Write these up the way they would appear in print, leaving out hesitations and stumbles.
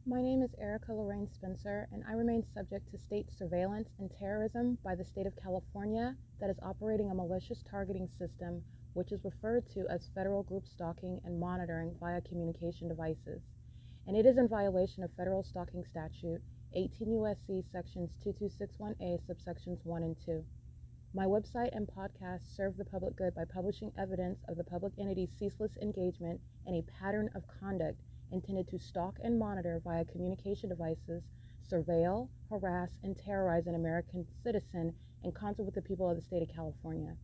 My name is Erica Lorraine Spencer, and I remain subject to state surveillance and terrorism by the state of California that is operating a malicious targeting system which is referred to as federal group stalking and monitoring via communication devices. And it is in violation of federal stalking statute 18 U.S.C. sections 2261A subsections 1 and 2. My website and podcast serve the public good by publishing evidence of the public entity's ceaseless engagement in a pattern of conduct intended to stalk and monitor via communication devices, surveil, harass, and terrorize an American citizen in concert with the people of the state of California.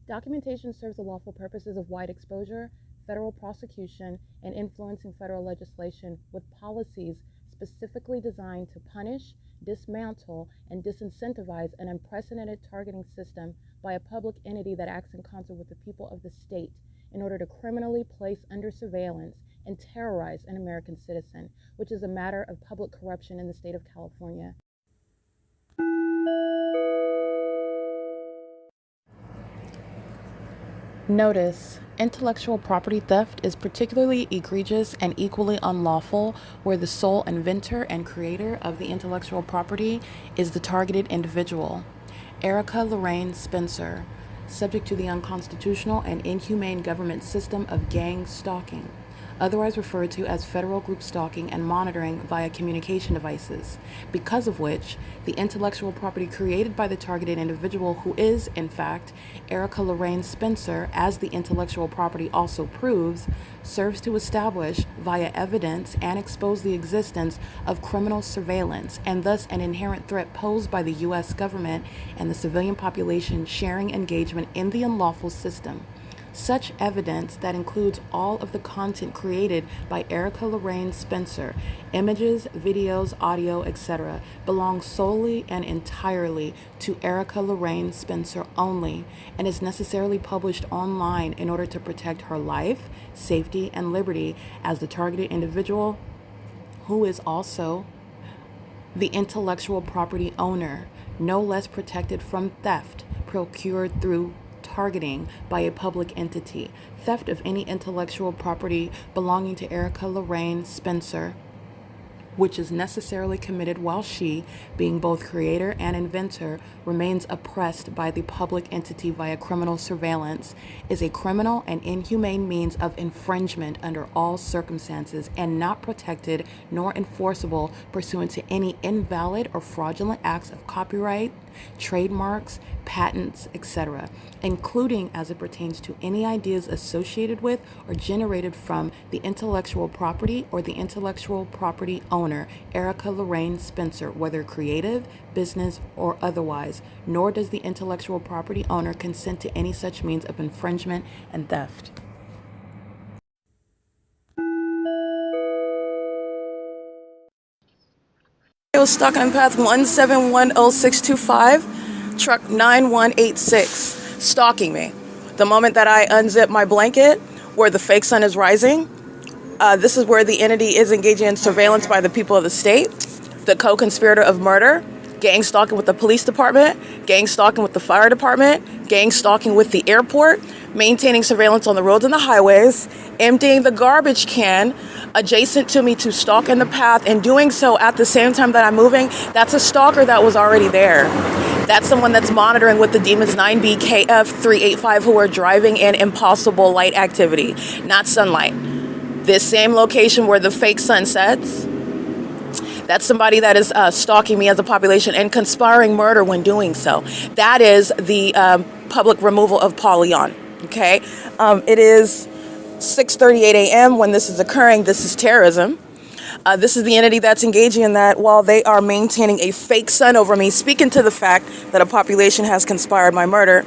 Documentation serves the lawful purposes of wide exposure, federal prosecution, and influencing federal legislation with policies specifically designed to punish, dismantle, and disincentivize an unprecedented targeting system by a public entity that acts in concert with the people of the state in order to criminally place under surveillance and terrorize an American citizen, which is a matter of public corruption in the state of California. Notice: intellectual property theft is particularly egregious and equally unlawful where the sole inventor and creator of the intellectual property is the targeted individual. Erica Lorraine Spencer, subject to the unconstitutional and inhumane government system of gang stalking, otherwise referred to as federal group stalking and monitoring via communication devices, because of which the intellectual property created by the targeted individual, who is, in fact, Erica Lorraine Spencer, as the intellectual property also proves, serves to establish via evidence and expose the existence of criminal surveillance and thus an inherent threat posed by the U.S. government and the civilian population sharing engagement in the unlawful system. Such evidence, that includes all of the content created by Erica Lorraine Spencer, images, videos, audio, etc., belongs solely and entirely to Erica Lorraine Spencer only and is necessarily published online in order to protect her life, safety, and liberty as the targeted individual, who is also the intellectual property owner, no less protected from theft procured through targeting by a public entity, theft of any intellectual property belonging to Erica Lorraine Spencer, which is necessarily committed while she, being both creator and inventor, remains oppressed by the public entity via criminal surveillance, is a criminal and inhumane means of infringement under all circumstances and not protected nor enforceable pursuant to any invalid or fraudulent acts of copyright, trademarks, patents, etc., including as it pertains to any ideas associated with or generated from the intellectual property or the intellectual property owner, Erica Lorraine Spencer, whether creative, business, or otherwise, nor does the intellectual property owner consent to any such means of infringement and theft. I was stuck on path 1710625, truck 9186, stalking me. The moment that I unzip my blanket where the fake sun is rising, this is where the entity is engaging in surveillance by the people of the state, the co-conspirator of murder, gang stalking with the police department, gang stalking with the fire department, gang stalking with the airport, maintaining surveillance on the roads and the highways, emptying the garbage can adjacent to me to stalk in the path, and doing so at the same time that I'm moving. That's a stalker that was already there. That's someone that's monitoring with the Demons 9B KF 385 who are driving in impossible light activity, not sunlight. This same location where the fake sun sets, that's somebody that is stalking me as a population and conspiring murder when doing so. That is the public removal of Paulion. Okay, it is 6:38 a.m. when this is occurring. This is terrorism. This is the entity that's engaging in that while they are maintaining a fake sun over me, speaking to the fact that a population has conspired my murder.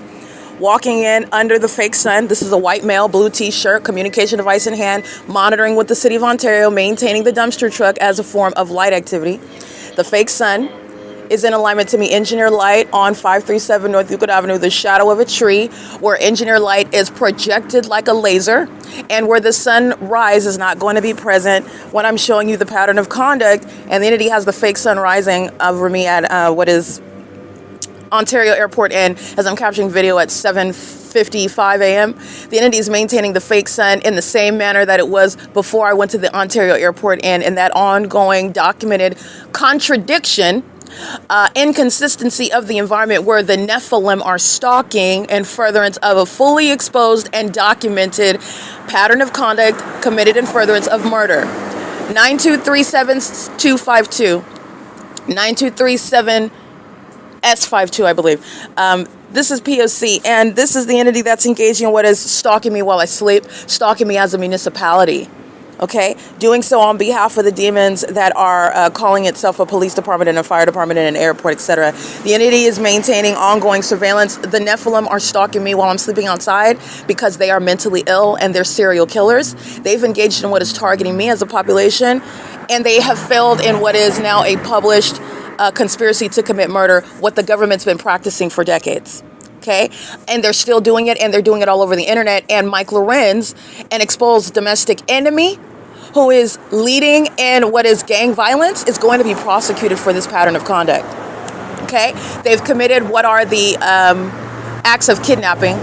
Walking in under the fake sun, this is a white male, blue t-shirt, communication device in hand, monitoring with the City of Ontario, maintaining the dumpster truck as a form of light activity. The fake sun is in alignment to me. Engineer light on 537 North Euclid Avenue, the shadow of a tree, where engineer light is projected like a laser, and where the sunrise is not going to be present when I'm showing you the pattern of conduct, and the entity has the fake sun rising over me at what is Ontario Airport, and as I'm capturing video at 7:50 6:55 a.m. The entity is maintaining the fake sun in the same manner that it was before I went to the Ontario airport, and in that ongoing documented contradiction, inconsistency of the environment where the Nephilim are stalking in furtherance of a fully exposed and documented pattern of conduct committed in furtherance of murder. 9237252. 9237S52, I believe. This is P.O.C, and this is the entity that's engaging in what is stalking me while I sleep, stalking me as a municipality. Okay, doing so on behalf of the demons that are calling itself a police department and a fire department and an airport, etc. The entity is maintaining ongoing surveillance. The Nephilim are stalking me while I'm sleeping outside because they are mentally ill and they're serial killers. They've engaged in what is targeting me as a population, and they have failed in what is now a published conspiracy to commit murder, what the government's been practicing for decades. Okay, and they're still doing it, and they're doing it all over the internet. And Mike LORENZ, an exposed domestic enemy who is leading in what is gang violence, is going to be prosecuted for this pattern of conduct. Okay, they've committed what are the acts of kidnapping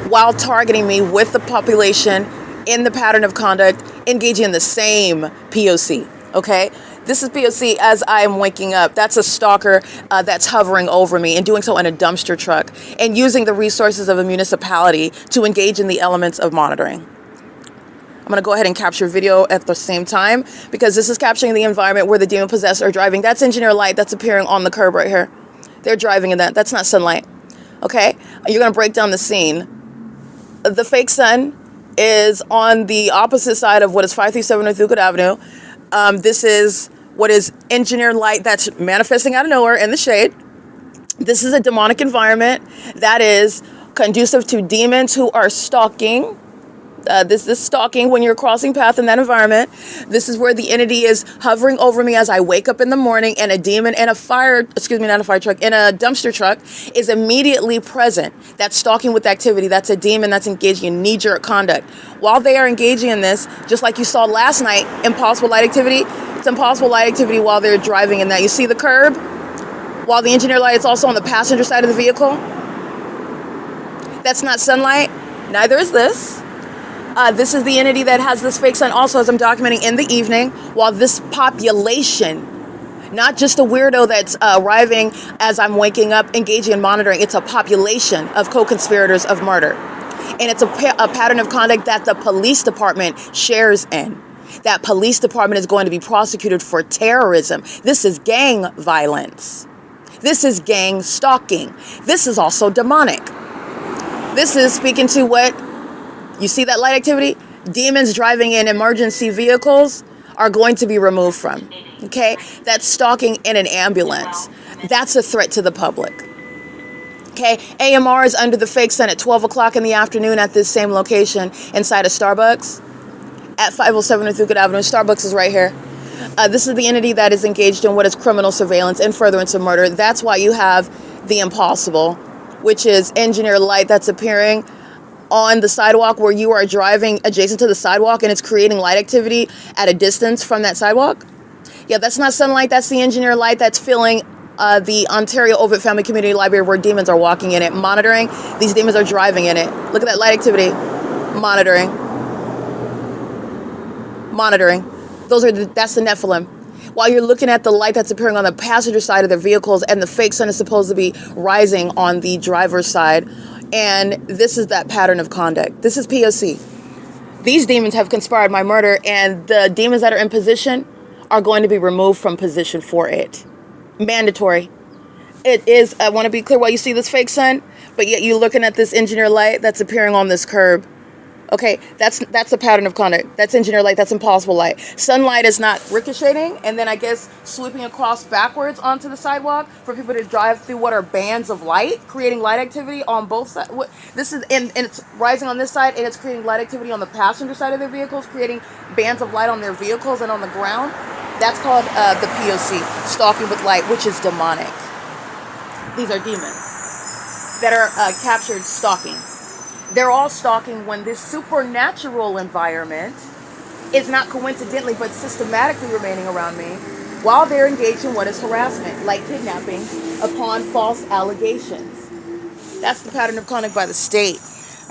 while targeting me with the population in the pattern of conduct, engaging in the same P.O.C. Okay. This is P.O.C. as I am waking up. That's a stalker that's hovering over me and doing so in a dumpster truck and using the resources of a municipality to engage in the elements of monitoring. I'm going to go ahead and capture video at the same time because this is capturing the environment where the demon possessed are driving. That's engineer light that's appearing on the curb right here. They're driving in that. That's not sunlight. Okay? You're going to break down the scene. The fake sun is on the opposite side of what is 537 North Euclid Avenue. This is what is engineered light that's manifesting out of nowhere in the shade. This is a demonic environment that is conducive to demons who are stalking. This is stalking when you're crossing path in that environment. This is where the entity is hovering over me as I wake up in the morning, and a demon in a dumpster truck is immediately present. That's stalking with activity. That's a demon that's engaging in knee-jerk conduct. While they are engaging in this, just like you saw last night, impossible light activity, it's impossible light activity while they're driving in that. You see the curb? While the engineer light is also on the passenger side of the vehicle. That's not sunlight. Neither is this. This is the entity that has this fake sun also, as I'm documenting in the evening, while this population, not just a weirdo that's arriving as I'm waking up, engaging in monitoring, it's a population of co-conspirators of murder. And it's a pattern of conduct that the police department shares in. That police department is going to be prosecuted for terrorism. This is gang violence. This is gang stalking. This is also demonic. This is speaking to what you see, that light activity. Demons driving in emergency vehicles are going to be removed from. Okay, that's stalking in an ambulance. That's a threat to the public. Okay, AMR is under the fake sun at 12 o'clock in the afternoon at this same location inside a Starbucks at 507 North Euclid Avenue. Starbucks is right here. This is the entity that is engaged in what is criminal surveillance and furtherance of murder. That's why you have the impossible, which is engineer light that's appearing on the sidewalk where you are driving adjacent to the sidewalk, and it's creating light activity at a distance from that sidewalk. Yeah, that's not sunlight. That's the engineer light that's filling the Ontario OVITT Family Community Library where demons are walking in it, monitoring. These demons are driving in it. Look at that light activity. Monitoring. That's the Nephilim. While you're looking at the light that's appearing on the passenger side of their vehicles, and the fake sun is supposed to be rising on the driver's side. And this is that pattern of conduct. This is P.O.C. These demons have conspired my murder, and the demons that are in position are going to be removed from position for it. Mandatory. It is, I want to be clear, while you see this fake sun, but yet you're looking at this engineer light that's appearing on this curb. Okay, that's a pattern of conduct. That's engineer light. That's impossible light. Sunlight is not ricocheting and then I guess sweeping across backwards onto the sidewalk for people to drive through what are bands of light, creating light activity on both sides. This is and it's rising on this side, and it's creating light activity on the passenger side of their vehicles, creating bands of light on their vehicles and on the ground. That's called the P.O.C. stalking with light, which is demonic. These are demons that are captured stalking. They're all stalking when this supernatural environment is not coincidentally but systematically remaining around me while they're engaged in what is harassment, like kidnapping upon false allegations. That's the pattern of conduct by the state.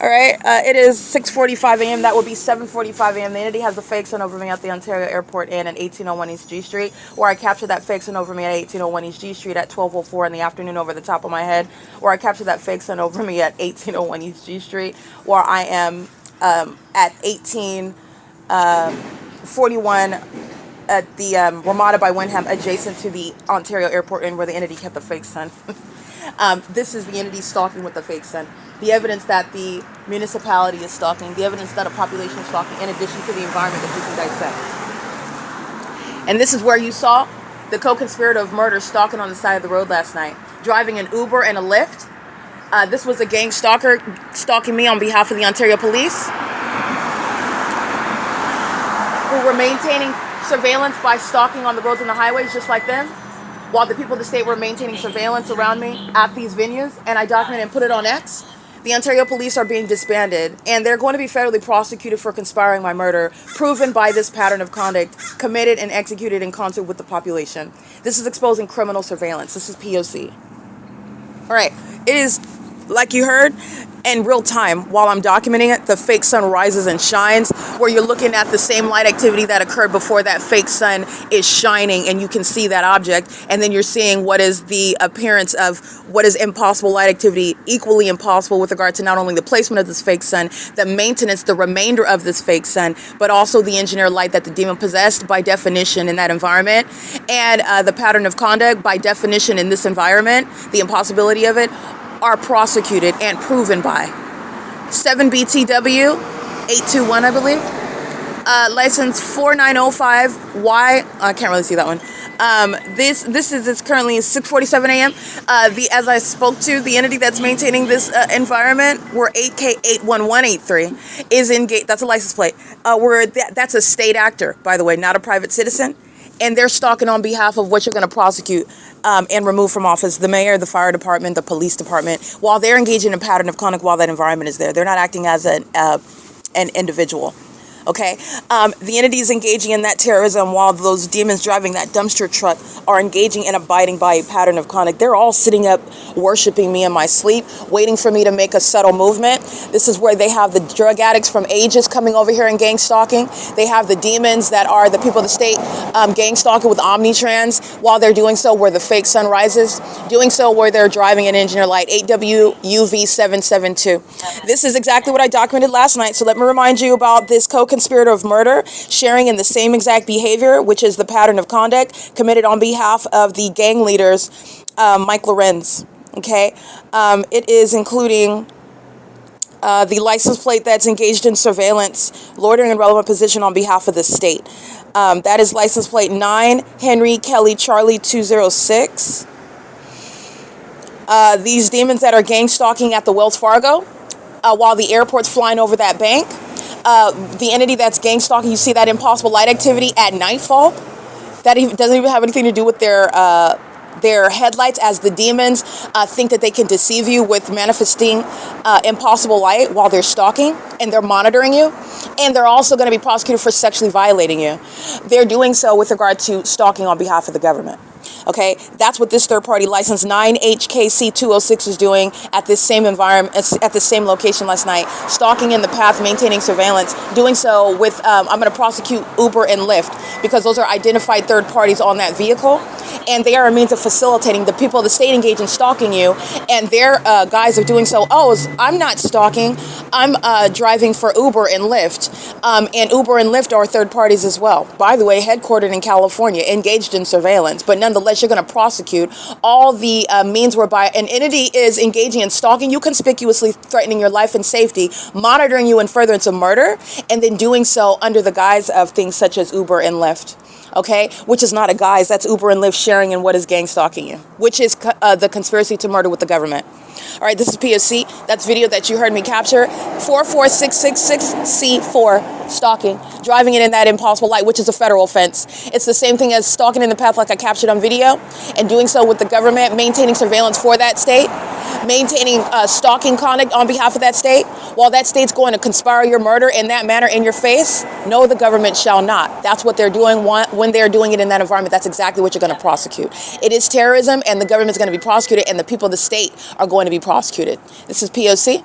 All right, it is 6:45 a.m. That would be 7:45 a.m. The entity has the fake sun over me at the Ontario Airport Inn at 1801 East G Street, where I captured that fake sun over me at 1801 East G Street at 12:04 in the afternoon over the top of my head, where I captured that fake sun over me at 1801 East G Street, where I am at 1841 at the Ramada by Wyndham, adjacent to the Ontario Airport Inn, where the entity kept the fake sun. This is the entity stalking with the fake sun. The evidence that the municipality is stalking, the evidence that a population is stalking, in addition to the environment that you can dissect. And this is where you saw the co-conspirator of murder stalking on the side of the road last night, driving an Uber and a Lyft. This was a gang stalker stalking me on behalf of the Ontario Police, who were maintaining surveillance by stalking on the roads and the highways just like them, while the people of the state were maintaining surveillance around me at these venues, and I documented and put it on X. The Ontario Police are being disbanded, and they're going to be federally prosecuted for conspiring my murder, proven by this pattern of conduct, committed and executed in concert with the population. This is exposing criminal surveillance. This is P.O.C. All right, it is, like you heard, in real time, while I'm documenting it, the fake sun rises and shines, where you're looking at the same light activity that occurred before that fake sun is shining, and you can see that object, and then you're seeing what is the appearance of what is impossible light activity, equally impossible with regard to not only the placement of this fake sun, the maintenance, the remainder of this fake sun, but also the engineered light that the demon possessed by definition in that environment, and the pattern of conduct by definition in this environment, the impossibility of it, are prosecuted and proven by 7 BTW 821, I believe, license 4905Y. I can't really see that one. This is it's currently 6:47 a.m. As I spoke to, the entity that's maintaining this environment, where 8K81183 is engaged. That's a license plate. That's a state actor, by the way, not a private citizen. And they're stalking on behalf of what you're going to prosecute and remove from office, the mayor, the fire department, the police department, while they're engaging in a pattern of conduct while that environment is there. They're not acting as an individual. Okay, the entity is engaging in that terrorism while those demons driving that dumpster truck are engaging and abiding by a pattern of conduct. They're all sitting up worshiping me in my sleep, waiting for me to make a subtle movement. This is where they have the drug addicts from Aegis coming over here and gang stalking. They have the demons that are the people of the state gang stalking with Omnitrans while they're doing so, where the fake sun rises, doing so where they're driving an engineer light, 8WUV772. This is exactly what I documented last night. So let me remind you about this co-conspirator of murder sharing in the same exact behavior, which is the pattern of conduct committed on behalf of the gang leaders, Mike LORENZ. Okay, it is including the license plate that's engaged in surveillance, loitering in relevant position on behalf of the state. That is license plate 9 Henry Kelly Charlie 206. These demons that are gang stalking at the Wells Fargo while the airport's flying over that bank. The entity that's gang stalking, you see that impossible light activity at nightfall. That doesn't even have anything to do with their headlights, as the demons think that they can deceive you with manifesting impossible light while they're stalking, and they're monitoring you, and they're also going to be prosecuted for sexually violating you. They're doing so with regard to stalking on behalf of the government. Okay, that's what this third-party license 9HKC206 is doing at this same environment, at the same location last night, stalking in the path, maintaining surveillance, doing so with, I'm going to prosecute Uber and Lyft, because those are identified third parties on that vehicle, and they are a means of facilitating the people of the state engage in stalking you, and their guise of doing so, I'm not stalking, I'm driving for Uber and Lyft, and Uber and Lyft are third parties as well. By the way, headquartered in California, engaged in surveillance, but nonetheless, you're going to prosecute all the means whereby an entity is engaging in stalking you, conspicuously threatening your life and safety, monitoring you in furtherance of murder, and then doing so under the guise of things such as Uber and Lyft. Okay, which is not a guise, that's Uber and Lyft sharing in what is gang stalking you, which is the conspiracy to murder with the government. All right, this is P.O.C. That's video that you heard me capture. 44666C4, stalking, driving it in that impossible light, which is a federal offense. It's the same thing as stalking in the path like I captured on video, and doing so with the government, maintaining surveillance for that state, maintaining stalking conduct on behalf of that state, while that state's going to conspire your murder in that manner in your face. No, the government shall not. That's what they're doing when they're doing it in that environment. That's exactly what you're going to prosecute. It is terrorism, and the government's going to be prosecuted, and the people of the state are going to be prosecuted. This is P.O.C.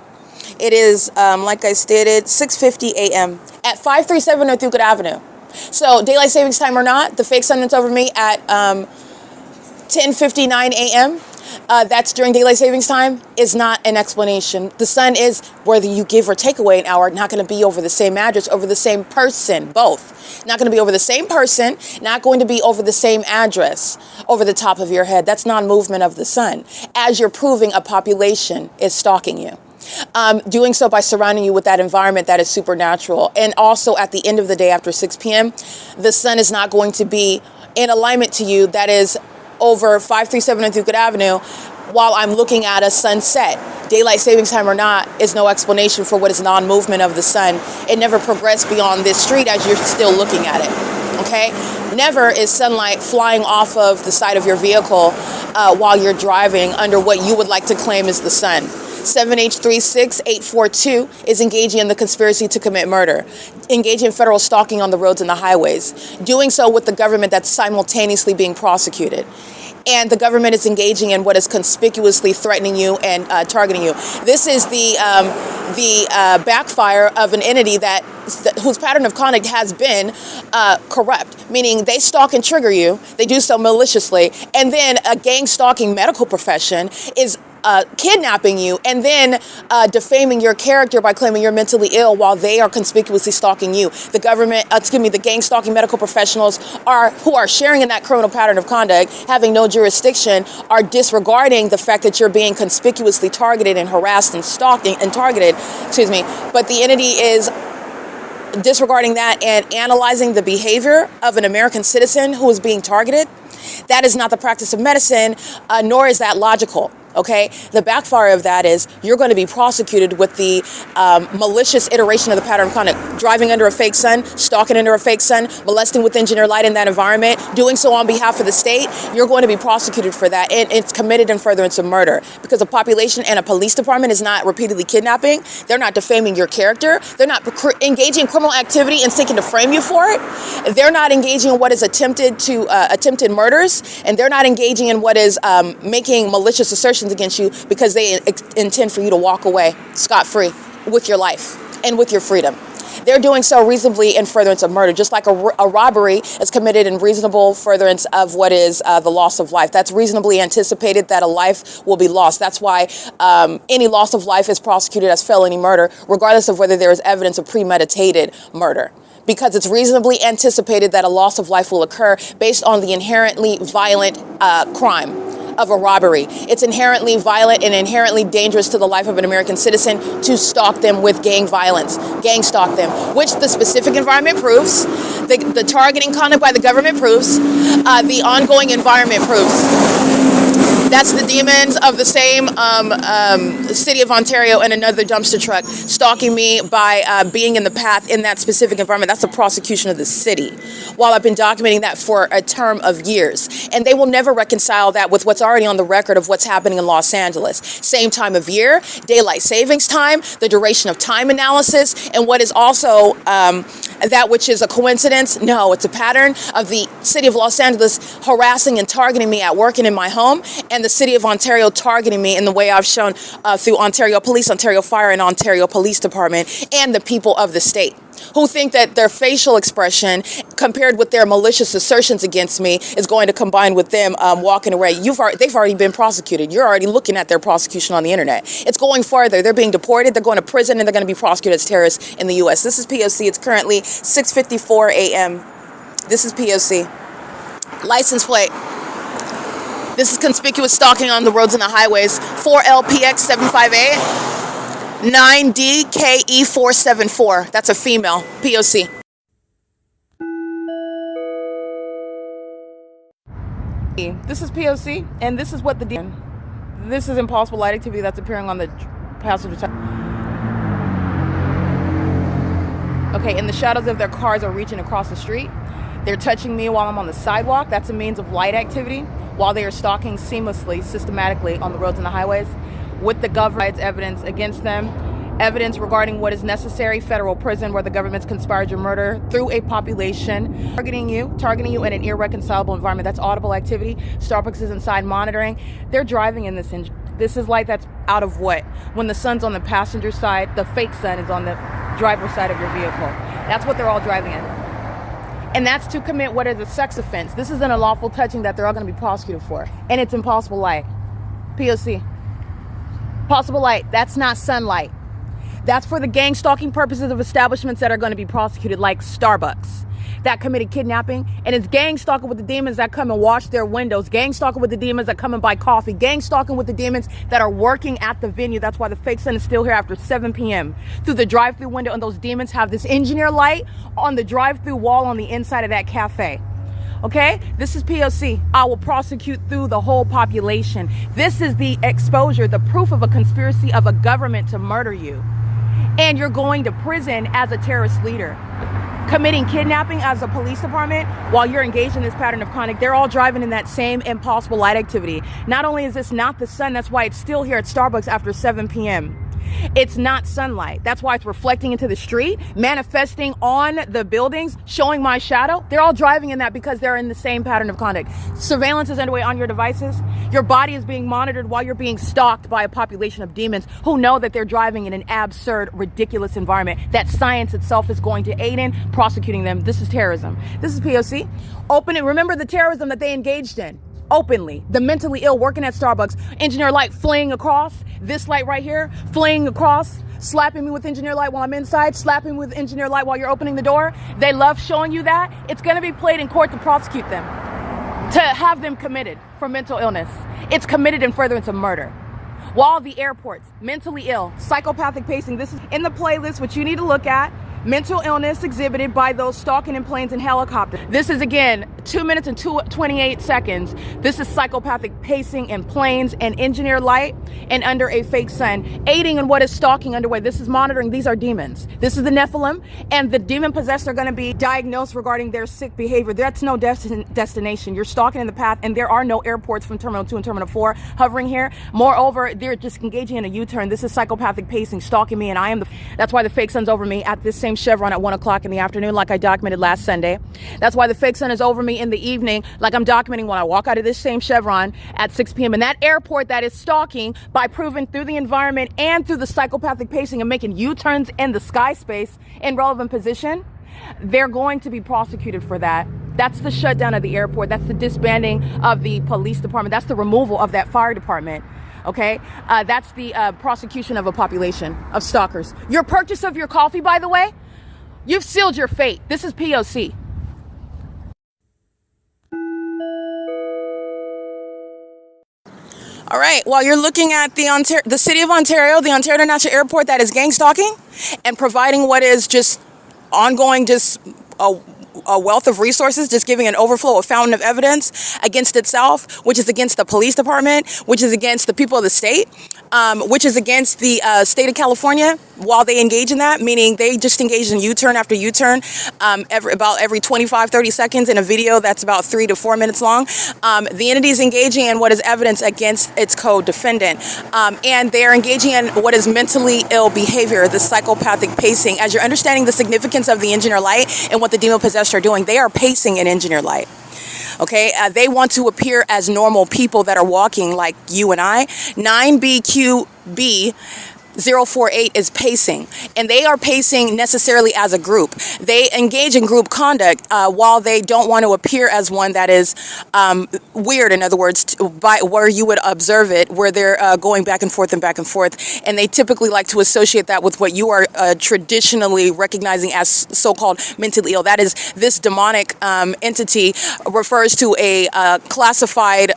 It is, like I stated, 6:50 a.m. at 537 North Euclid Avenue. So daylight savings time or not, the fake sun that's over me at 10:59 a.m., that's during daylight savings time, is not an explanation. The sun is, whether you give or take away an hour, not going to be over the same address, over the same person, both. Not going to be over the same person, not going to be over the same address, over the top of your head. That's non-movement of the sun, as you're proving a population is stalking you. Doing so by surrounding you with that environment that is supernatural. And also at the end of the day after 6 p.m., the sun is not going to be in alignment to you. That is over 537 North Euclid Avenue while I'm looking at a sunset. Daylight savings time or not is no explanation for what is non-movement of the sun. It never progressed beyond this street as you're still looking at it, okay? Never is sunlight flying off of the side of your vehicle while you're driving under what you would like to claim is the sun. 7H36842 is engaging in the conspiracy to commit murder, engaging in federal stalking on the roads and the highways, doing so with the government that's simultaneously being prosecuted. And the government is engaging in what is conspicuously threatening you and targeting you. This is the backfire of an entity whose pattern of conduct has been corrupt, meaning they stalk and trigger you. They do so maliciously. And then a gang stalking medical profession is kidnapping you and then defaming your character by claiming you're mentally ill while they are conspicuously stalking you. The government, the gang stalking medical professionals who are sharing in that criminal pattern of conduct, having no jurisdiction, are disregarding the fact that you're being conspicuously targeted and harassed and stalked and targeted, but the entity is disregarding that and analyzing the behavior of an American citizen who is being targeted. That is not the practice of medicine, nor is that logical. Okay, the backfire of that is you're going to be prosecuted with the malicious iteration of the pattern of conduct, driving under a fake sun, stalking under a fake sun, molesting with engineered light in that environment, doing so on behalf of the state. You're going to be prosecuted for that, and it's committed in furtherance of murder because a population and a police department is not repeatedly kidnapping. They're not defaming your character. They're not engaging in criminal activity and seeking to frame you for it. They're not engaging in what is attempted murders, and they're not engaging in what is making malicious assertions against you because they intend for you to walk away scot-free with your life and with your freedom. They're doing so reasonably in furtherance of murder, just like a robbery is committed in reasonable furtherance of what is the loss of life. That's reasonably anticipated that a life will be lost. That's why any loss of life is prosecuted as felony murder, regardless of whether there is evidence of premeditated murder, because it's reasonably anticipated that a loss of life will occur based on the inherently violent crime of a robbery. It's inherently violent and inherently dangerous to the life of an American citizen to stalk them with gang violence, gang stalk them, which the specific environment proves, the targeting conduct by the government proves, the ongoing environment proves. That's the demons of the same city of Ontario and another dumpster truck stalking me by being in the path in that specific environment. That's the prosecution of the city, while I've been documenting that for a term of years. And they will never reconcile that with what's already on the record of what's happening in Los Angeles. Same time of year, daylight savings time, the duration of time analysis, and what is also that which is a coincidence. No, it's a pattern of the city of Los Angeles harassing and targeting me at work and in my home, and the city of Ontario targeting me in the way I've shown through Ontario Police, Ontario Fire, and Ontario Police Department, and the people of the state who think that their facial expression compared with their malicious assertions against me is going to combine with them walking away. They've already been prosecuted. You're already looking at their prosecution on the internet. It's going farther. They're being deported. They're going to prison, and they're going to be prosecuted as terrorists in the U.S. This is P.O.C. It's currently 6:54 a.m. This is P.O.C. License plate. This is conspicuous stalking on the roads and the highways. 4LPX 758. 9DKE474. That's a female. P.O.C. This is P.O.C. and this is what this is impossible light activity that's appearing on the passenger side. Okay, and the shadows of their cars are reaching across the street. They're touching me while I'm on the sidewalk. That's a means of light activity while they are stalking seamlessly, systematically on the roads and the highways. With the government's evidence against them, evidence regarding what is necessary, federal prison where the government's conspired your murder through a population, targeting you in an irreconcilable environment. That's audible activity. Starbucks is inside monitoring. They're driving in this is light that's out of what? When the sun's on the passenger side, the fake sun is on the driver's side of your vehicle. That's what they're all driving in. And that's to commit what is a sex offense. This is an unlawful touching that they're all going to be prosecuted for. And it's in possible light. P.O.C. Possible light. That's not sunlight. That's for the gang stalking purposes of establishments that are going to be prosecuted, like Starbucks, that committed kidnapping. And it's gang stalking with the demons that come and wash their windows. Gang stalking with the demons that come and buy coffee. Gang stalking with the demons that are working at the venue. That's why the fake sun is still here after 7 p.m. through the drive-through window. And those demons have this engineer light on the drive-through wall on the inside of that cafe. Okay, this is P.O.C. I will prosecute through the whole population. This is the exposure, the proof of a conspiracy of a government to murder you. And you're going to prison as a terrorist leader. Committing kidnapping as a police department while you're engaged in this pattern of conduct. They're all driving in that same impossible light activity. Not only is this not the sun, that's why it's still here at Starbucks after 7 p.m. It's not sunlight. That's why it's reflecting into the street, manifesting on the buildings, showing my shadow. They're all driving in that because they're in the same pattern of conduct. Surveillance is underway on your devices. Your body is being monitored while you're being stalked by a population of demons who know that they're driving in an absurd, ridiculous environment that science itself is going to aid in prosecuting them. This is terrorism. This is P.O.C. Open it. Remember the terrorism that they engaged in. Openly, the mentally ill working at Starbucks, engineer light fleeing across, this light right here, fleeing across, slapping me with engineer light while I'm inside, slapping me with engineer light while you're opening the door. They love showing you that. It's going to be played in court to prosecute them, to have them committed for mental illness. It's committed in furtherance of murder. While the airports, mentally ill, psychopathic pacing, this is in the playlist, which you need to look at. Mental illness exhibited by those stalking in planes and helicopters. This is, again, 2 minutes and 28 seconds. This is psychopathic pacing in planes and engineer light and under a fake sun, aiding in what is stalking underway. This is monitoring. These are demons. This is the Nephilim, and the demon possessed are going to be diagnosed regarding their sick behavior. That's no destination. You're stalking in the path, and there are no airports from Terminal 2 and Terminal 4 hovering here. Moreover, they're just engaging in a U-turn. This is psychopathic pacing, stalking me, and I am the... That's why the fake sun's over me at this same Chevron at 1 o'clock in the afternoon, like I documented last Sunday. That's why the fake sun is over me in the evening, like I'm documenting when I walk out of this same Chevron at 6 p.m. And that airport that is stalking by proving through the environment and through the psychopathic pacing and making U-turns in the sky space in relevant position, they're going to be prosecuted for that. That's the shutdown of the airport. That's the disbanding of the police department. That's the removal of that fire department. Okay, that's the prosecution of a population of stalkers. Your purchase of your coffee, by the way, you've sealed your fate. This is P.O.C. All right, while you're looking at the city of Ontario, the Ontario International Airport that is gang stalking and providing what is just ongoing, just a wealth of resources, just giving an overflow, a fountain of evidence against itself, which is against the police department, which is against the people of the state, which is against the state of California while they engage in that, meaning they just engage in U-turn after U-turn about every 25, 30 seconds in a video that's about 3 to 4 minutes long. The entity is engaging in what is evidence against its co-defendant. And they are engaging in what is mentally ill behavior, the psychopathic pacing. As you're understanding the significance of the engineer light and what the demon possessed are doing, they are pacing in engineer light. Okay, they want to appear as normal people that are walking like you and I. 9BQB 048 is pacing, and they are pacing necessarily as a group. They engage in group conduct while they don't want to appear as one that is weird, in other words, by where you would observe it, where they're going back and forth and back and forth. And they typically like to associate that with what you are traditionally recognizing as so-called mentally ill. That is, this demonic entity refers to a classified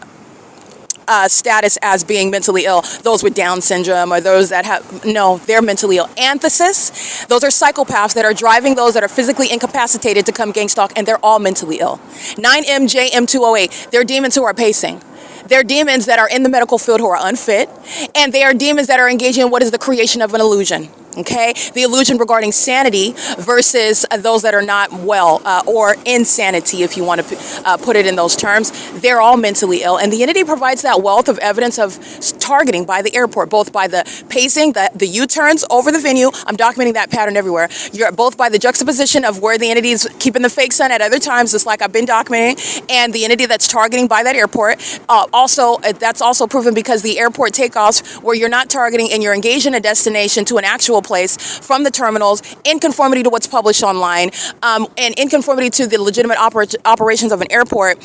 status as being mentally ill. Those with Down syndrome or those that have, no, they're mentally ill. Anthesis, those are psychopaths that are driving those that are physically incapacitated to come gang stalk, and they're all mentally ill. 9MJM208, they're demons who are pacing. They're demons that are in the medical field who are unfit, and they are demons that are engaging in what is the creation of an illusion. Okay, the illusion regarding sanity versus those that are not well, or insanity, if you want to put it in those terms. They're all mentally ill, and the entity provides that wealth of evidence of targeting by the airport, both by the pacing, the U-turns over the venue. I'm documenting that pattern everywhere. You're both by the juxtaposition of where the entity is keeping the fake sun at other times, just like I've been documenting, and the entity that's targeting by that airport. Also, that's also proven because the airport takeoffs where you're not targeting and you're engaged in a destination to an actual place from the terminals in conformity to what's published online, and in conformity to the legitimate operations of an airport,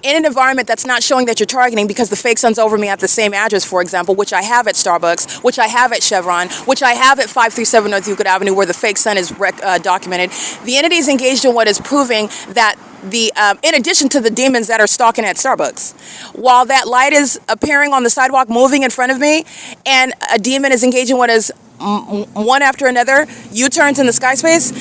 in an environment that's not showing that you're targeting because the fake sun's over me at the same address, for example, which I have at Starbucks, which I have at Chevron, which I have at 537 North Euclid Avenue, where the fake sun is documented. The entity is engaged in what is proving that in addition to the demons that are stalking at Starbucks, while that light is appearing on the sidewalk moving in front of me, and a demon is engaging what is one after another U-turns in the sky space,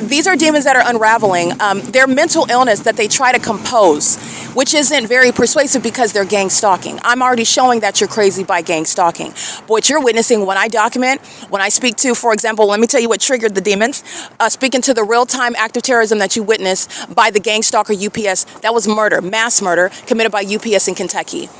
these are demons that are unraveling their mental illness that they try to compose, which isn't very persuasive because they're gang stalking. I'm already showing that you're crazy by gang stalking. But what you're witnessing when I document, when I speak to, for example, let me tell you what triggered the demons, speaking to the real-time active terrorism that you witnessed by the gang stalker UPS. That was murder, mass murder committed by UPS in Kentucky.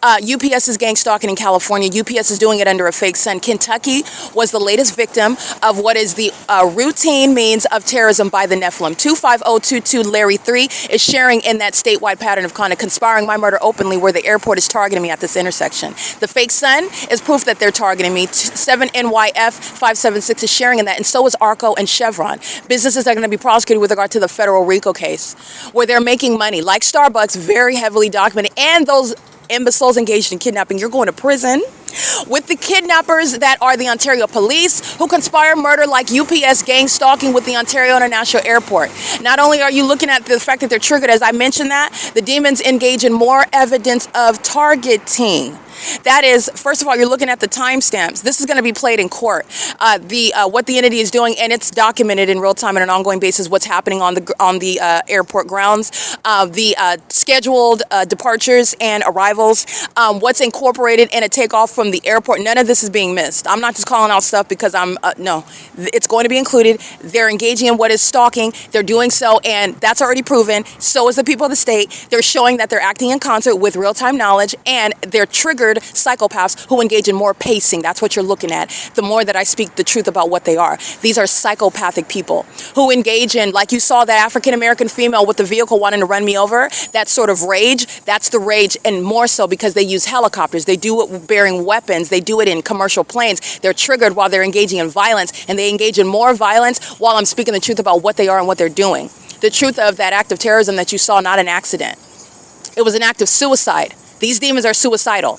UPS is gang stalking in California. UPS is doing it under a fake sun. Kentucky was the latest victim of what is the routine means of terrorism by the Nephilim. 25022 Larry 3 is sharing in that statewide pattern of conduct, conspiring my murder openly where the airport is targeting me at this intersection. The fake sun is proof that they're targeting me. 7NYF 576 is sharing in that, and so is ARCO and Chevron. Businesses are going to be prosecuted with regard to the federal RICO case, where they're making money, like Starbucks, very heavily documented, and those imbeciles engaged in kidnapping. You're going to prison with the kidnappers that are the Ontario police who conspire murder like UPS gang stalking with the Ontario International Airport. Not only are you looking at the fact that they're triggered, as I mentioned that, the demons engage in more evidence of targeting. That is, first of all, you're looking at the timestamps. This is going to be played in court. What the entity is doing, and it's documented in real time on an ongoing basis. What's happening on the airport grounds, the scheduled departures and arrivals, what's incorporated in a takeoff from the airport. None of this is being missed. I'm not just calling out stuff because no, it's going to be included. They're engaging in what is stalking. They're doing so, and that's already proven. So is the people of the state. They're showing that they're acting in concert with real-time knowledge, and they're triggered psychopaths who engage in more pacing. That's what you're looking at. The more that I speak the truth about what they are. These are psychopathic people who engage in, like you saw that African-American female with the vehicle wanting to run me over, that sort of rage. That's the rage, and more so because they use helicopters. They do it bearing weapons. They do it in commercial planes. They're triggered while they're engaging in violence, and they engage in more violence while I'm speaking the truth about what they are and what they're doing. The truth of that act of terrorism that you saw, not an accident. It was an act of suicide. These demons are suicidal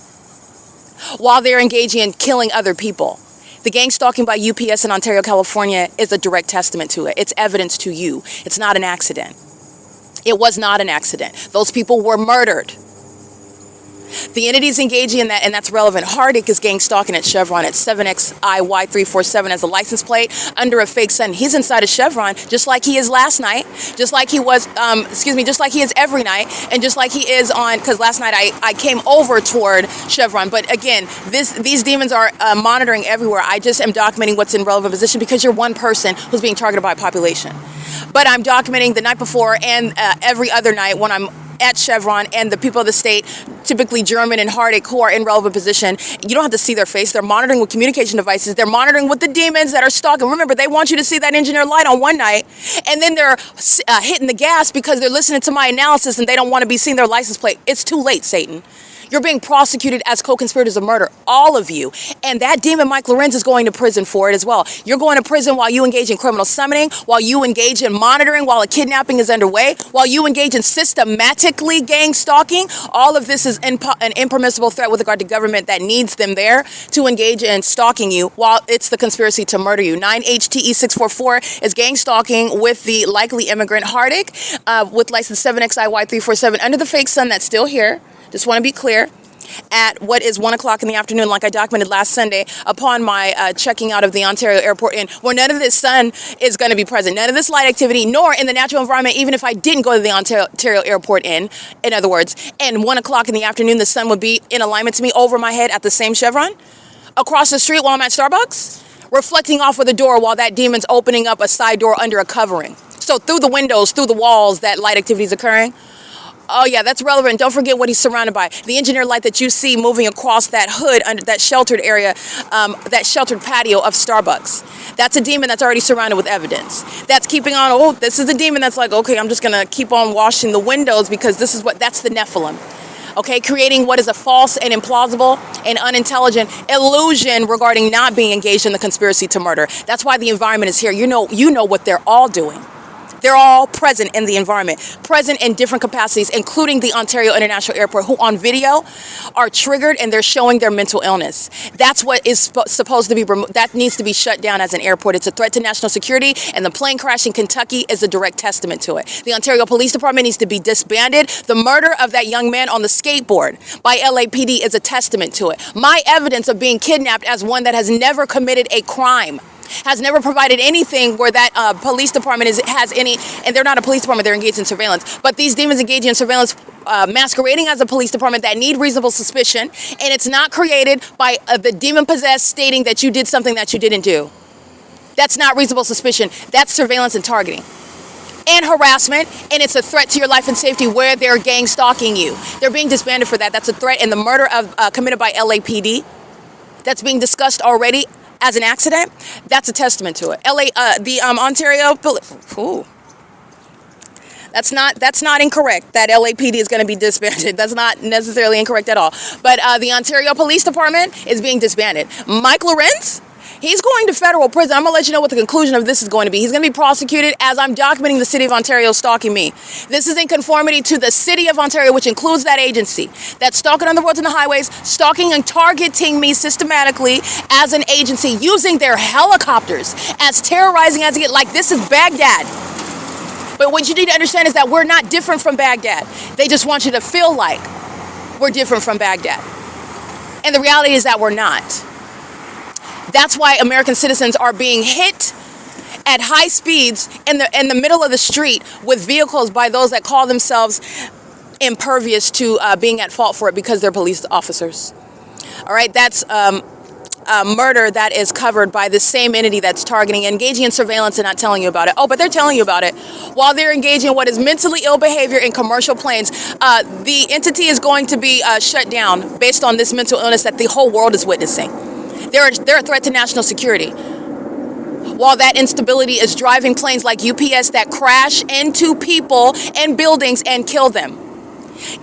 while they're engaging in killing other people. The gang stalking by UPS in Ontario, California is a direct testament to it. It's evidence to you. It's not an accident. It was not an accident. Those people were murdered. The entities engaging in that, and that's relevant. Hardick is gang stalking at Chevron at 7XIY347 as a license plate under a fake sun. He's inside of Chevron just like he is last night, just like he was, just like he is every night, and just like he is on, because last night I came over toward Chevron. But again, these demons are monitoring everywhere. I just am documenting what's in relevant position because you're one person who's being targeted by a population. But I'm documenting the night before and every other night when I'm at Chevron, and the people of the state, typically German and Hardick, who are in relevant position. You don't have to see their face. They're monitoring with communication devices. They're monitoring with the demons that are stalking. Remember, they want you to see that engineer light on one night, and then they're hitting the gas because they're listening to my analysis and they don't want to be seeing their license plate. It's too late, Satan. You're being prosecuted as co-conspirators of murder, all of you. And that demon, Mike Lorenz, is going to prison for it as well. You're going to prison while you engage in criminal summoning, while you engage in monitoring, while a kidnapping is underway, while you engage in systematically gang stalking. All of this is an impermissible threat with regard to government that needs them there to engage in stalking you while it's the conspiracy to murder you. 9HTE644 is gang stalking with the likely immigrant Hardick with license 7XIY347 under the fake sun that's still here. Just want to be clear, at what is 1 o'clock in the afternoon, like I documented last Sunday, upon my checking out of the Ontario airport inn, where none of this sun is going to be present, none of this light activity, nor in the natural environment, even if I didn't go to the Ontario airport inn, in other words, and 1 o'clock in the afternoon, the sun would be in alignment to me over my head at the same Chevron, across the street while I'm at Starbucks. reflecting off of the door while that demon's opening up a side door under a covering. So through the windows, through the walls, that light activity is occurring. Oh yeah, that's relevant. Don't forget what he's surrounded by. The engineered light that you see moving across that hood under that sheltered area, that sheltered patio of Starbucks. That's a demon that's already surrounded with evidence. That's keeping on, oh, this is a demon that's like, okay, I'm just gonna keep on washing the windows because this is that's the Nephilim. Okay, creating what is a false and implausible and unintelligent illusion regarding not being engaged in the conspiracy to murder. That's why the environment is here. You know what they're all doing. They're all present in the environment, present in different capacities, including the Ontario International Airport, who on video are triggered and they're showing their mental illness. That's what is supposed to be removed. That needs to be shut down as an airport. It's a threat to national security, and the plane crash in Kentucky is a direct testament to it. The Ontario Police Department needs to be disbanded. The murder of that young man on the skateboard by LAPD is a testament to it. My evidence of being kidnapped as one that has never committed a crime, has never provided anything where that police department has any, and they're not a police department, they're engaged in surveillance. But these demons engaging in surveillance, masquerading as a police department that need reasonable suspicion, and it's not created by the demon possessed stating that you did something that you didn't do. That's not reasonable suspicion. That's surveillance and targeting. And harassment, and it's a threat to your life and safety where they're gang stalking you. They're being disbanded for that. That's a threat, and the murder of committed by LAPD that's being discussed already as an accident, that's a testament to it. Ontario, ooh, that's not incorrect. That LAPD is going to be disbanded. That's not necessarily incorrect at all. But the Ontario Police Department is being disbanded. Mike LORENZ, he's going to federal prison. I'm going to let you know what the conclusion of this is going to be. He's going to be prosecuted as I'm documenting the city of Ontario stalking me. This is in conformity to the city of Ontario, which includes that agency that's stalking on the roads and the highways, stalking and targeting me systematically as an agency, using their helicopters as terrorizing as it gets. Like, this is Baghdad. But what you need to understand is that we're not different from Baghdad. They just want you to feel like we're different from Baghdad. And the reality is that we're not. That's why American citizens are being hit at high speeds in the middle of the street with vehicles by those that call themselves impervious to being at fault for it because they're police officers. All right, that's murder that is covered by the same entity that's targeting, engaging in surveillance and not telling you about it. Oh, but they're telling you about it while they're engaging in what is mentally ill behavior in commercial planes. The entity is going to be shut down based on this mental illness that the whole world is witnessing. They're a threat to national security. While that instability is driving planes like UPS that crash into people and buildings and kill them.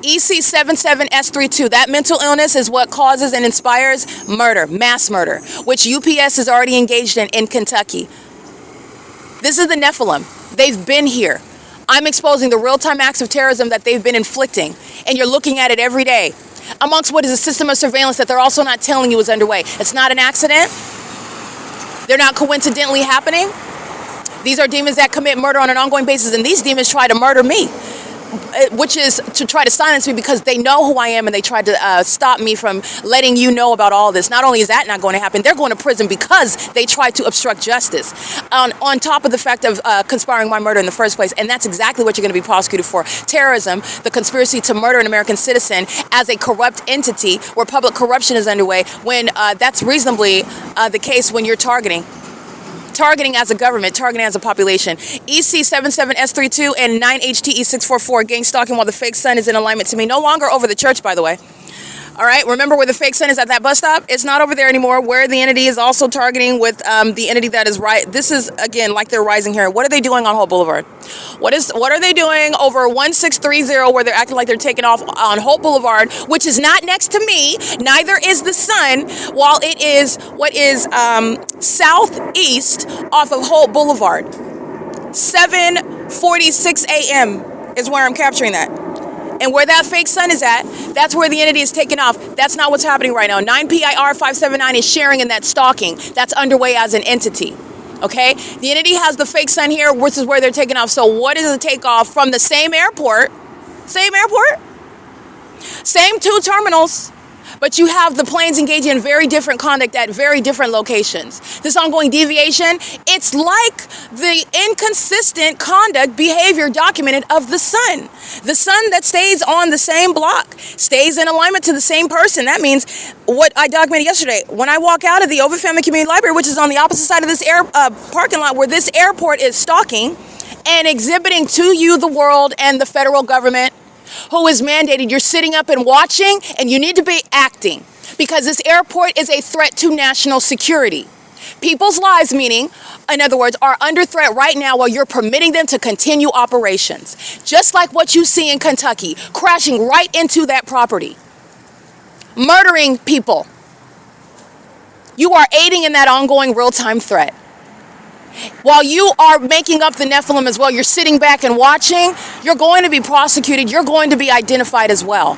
EC77S32, that mental illness is what causes and inspires murder, mass murder, which UPS is already engaged in Kentucky. This is the Nephilim. They've been here. I'm exposing the real-time acts of terrorism that they've been inflicting, and you're looking at it every day. Amongst what is a system of surveillance that they're also not telling you is underway. It's not an accident. They're not coincidentally happening. These are demons that commit murder on an ongoing basis, and these demons try to murder me, which is to try to silence me because they know who I am and they tried to stop me from letting you know about all this. Not only is that not going to happen, they're going to prison because they tried to obstruct justice on top of the fact of conspiring my murder in the first place. And that's exactly what you're going to be prosecuted for. Terrorism, the conspiracy to murder an American citizen as a corrupt entity where public corruption is underway, when that's reasonably the case when you're targeting as a government, targeting as a population. EC77S32 and 9HTE644, gang stalking while the fake sun is in alignment to me. No longer over the church, by the way. All right, remember where the fake sun is at that bus stop? It's not over there anymore, where the entity is also targeting with the entity that is right. This is, again, like they're rising here. What are they doing on Hope Boulevard? What are they doing over 1630 where they're acting like they're taking off on Hope Boulevard, which is not next to me, neither is the sun, while it is what is southeast off of Hope Boulevard. 7:46 a.m. is where I'm capturing that. And where that fake sun is at, that's where the entity is taking off. That's not what's happening right now. 9PIR579 is sharing in that stalking. That's underway as an entity. Okay? The entity has the fake sun here, which is where they're taking off. So what is the takeoff from the same airport? Same airport? Same two terminals. But you have the planes engaging in very different conduct at very different locations. This ongoing deviation, it's like the inconsistent conduct behavior documented of the sun. The sun that stays on the same block, stays in alignment to the same person. That means what I documented yesterday. When I walk out of the OVITT Family Community Library, which is on the opposite side of this parking lot where this airport is stalking and exhibiting to you the world and the federal government, who is mandated, you're sitting up and watching, and you need to be acting, because this airport is a threat to national security. People's lives, meaning, in other words, are under threat right now while you're permitting them to continue operations. Just like what you see in Kentucky, crashing right into that property, murdering people. You are aiding in that ongoing real-time threat. While you are making up the Nephilim as well, you're sitting back and watching, you're going to be prosecuted, you're going to be identified as well.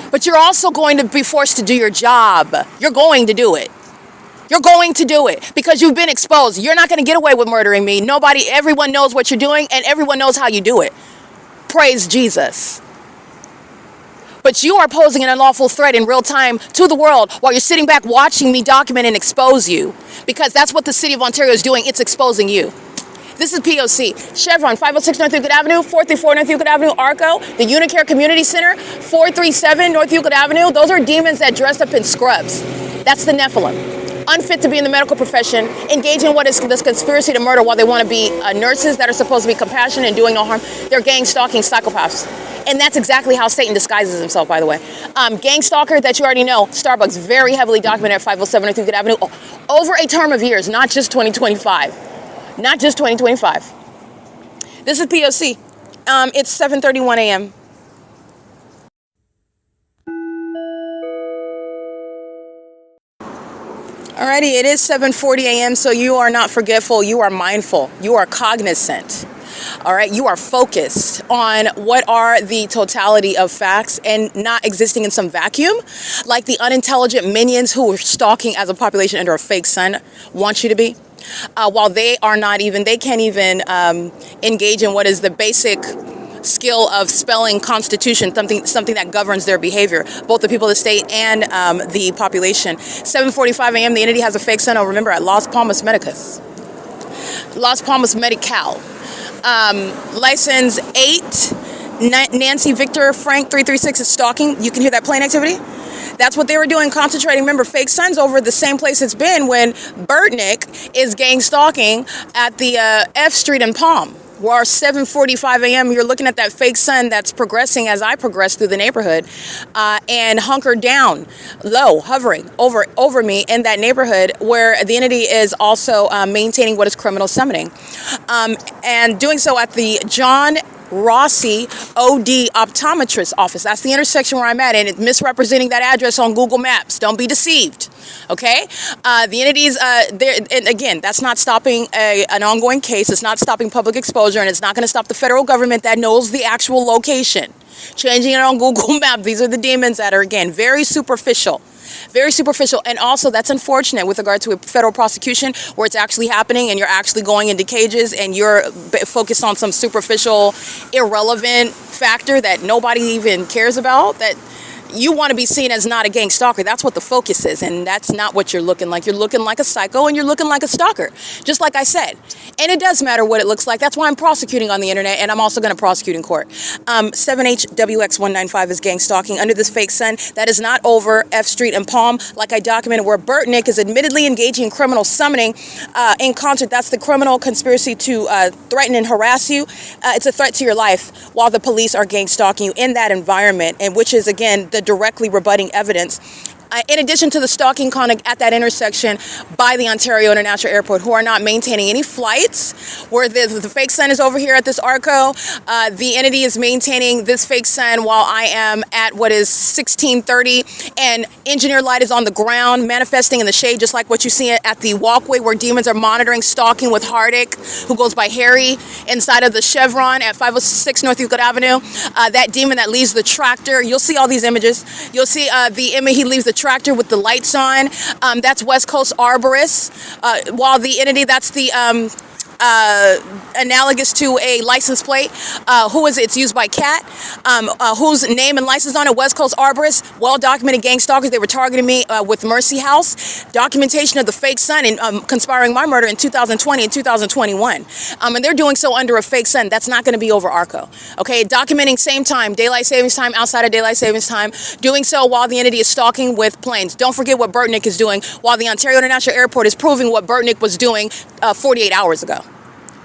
But you're also going to be forced to do your job. You're going to do it. You're going to do it because you've been exposed. You're not going to get away with murdering me. Everyone knows what you're doing, and everyone knows how you do it. Praise Jesus. But you are posing an unlawful threat in real time to the world while you're sitting back watching me document and expose you, because that's what the city of Ontario is doing. It's exposing you. This is P.O.C. Chevron, 506 North Euclid Avenue, 434 North Euclid Avenue, ARCO, the UNICARE Community Center, 437 North Euclid Avenue. Those are demons that dressed up in scrubs. That's the Nephilim. Unfit to be in the medical profession, engage in what is this conspiracy to murder while they want to be nurses that are supposed to be compassionate and doing no harm. They're gang stalking psychopaths. And that's exactly how Satan disguises himself, by the way. Gang stalker that you already know, Starbucks, very heavily documented at 507 North Euclid Avenue over a term of years, not just 2025. Not just 2025. This is P.O.C. It's 7:31 a.m. Alrighty, it is 7:40 a.m., so you are not forgetful, you are mindful, you are cognizant. All right, you are focused on what are the totality of facts and not existing in some vacuum like the unintelligent minions who are stalking as a population under a fake sun want you to be. While they can't even engage in what is the basic skill of spelling constitution, something that governs their behavior, both the people of the state and the population. 7:45 a.m. the entity has a fake sun. Oh, remember, at Las Palmas Medicus. Las Palmas Medical. License 8, Nancy Victor Frank 336 is stalking. You can hear that plane activity? That's what they were doing, concentrating. Remember, fake suns over the same place it's been when Burtnick is gang stalking at the F Street in Palm. Where 7:45 a.m. you're looking at that fake sun that's progressing as I progress through the neighborhood and hunkered down, low, hovering over me in that neighborhood where the entity is also maintaining what is criminal summoning. And doing so at the John Rossi OD optometrist office. That's the intersection where I'm at, and it's misrepresenting that address on Google Maps. Don't be deceived. Okay, the entities there, and again, that's not stopping an ongoing case. It's not stopping public exposure, and it's not going to stop the federal government that knows the actual location. Changing it on Google Maps. These are the demons that are, again, very superficial. Very superficial, and also that's unfortunate with regard to a federal prosecution where it's actually happening and you're actually going into cages and you're focused on some superficial, irrelevant factor that nobody even cares about, that you want to be seen as not a gang stalker. That's what the focus is, and that's not what you're looking like. You're looking like a psycho, and you're looking like a stalker, just like I said. And it does matter what it looks like. That's why I'm prosecuting on the internet, and I'm also going to prosecute in court. 7HWX195 is gang stalking under this fake sun. That is not over F Street and Palm, like I documented, where Burtnick is admittedly engaging in criminal summoning in concert. That's the criminal conspiracy to threaten and harass you. It's a threat to your life while the police are gang stalking you in that environment, and which is, again, the directly rebutting evidence. In addition to the stalking conduct at that intersection by the Ontario International Airport, who are not maintaining any flights, where the fake sun is over here at this ARCO, the entity is maintaining this fake sun while I am at what is 1630, and engineer light is on the ground, manifesting in the shade, just like what you see at the walkway where demons are monitoring stalking with Hardick, who goes by Harry, inside of the Chevron at 506 North Euclid Avenue. That demon that leaves the tractor, you'll see all these images. You'll see the image, he leaves the tractor with the lights on. That's West Coast Arborist. While the entity, that's the analogous to a license plate. Who is it? It's used by CAT. Whose name and license on it? West Coast Arborists, well-documented gang stalkers. They were targeting me with Mercy House. Documentation of the fake son and conspiring my murder in 2020 and 2021. And they're doing so under a fake son. That's not going to be over ARCO. Okay, documenting same time, daylight savings time, outside of daylight savings time, doing so while the entity is stalking with planes. Don't forget what Burtnick is doing while the Ontario International Airport is proving what Burtnick was doing 48 hours ago.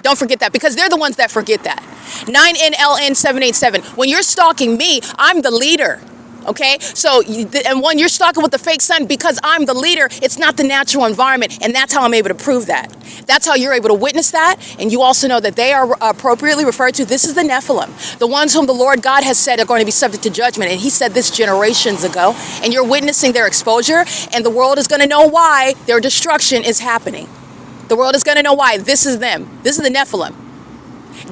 Don't forget that, because they're the ones that forget that. 9NLN787. When you're stalking me, I'm the leader. Okay, so and when you're stalking with the fake son, because I'm the leader, it's not the natural environment, and that's how I'm able to prove that. That's how you're able to witness that, and you also know that they are appropriately referred to. This is the Nephilim, the ones whom the Lord God has said are going to be subject to judgment, and he said this generations ago, and you're witnessing their exposure, and the world is going to know why their destruction is happening. The world is going to know why. This is them. This is the Nephilim.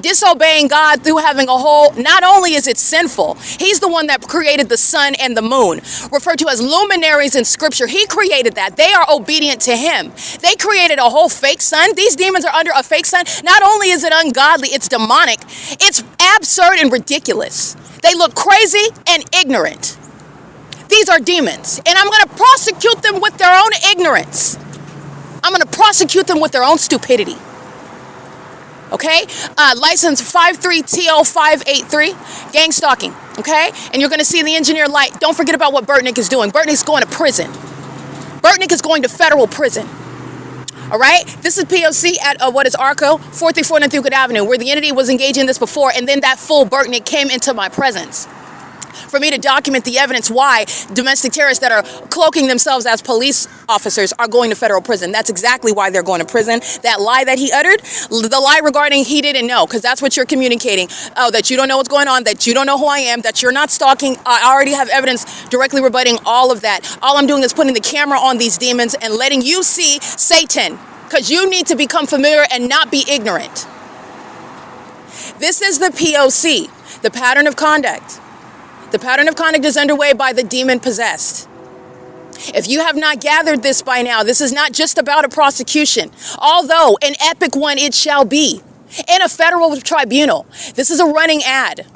Disobeying God through having a whole, not only is it sinful, he's the one that created the sun and the moon, referred to as luminaries in scripture. He created that. They are obedient to him. They created a whole fake sun. These demons are under a fake sun. Not only is it ungodly, it's demonic. It's absurd and ridiculous. They look crazy and ignorant. These are demons, and I'm going to prosecute them with their own ignorance. I'm going to prosecute them with their own stupidity. Okay, license 53TO583, gang stalking, okay? And you're gonna see the engineer light. Don't forget about what Burtnick is doing. Burtnick's going to prison. Burtnick is going to federal prison. All right, this is P.O.C. at what is ARCO, 434 North Euclid Avenue, where the entity was engaging in this before, and then that fool Burtnick came into my presence for me to document the evidence why domestic terrorists that are cloaking themselves as police officers are going to federal prison. That's exactly why they're going to prison. That lie that he uttered, the lie regarding he didn't know, because that's what you're communicating. Oh, that you don't know what's going on, that you don't know who I am, that you're not stalking. I already have evidence directly rebutting all of that. All I'm doing is putting the camera on these demons and letting you see Satan, because you need to become familiar and not be ignorant. This is the P.O.C., the pattern of conduct. The pattern of conduct is underway by the demon possessed. If you have not gathered this by now, this is not just about a prosecution, although an epic one it shall be in a federal tribunal. This is a running ad,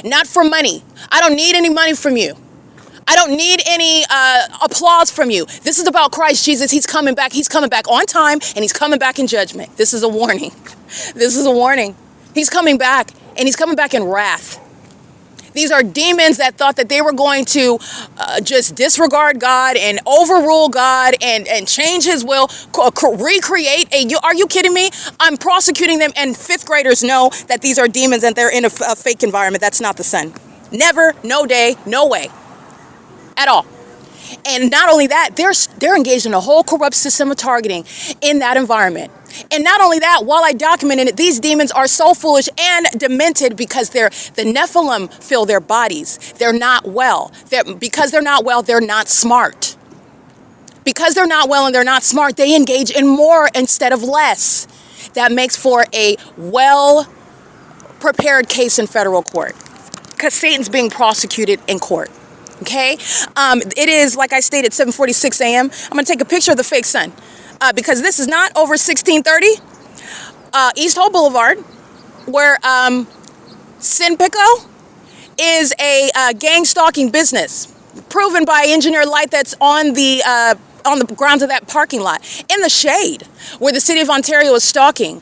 not for money. I don't need any money from you. I don't need any applause from you. This is about Christ Jesus. He's coming back. He's coming back on time, and he's coming back in judgment. This is a warning. This is a warning. He's coming back, and he's coming back in wrath. These are demons that thought that they were going to just disregard God and overrule God and change his will, recreate are you kidding me? I'm prosecuting them, and fifth graders know that these are demons and they're in a fake environment. That's not the sun. Never, no day, no way at all. And not only that, they're engaged in a whole corrupt system of targeting in that environment. And not only that, while I documented it, these demons are so foolish and demented because the Nephilim fill their bodies. They're not well. Because they're not well, they're not smart. Because they're not well and they're not smart, they engage in more instead of less. That makes for a well-prepared case in federal court, because Satan's being prosecuted in court. Okay? It is, like I stated, 7:46 a.m. I'm going to take a picture of the fake sun. Because this is not over 1630 East Hope Boulevard, where Sinpico is a gang stalking business, proven by engineer light that's on the grounds of that parking lot, in the shade, where the city of Ontario is stalking,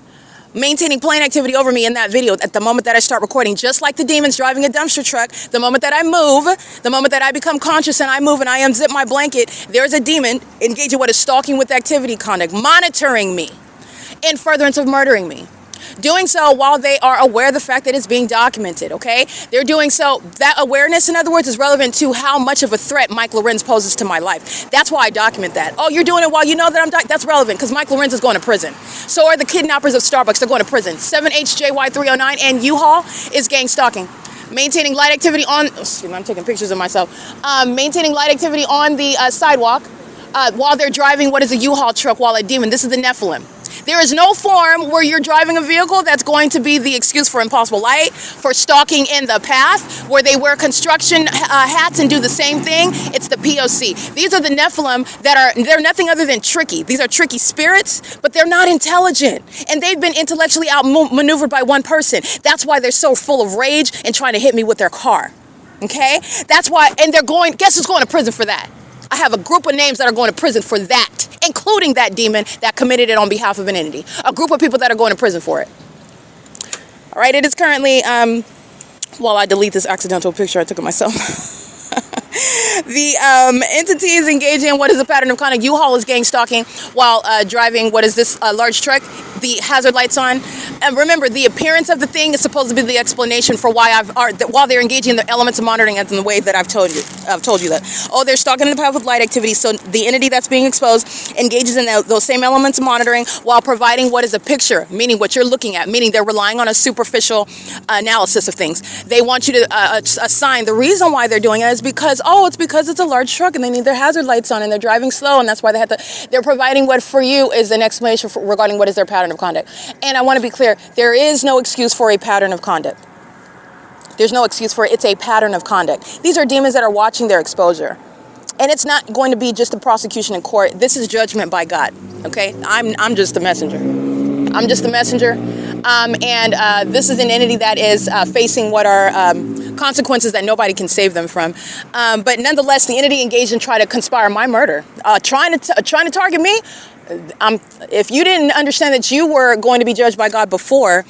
maintaining plane activity over me in that video at the moment that I start recording, just like the demons driving a dumpster truck. The moment that I move, the moment that I become conscious and I move and I unzip my blanket, there's a demon engaging what is stalking with activity conduct, monitoring me in furtherance of murdering me. Doing so while they are aware of the fact that it's being documented, okay? They're doing so, that awareness, in other words, is relevant to how much of a threat Mike LORENZ poses to my life. That's why I document that. Oh, you're doing it while you know that that's relevant, because Mike LORENZ is going to prison. So are the kidnappers of Starbucks. They're going to prison. 7HJY309, and U-Haul is gang stalking. Maintaining light activity on, excuse me, I'm taking pictures of myself. Maintaining light activity on the sidewalk while they're driving what is a U-Haul truck while a demon. This is the Nephilim. There is no form where you're driving a vehicle that's going to be the excuse for impossible light, for stalking in the path, where they wear construction hats and do the same thing. It's the P.O.C. These are the Nephilim they're nothing other than tricky. These are tricky spirits, but they're not intelligent. And they've been intellectually outmaneuvered by one person. That's why they're so full of rage and trying to hit me with their car. Okay? That's why, and guess who's going to prison for that? I have a group of names that are going to prison for that, including that demon that committed it on behalf of an entity. A group of people that are going to prison for it. All right, it is currently, while I delete this accidental picture, I took of myself. The entity is engaging in what is a pattern of conduct. U-Haul is gang stalking while driving, what is this, large truck, the hazard lights on. And remember, the appearance of the thing is supposed to be the explanation for why while they're engaging in the elements of monitoring as in the way that I've told you that. Oh, they're stalking in the path with light activity. So the entity that's being exposed engages in those same elements of monitoring while providing what is a picture, meaning what you're looking at, meaning they're relying on a superficial analysis of things. They want you to assign the reason why they're doing it is because, it's because it's a large truck and they need their hazard lights on and they're driving slow, and that's why they're providing what for you is an explanation regarding what is their pattern of conduct. And I want to be clear, there is no excuse for a pattern of conduct. There's no excuse for it. It's a pattern of conduct. These are demons that are watching their exposure. And it's not going to be just a prosecution in court. This is judgment by God, okay? I'm just the messenger. I'm just the messenger. And this is an entity that is facing what are consequences that nobody can save them from. But nonetheless, the entity engaged in trying to conspire my murder, trying to target me. If you didn't understand that you were going to be judged by God before,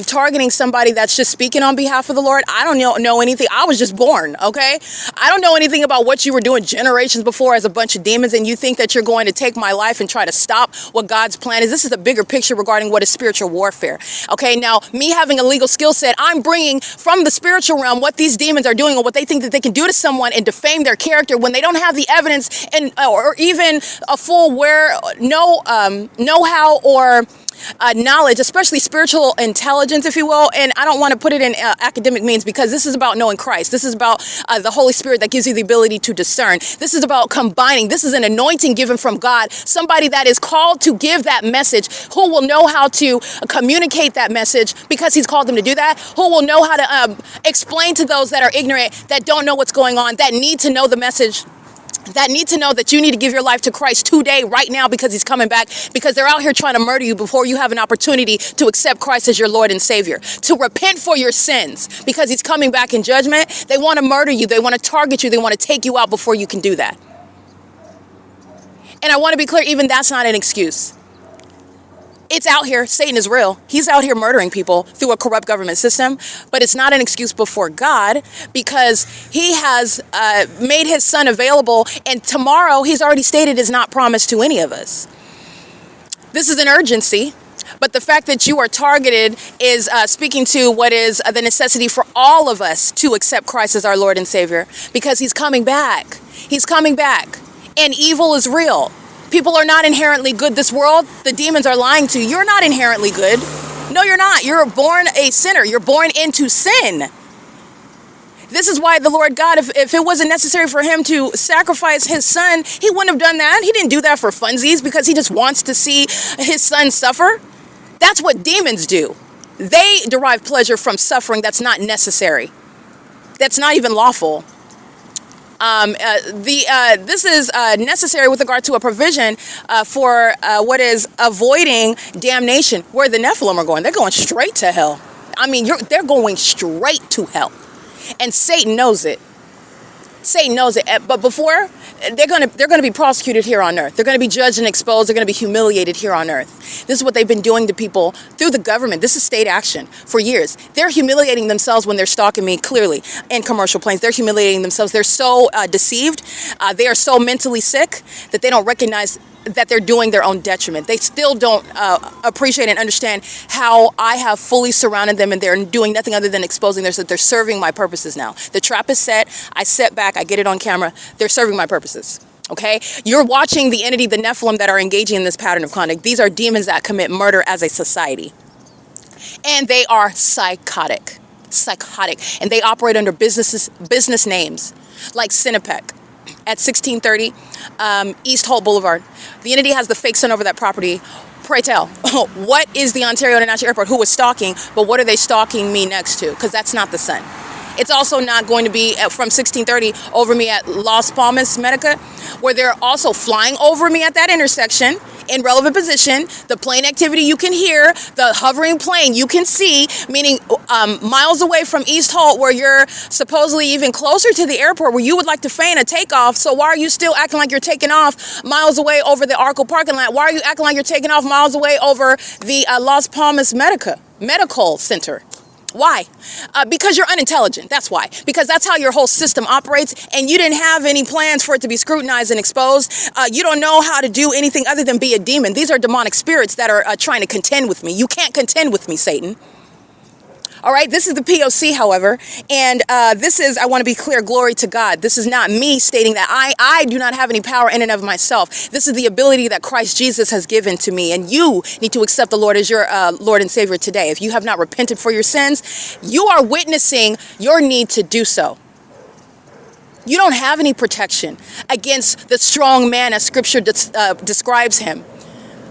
targeting somebody that's just speaking on behalf of the Lord, I don't know anything. I was just born, okay? I don't know anything about what you were doing generations before as a bunch of demons, and you think that you're going to take my life and try to stop what God's plan is. This is a bigger picture regarding what is spiritual warfare, okay? Now, me having a legal skill set, I'm bringing from the spiritual realm what these demons are doing or what they think that they can do to someone and defame their character when they don't have the evidence and or even a full know-how or knowledge, especially spiritual intelligence, if you will. And I don't want to put it in academic means, because this is about knowing Christ. This is about the Holy Spirit that gives you the ability to discern. This is about combining. This is an anointing given from God, somebody that is called to give that message, who will know how to communicate that message because he's called them to do that, who will know how to explain to those that are ignorant, that don't know what's going on, that need to know the message, that need to know that you need to give your life to Christ today, right now, because he's coming back, because they're out here trying to murder you before you have an opportunity to accept Christ as your Lord and Savior, to repent for your sins, because he's coming back in judgment. They want to murder you. They want to target you. They want to take you out before you can do that. And I want to be clear, even that's not an excuse. It's out here. Satan is real. He's out here murdering people through a corrupt government system, but it's not an excuse before God, because he has made his son available, and tomorrow he's already stated is not promised to any of us. This is an urgency, but the fact that you are targeted is speaking to what is the necessity for all of us to accept Christ as our Lord and Savior, because he's coming back. He's coming back, and evil is real. People are not inherently good. This world, the demons are lying to you. You're not inherently good. No, you're not. You're born a sinner. You're born into sin. This is why the Lord God, if it wasn't necessary for him to sacrifice his son, he wouldn't have done that. He didn't do that for funsies, because he just wants to see his son suffer. That's what demons do. They derive pleasure from suffering that's not necessary. That's not even lawful. This is necessary with regard to a provision for what is avoiding damnation. Where the Nephilim are going, they're going straight to hell. I mean, they're going straight to hell, and Satan knows it. Satan knows it. But before, they're gonna be prosecuted here on earth. They're gonna be judged and exposed. They're gonna be humiliated here on earth. This is what they've been doing to people through the government. This is state action for years. They're humiliating themselves when they're stalking me, clearly, in commercial planes. They're humiliating themselves. They're so deceived. They are so mentally sick that they don't recognize that they're doing their own detriment. They still don't appreciate and understand how I have fully surrounded them, and they're doing nothing other than exposing they're serving my purposes now. The trap is set. I set back. I get it on camera. They're serving my purposes. Okay? You're watching the entity, the Nephilim, that are engaging in this pattern of conduct. These are demons that commit murder as a society. And they are psychotic. Psychotic. And they operate under business names like Cinepec at 1630 East Holt Boulevard. The entity has the fake sun over that property, Pray tell, what is the Ontario International Airport? Who is stalking? But what are they stalking me next to? Because that's not the sun. It's also not going to be from 1630 over me at Las Palmas Medica, where they're also flying over me at that intersection in relevant position. The plane activity you can hear, the hovering plane you can see, meaning miles away from East Holt, where you're supposedly even closer to the airport where you would like to feign a takeoff. So why are you still acting like you're taking off miles away over the ARCO parking lot? Why are you acting like you're taking off miles away over the Las Palmas Medical Center? Why? Because you're unintelligent. That's why. Because that's how your whole system operates, and you didn't have any plans for it to be scrutinized and exposed. You don't know how to do anything other than be a demon. These are demonic spirits that are trying to contend with me. You can't contend with me, Satan. All right, this is the P.O.C, however, and this is, I want to be clear, glory to God. This is not me stating that I do not have any power in and of myself. This is the ability that Christ Jesus has given to me, and you need to accept the Lord as your Lord and Savior today. If you have not repented for your sins, you are witnessing your need to do so. You don't have any protection against the strong man as Scripture describes him.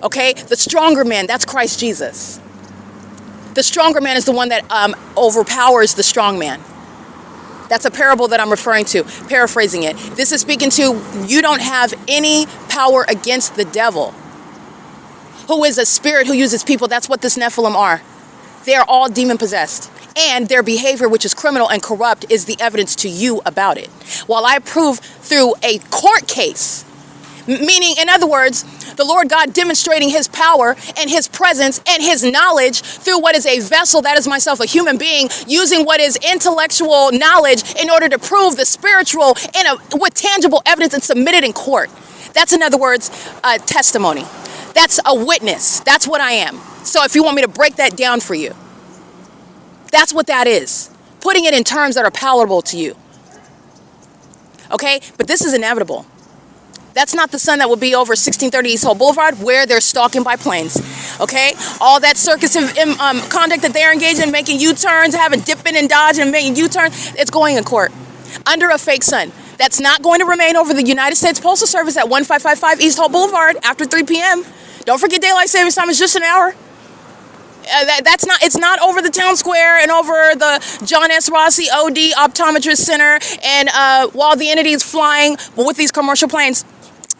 Okay, the stronger man, that's Christ Jesus. The stronger man is the one that overpowers the strong man. That's a parable that I'm referring to, paraphrasing it. This is speaking to, you don't have any power against the devil, who is a spirit who uses people. That's what this Nephilim are. They are all demon possessed. And their behavior, which is criminal and corrupt, is the evidence to you about it. While I prove through a court case, meaning, in other words, the Lord God demonstrating his power and his presence and his knowledge through what is a vessel, that is myself, a human being, using what is intellectual knowledge in order to prove the spiritual with tangible evidence and submit it in court. That's, in other words, a testimony. That's a witness. That's what I am. So if you want me to break that down for you, that's what that is. Putting it in terms that are palatable to you. Okay? But this is inevitable. That's not the sun that will be over 1630 East Holt Boulevard, where they're stalking by planes. Okay? All that circus of conduct that they're engaged in, making U-turns, having dipping and dodging and making U-turns, it's going in court under a fake sun. That's not going to remain over the United States Postal Service at 1555 East Holt Boulevard after 3 p.m. Don't forget daylight savings time is just an hour. It's not over the town square and over the John S. Rossi OD Optometrist Center, and while the entity is flying with these commercial planes.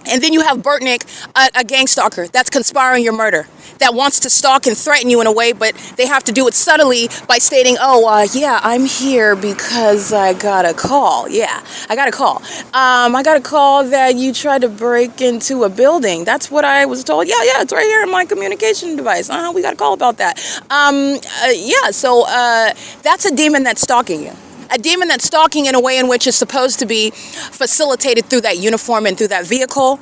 And then you have Burtnick, a gang stalker that's conspiring your murder, that wants to stalk and threaten you in a way, but they have to do it subtly by stating, yeah, I'm here because I got a call. Yeah, I got a call. I got a call that you tried to break into a building. That's what I was told. Yeah, it's right here in my communication device. We got a call about that. So that's a demon that's stalking you. A demon that's stalking in a way in which is supposed to be facilitated through that uniform and through that vehicle.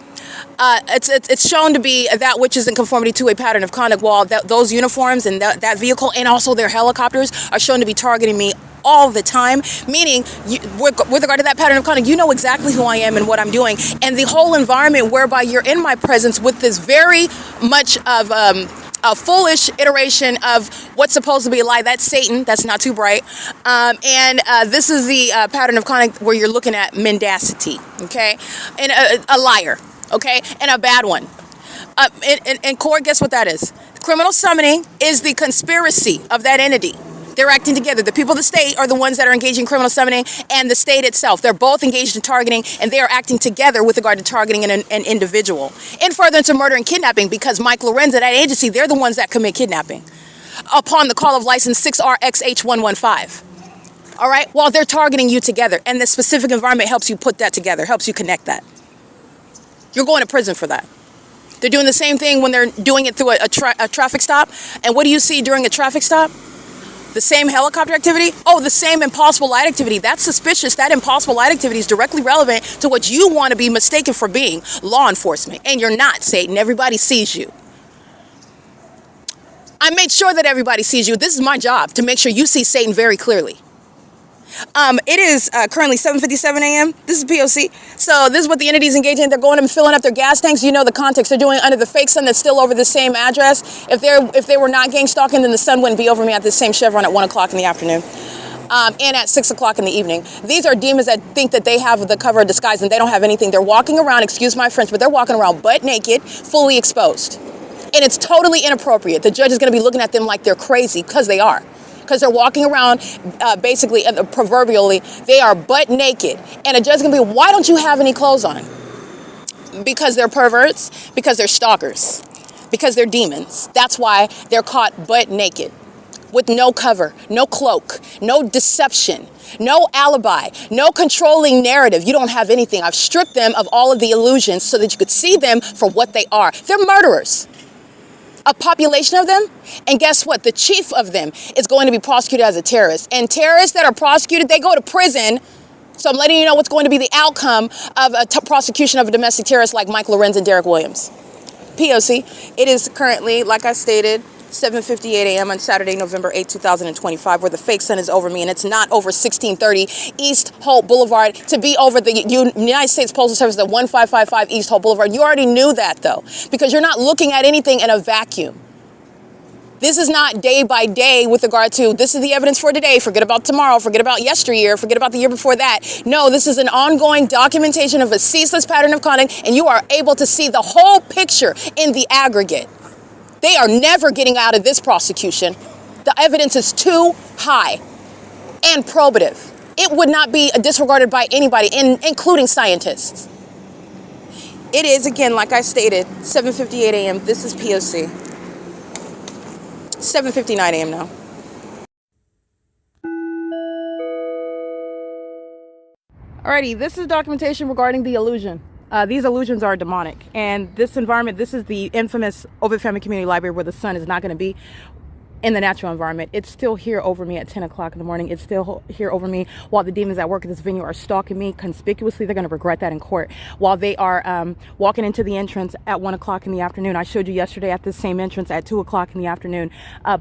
It's shown to be that which is in conformity to a pattern of conduct, while those uniforms and that vehicle and also their helicopters are shown to be targeting me all the time, meaning with regard to that pattern of conduct, you know exactly who I am and what I'm doing, and the whole environment whereby you're in my presence with this very much of a foolish iteration of what's supposed to be a lie. That's Satan. That's not too bright. This is the pattern of conduct where you're looking at mendacity, okay? And a liar, okay? And a bad one. In court, guess what that is? Criminal summoning is the conspiracy of that entity. They're acting together. The people of the state are the ones that are engaged in criminal summoning, and the state itself. They're both engaged in targeting, and they are acting together with regard to targeting an individual. In furtherance of murder and kidnapping, because Mike Lorenz at that agency, they're the ones that commit kidnapping upon the call of license 6RXH115. All right? While they're targeting you together, and the specific environment helps you put that together, helps you connect that. You're going to prison for that. They're doing the same thing when they're doing it through a traffic stop. And what do you see during a traffic stop? The same helicopter activity? The same impossible light activity. That's suspicious. That impossible light activity is directly relevant to what you want to be mistaken for being, law enforcement. And you're not, Satan. Everybody sees you. I made sure that everybody sees you. This is my job, to make sure you see Satan very clearly. It is currently 7:57 a.m. This is P.O.C. So this is what the entities engaging in. They're going and filling up their gas tanks. You know the context. They're doing it under the fake sun that's still over the same address. If they were not gang stalking, then the sun wouldn't be over me at this same Chevron at 1 o'clock in the afternoon. And at 6 o'clock in the evening. These are demons that think that they have the cover of disguise, and they don't have anything. They're walking around, excuse my French, but they're walking around butt naked, fully exposed. And it's totally inappropriate. The judge is going to be looking at them like they're crazy, because they are. Because they're walking around, basically, proverbially, they are butt naked. And a judge is going to be, why don't you have any clothes on? Because they're perverts, because they're stalkers, because they're demons. That's why they're caught butt naked, with no cover, no cloak, no deception, no alibi, no controlling narrative. You don't have anything. I've stripped them of all of the illusions so that you could see them for what they are. They're murderers. A population of them, and guess what? The chief of them is going to be prosecuted as a terrorist. And terrorists that are prosecuted, they go to prison. So I'm letting you know what's going to be the outcome of a prosecution of a domestic terrorist like Mike Lorenz and Derek Williams. P.O.C. It is currently, like I stated, 7:58 a.m. on Saturday, November 8, 2025, where the fake sun is over me, and it's not over 1630 East Holt Boulevard to be over the United States Postal Service at 1555 East Holt Boulevard. You already knew that, though, because you're not looking at anything in a vacuum. This is not day by day with regard to, this is the evidence for today, forget about tomorrow, forget about yesteryear, forget about the year before that. No, this is an ongoing documentation of a ceaseless pattern of conduct, and you are able to see the whole picture in the aggregate. They are never getting out of this prosecution. The evidence is too high and probative. It would not be disregarded by anybody, including scientists. It is, again, like I stated, 7:58 a.m. This is P.O.C. 7:59 a.m. now. Alrighty, this is documentation regarding the illusion. These illusions are demonic, and this environment, this is the infamous OVITT Family Community Library, where the sun is not going to be in the natural environment. It's still here over me at 10 o'clock in the morning. It's still here over me while the demons that work at this venue are stalking me conspicuously. They're going to regret that in court while they are walking into the entrance at 1 o'clock in the afternoon. I showed you yesterday at this same entrance at 2 o'clock in the afternoon.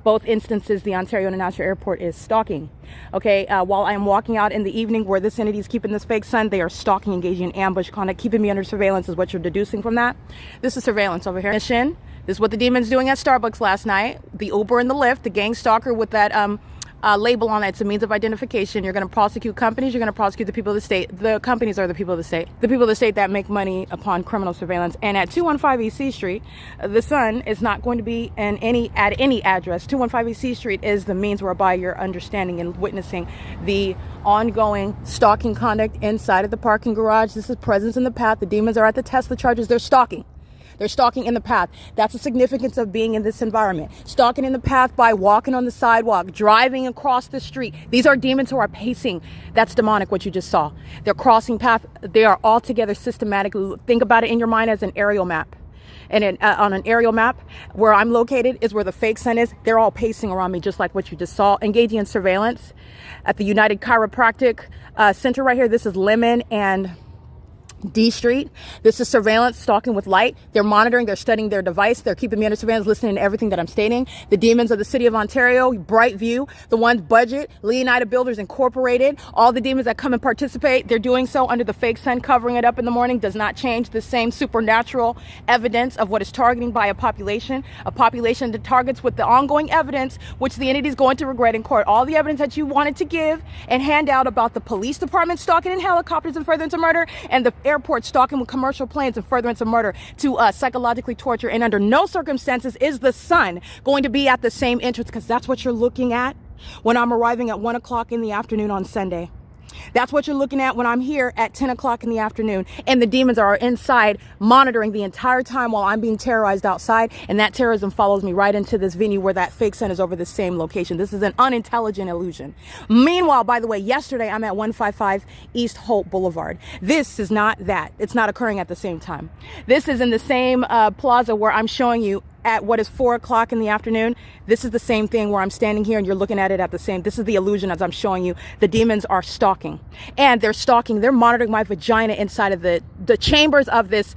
Both instances, the Ontario International Airport is stalking. Okay, while I am walking out in the evening where this entity is keeping this fake sun, they are stalking, engaging in ambush conduct, keeping me under surveillance is what you're deducing from that. This is surveillance over here. Mission. This is what the demon's doing at Starbucks last night. The Uber and the Lyft, the gang stalker with that label on it. It's a means of identification. You're going to prosecute companies. You're going to prosecute the people of the state. The companies are the people of the state. The people of the state that make money upon criminal surveillance. And at 215 E.C. Street, the sun is not going to be at any address. 215 E.C. Street is the means whereby you're understanding and witnessing the ongoing stalking conduct inside of the parking garage. This is presence in the path. The demons are at the Tesla charges. They're stalking. They're stalking in the path. That's the significance of being in this environment. Stalking in the path by walking on the sidewalk, driving across the street. These are demons who are pacing. That's demonic, what you just saw. They're crossing path. They are all together systematically. Think about it in your mind as an aerial map. And on an aerial map, where I'm located is where the fake sun is. They're all pacing around me, just like what you just saw, engaging in surveillance at the United Chiropractic Center right here. This is Lemon and D Street. This is surveillance, stalking with light. They're monitoring, they're studying their device. They're keeping me under surveillance, listening to everything that I'm stating. The demons of the city of Ontario, Brightview, the ones Budget, Leonida Builders Incorporated, all the demons that come and participate, they're doing so under the fake sun, covering it up in the morning, does not change the same supernatural evidence of what is targeting by a population that targets with the ongoing evidence, which the entity is going to regret in court. All the evidence that you wanted to give and hand out about the police department stalking in helicopters and furtherance of murder, and the airport stalking with commercial planes and furtherance of murder to psychologically torture. And under no circumstances is the sun going to be at the same entrance, because that's what you're looking at when I'm arriving at 1 o'clock in the afternoon on Sunday. That's what you're looking at when I'm here at 10 o'clock in the afternoon, and the demons are inside monitoring the entire time while I'm being terrorized outside, and that terrorism follows me right into this venue where that fake sun is over the same location. This is an unintelligent illusion. Meanwhile, by the way, yesterday I'm at 155 East Holt Boulevard. This is not that. It's not occurring at the same time. This is in the same plaza where I'm showing you at what is 4 o'clock in the afternoon. This is the same thing where I'm standing here and you're looking at it at the same. This is the illusion as I'm showing you. The demons are stalking, and they're stalking. They're monitoring my vagina inside of the chambers of this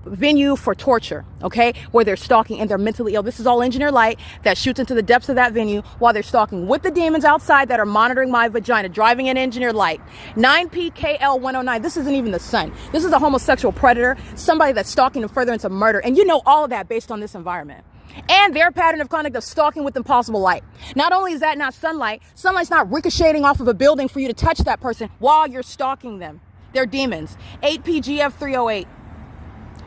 venue for torture. Okay, where they're stalking and they're mentally ill. This is all engineer light that shoots into the depths of that venue while they're stalking with the demons outside that are monitoring my vagina, driving in engineer light. 9PKL 109. This isn't even the sun. This is a homosexual predator, somebody that's stalking in furtherance of murder, and you know all of that based on this environment. And their pattern of conduct of stalking with impossible light. Not only is that not sunlight, sunlight's not ricocheting off of a building for you to touch that person while you're stalking them. They're demons. 8PGF 308.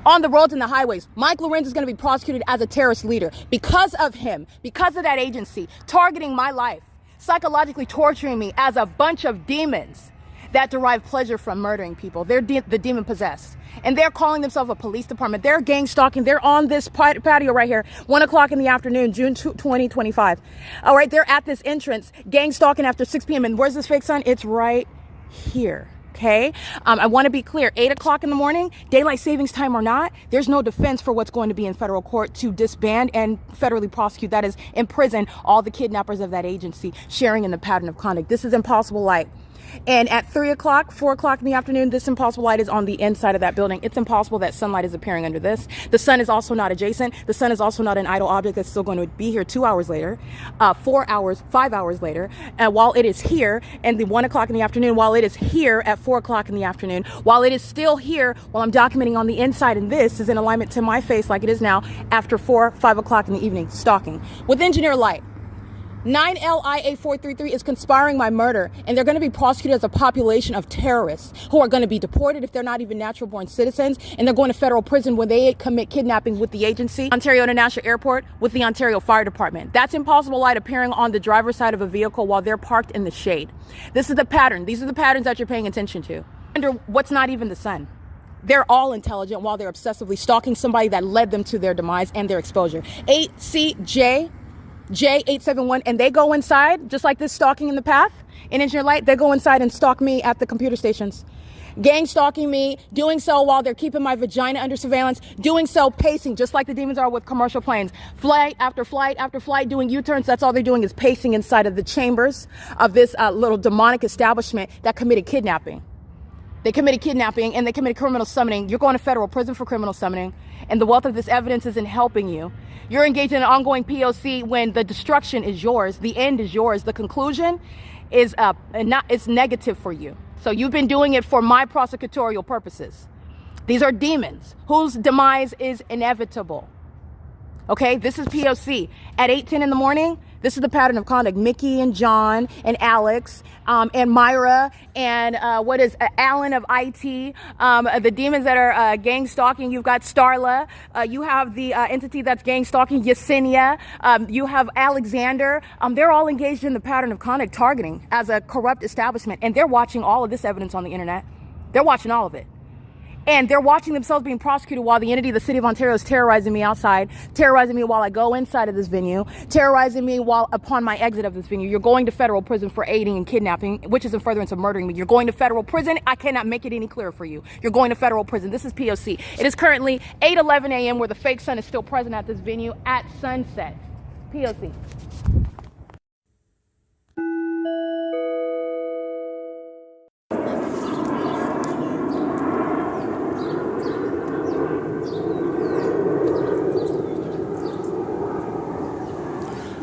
on the roads and the highways. Mike LORENZ is going to be prosecuted as a terrorist leader because of him, because of that agency, targeting my life, psychologically torturing me as a bunch of demons that derive pleasure from murdering people. They're the demon possessed. And they're calling themselves a police department. They're gang stalking. They're on this patio right here, 1 o'clock in the afternoon, June 2025. All right, they're at this entrance, gang stalking after 6 p.m. And where's this fake sign? It's right here. Okay, I want to be clear, 8 o'clock in the morning, daylight savings time or not, there's no defense for what's going to be in federal court to disband and federally prosecute, that is, imprison all the kidnappers of that agency sharing in the pattern of conduct. This is impossible light. And at 3 o'clock, 4 o'clock in the afternoon, this impossible light is on the inside of that building. It's impossible that sunlight is appearing under this. The sun is also not adjacent. The sun is also not an idle object that's still going to be here 2 hours later, 4 hours, 5 hours later. And while it is here and the 1 o'clock in the afternoon, while it is here at 4 o'clock in the afternoon, while it is still here, while I'm documenting on the inside, and this is in alignment to my face like it is now after 4, 5 o'clock in the evening, stalking with engineer light. 9LIA433 is conspiring my murder, and they're going to be prosecuted as a population of terrorists who are going to be deported if they're not even natural born citizens, and they're going to federal prison when they commit kidnapping with the agency, Ontario International Airport, with the Ontario Fire Department. That's impossible light appearing on the driver's side of a vehicle while they're parked in the shade. This is the pattern. These are the patterns that you're paying attention to. Under what's not even the sun. They're all intelligent while they're obsessively stalking somebody that led them to their demise and their exposure. 8CJ J871, and they go inside, just like this stalking in the path in engineer light, they go inside and stalk me at the computer stations. Gang stalking me, doing so while they're keeping my vagina under surveillance, doing so pacing, just like the demons are with commercial planes. Flight after flight after flight, doing U-turns. That's all they're doing is pacing inside of the chambers of this little demonic establishment that committed kidnapping. They committed kidnapping and they committed criminal summoning. You're going to federal prison for criminal summoning, and the wealth of this evidence isn't helping you. You're engaged in an ongoing P.O.C. when the destruction is yours, the end is yours, the conclusion is it's negative for you. So you've been doing it for my prosecutorial purposes. These are demons whose demise is inevitable. Okay, this is P.O.C. At 8:10 in the morning, this is the pattern of conduct. Mickey and John and Alex and Myra and Alan of IT, the demons that are gang stalking. You've got Starla. You have the entity that's gang stalking, Yesenia. You have Alexander. They're all engaged in the pattern of conduct targeting as a corrupt establishment. And they're watching all of this evidence on the internet. They're watching all of it. And they're watching themselves being prosecuted while the entity, the city of Ontario, is terrorizing me outside, terrorizing me while I go inside of this venue, terrorizing me while upon my exit of this venue. You're going to federal prison for aiding and kidnapping, which is in furtherance of murdering me. You're going to federal prison. I cannot make it any clearer for you. You're going to federal prison. This is P.O.C. It is currently 8:11 a.m. where the fake sun is still present at this venue at sunset. P.O.C.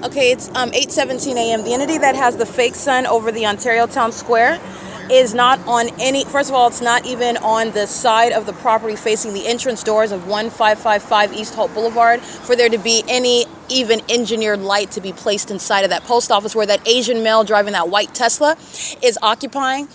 Okay, it's 8:17 a.m. The entity that has the fake sun over the Ontario Town Square is not on any, first of all, it's not even on the side of the property facing the entrance doors of 1555 East Hope Boulevard for there to be any even engineered light to be placed inside of that post office where that Asian male driving that white Tesla is occupying,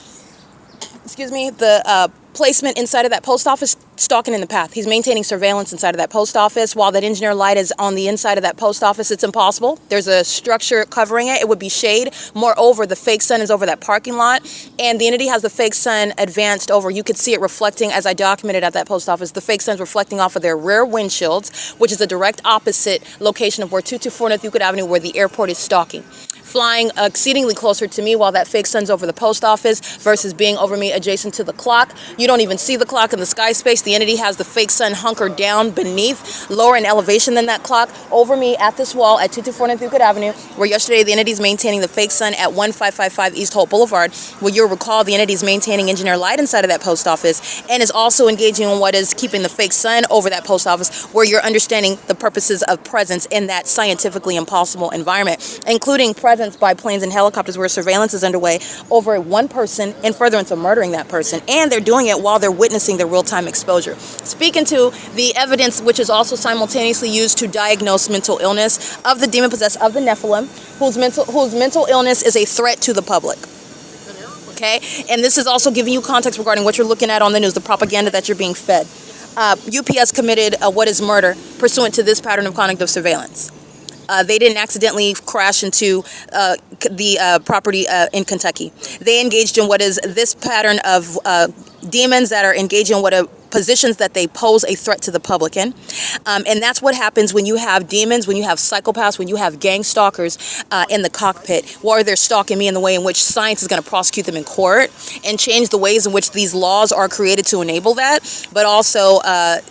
the placement inside of that post office, stalking in the path. He's maintaining surveillance inside of that post office while that engineer light is on the inside of that post office. It's impossible. There's a structure covering it. It would be shade. Moreover, the fake sun is over that parking lot, and the entity has the fake sun advanced over. You could see it reflecting, as I documented at that post office, the fake sun's reflecting off of their rear windshields, which is a direct opposite location of where 224 North Euclid Avenue, where the airport is stalking. Flying exceedingly closer to me while that fake sun's over the post office versus being over me adjacent to the clock. You don't even see the clock in the sky space. The entity has the fake sun hunkered down beneath, lower in elevation than that clock, over me at this wall at 224 North Euclid Avenue, where yesterday the entity's maintaining the fake sun at 1555 East Hope Boulevard, where you'll recall the entity's maintaining engineer light inside of that post office and is also engaging in what is keeping the fake sun over that post office, where you're understanding the purposes of presence in that scientifically impossible environment, including presence by planes and helicopters where surveillance is underway over one person in furtherance of murdering that person. And they're doing it while they're witnessing the real-time exposure. Speaking to the evidence which is also simultaneously used to diagnose mental illness of the demon-possessed, of the Nephilim, whose mental illness is a threat to the public. Okay? And this is also giving you context regarding what you're looking at on the news, the propaganda that you're being fed. UPS committed what is murder pursuant to this pattern of conduct of surveillance. They didn't accidentally crash into the property in Kentucky. They engaged in what is this pattern of demons that are engaging in what are positions that they pose a threat to the public in. And that's what happens when you have demons, when you have psychopaths, when you have gang stalkers in the cockpit, or they're stalking me in the way in which science is going to prosecute them in court and change the ways in which these laws are created to enable that, but also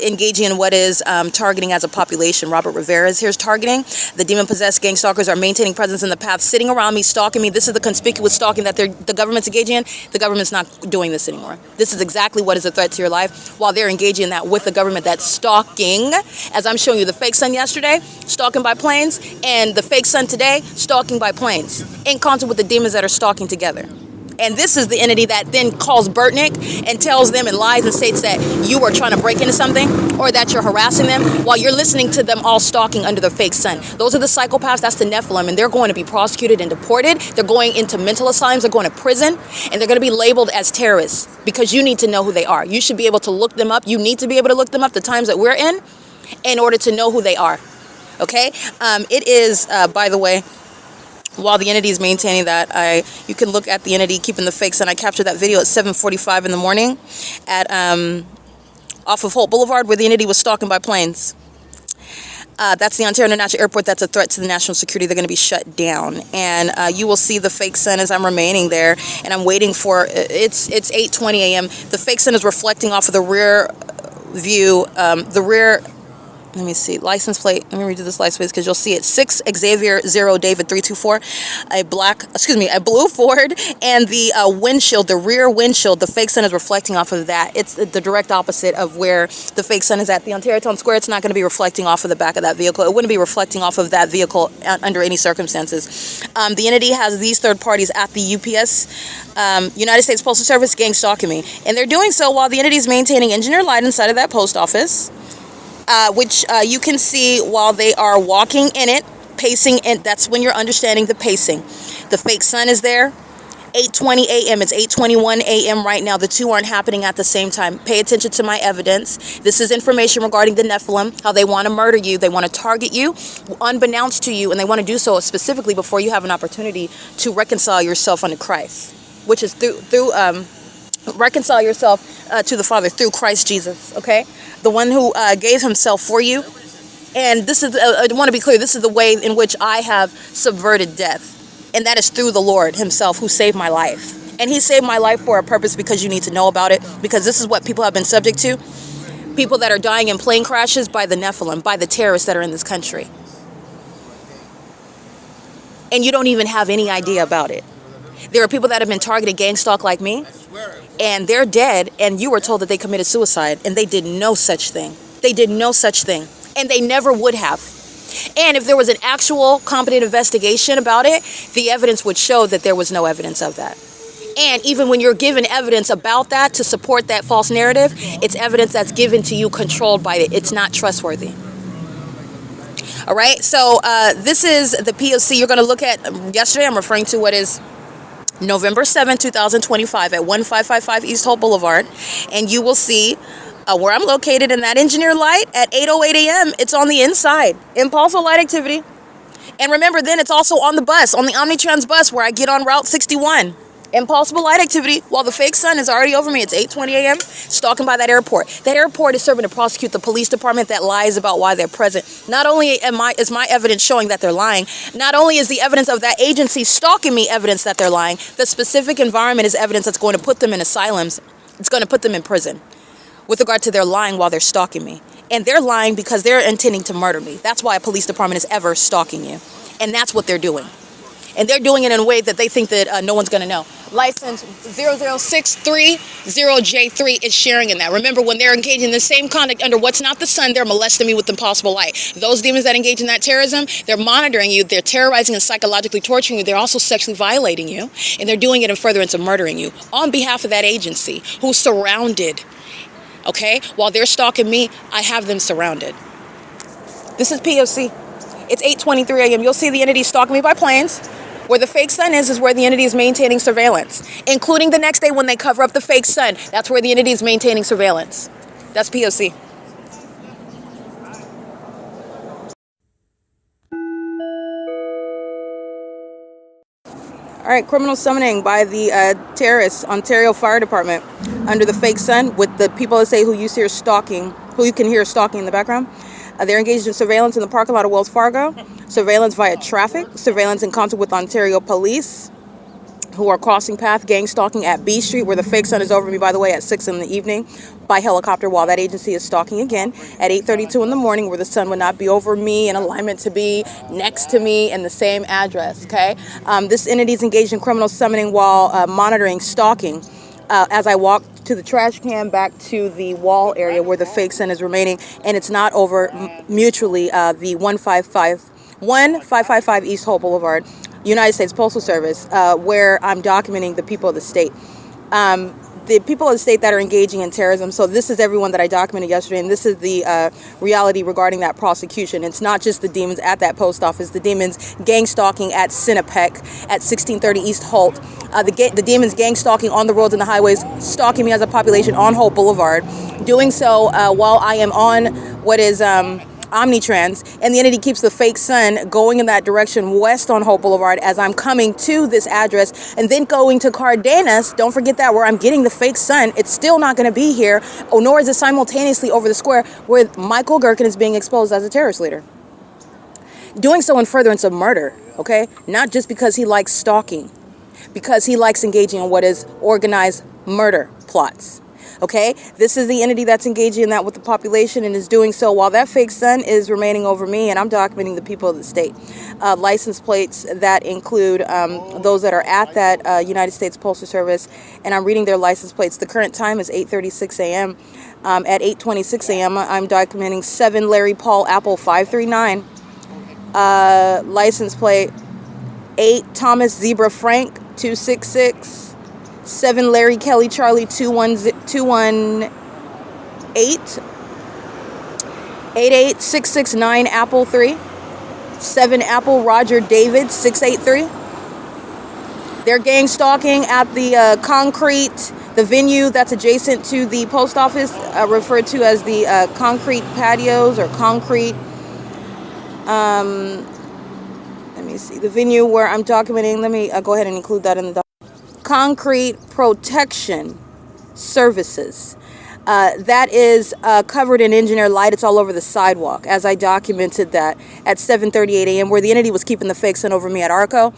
engaging in what is targeting as a population. Robert Rivera is here's targeting. The demon-possessed gang stalkers are maintaining presence in the path, sitting around me, stalking me. This is the conspicuous stalking that the government's engaging in. The government's not doing this anymore. This is exactly what is a threat to your life, while they're engaging in that with the government that's stalking, as I'm showing you the fake sun yesterday, stalking by planes, and the fake sun today, stalking by planes, in concert with the demons that are stalking together. And this is the entity that then calls Burtnick and tells them and lies and states that you are trying to break into something or that you're harassing them while you're listening to them all stalking under the fake sun. Those are the psychopaths. That's the Nephilim, and they're going to be prosecuted and deported. They're going into mental asylums. They're going to prison, and they're going to be labeled as terrorists because you need to know who they are. You should be able to look them up. You need to be able to look them up the times that we're in order to know who they are. Okay? It is, by the way, while the entity is maintaining that, you can look at the entity keeping the fake sun. I captured that video at 7:45 in the morning at off of Holt Boulevard, where the entity was stalking by planes. That's the Ontario International Airport. That's a threat to the national security. They're going to be shut down, and you will see the fake sun as I'm remaining there, and I'm waiting for it's 8:20 a.m. The fake sun is reflecting off of the rear view, the rear. Let me see, license plate. Let me redo this license plate because you'll see it. 6 Xavier 0 David 324, a blue Ford, and the windshield, the rear windshield, the fake sun is reflecting off of that. It's the direct opposite of where the fake sun is at. The Ontario Town Square, it's not going to be reflecting off of the back of that vehicle. It wouldn't be reflecting off of that vehicle under any circumstances. The entity has these third parties at the UPS, United States Postal Service, gang stalking me. And they're doing so while the entity is maintaining engineer light inside of that post office. Which you can see while they are walking in it, pacing, and that's when you're understanding the pacing. The fake sun is there. 8:20 a.m. It's 8:21 a.m. right now. The two aren't happening at the same time. Pay attention to my evidence. This is information regarding the Nephilim, how they want to murder you. They want to target you, unbeknownst to you, and they want to do so specifically before you have an opportunity to reconcile yourself unto Christ, which is through reconcile yourself to the Father through Christ Jesus, okay? The one who gave himself for you. And this is, I want to be clear, this is the way in which I have subverted death. And that is through the Lord himself who saved my life. And he saved my life for a purpose because you need to know about it. Because this is what people have been subject to. People that are dying in plane crashes by the Nephilim, by the terrorists that are in this country. And you don't even have any idea about it. There are people that have been targeted gang stalk like me, and they're dead, and you were told that they committed suicide, and they did no such thing. They did no such thing, and they never would have. And if there was an actual competent investigation about it, the evidence would show that there was no evidence of that. And even when you're given evidence about that to support that false narrative, it's evidence that's given to you controlled by it. It's not trustworthy. All right, so this is the P.O.C. you're going to look at. Yesterday, I'm referring to what is November 7, 2025 at 1555 East Holt Boulevard. And you will see where I'm located in that engineer light at 8:08 a.m. It's on the inside. Impulsive light activity. And remember, then it's also on the bus, on the Omnitrans bus where I get on Route 61. Impulsive light activity while the fake sun is already over me. It's 8:20 a.m. stalking by that airport. That airport is serving to prosecute the police department that lies about why they're present. Not only is my evidence showing that they're lying, not only is the evidence of that agency stalking me evidence that they're lying, the specific environment is evidence that's going to put them in asylums. It's going to put them in prison with regard to their lying while they're stalking me. And they're lying because they're intending to murder me. That's why a police department is ever stalking you. And that's what they're doing. And they're doing it in a way that they think that no one's going to know. License 00630J3 is sharing in that. Remember, when they're engaging in the same conduct under what's not the sun, they're molesting me with impossible light. Those demons that engage in that terrorism, they're monitoring you, they're terrorizing and psychologically torturing you, they're also sexually violating you, and they're doing it in furtherance of murdering you on behalf of that agency who's surrounded. Okay? While they're stalking me, I have them surrounded. This is P.O.C. It's 8:23 a.m. You'll see the entity stalking me by planes. Where the fake sun is where the entity is maintaining surveillance, including the next day when they cover up the fake sun. That's where the entity is maintaining surveillance. That's P.O.C. All right, criminal summoning by the terrorists, Ontario Fire Department, under the fake sun with the people that say who you hear stalking, who you can hear stalking in the background. They're engaged in surveillance in the parking lot of Wells Fargo, surveillance via traffic, surveillance in concert with Ontario police, who are crossing path, gang stalking at B Street, where the fake sun is over me, by the way, at 6 in the evening by helicopter, while that agency is stalking again at 8:32 in the morning, where the sun would not be over me in alignment to be next to me in the same address, okay? This entity is engaged in criminal summoning while monitoring stalking as I walk to the trash can back to the wall area where the fake sun is remaining, and it's not over mutually the 1555 East Hope Boulevard, United States Postal Service, where I'm documenting the people of the state. The people of the state that are engaging in terrorism. So this is everyone that I documented yesterday, and this is the reality regarding that prosecution. It's not just the demons at that post office. The demons gang stalking at Sinapec at 1630 East Holt. The demons gang stalking on the roads and the highways, stalking me as a population on Holt Boulevard. Doing so while I am on what is Omnitrans, and the entity keeps the fake sun going in that direction west on Hope Boulevard as I'm coming to this address, and then going to Cardenas. Don't forget that, where I'm getting the fake sun. It's still not going to be here, nor is it simultaneously over the square where Michael Gerken is being exposed as a terrorist leader. Doing so in furtherance of murder, okay? Not just because he likes stalking, because he likes engaging in what is organized murder plots. Okay, this is the entity that's engaging in that with the population and is doing so while that fake sun is remaining over me, and I'm documenting the people of the state. License plates that include those that are at that United States Postal Service, and I'm reading their license plates. The current time is 8:36 a.m. At 8:26 a.m. I'm documenting 7 Larry Paul Apple 539. License plate 8 Thomas Zebra Frank 266. 7 Larry Kelly Charlie 218. 88669 Apple 3. 7 Apple Roger David 683. They're gang stalking at the concrete, the venue that's adjacent to the post office, referred to as the concrete patios or concrete. Let me see the venue where I'm documenting. Let me go ahead and include that in the concrete protection services. That is covered in engineered light. It's all over the sidewalk, as I documented that at 7:38 a.m., where the entity was keeping the fake sun over me at ARCO,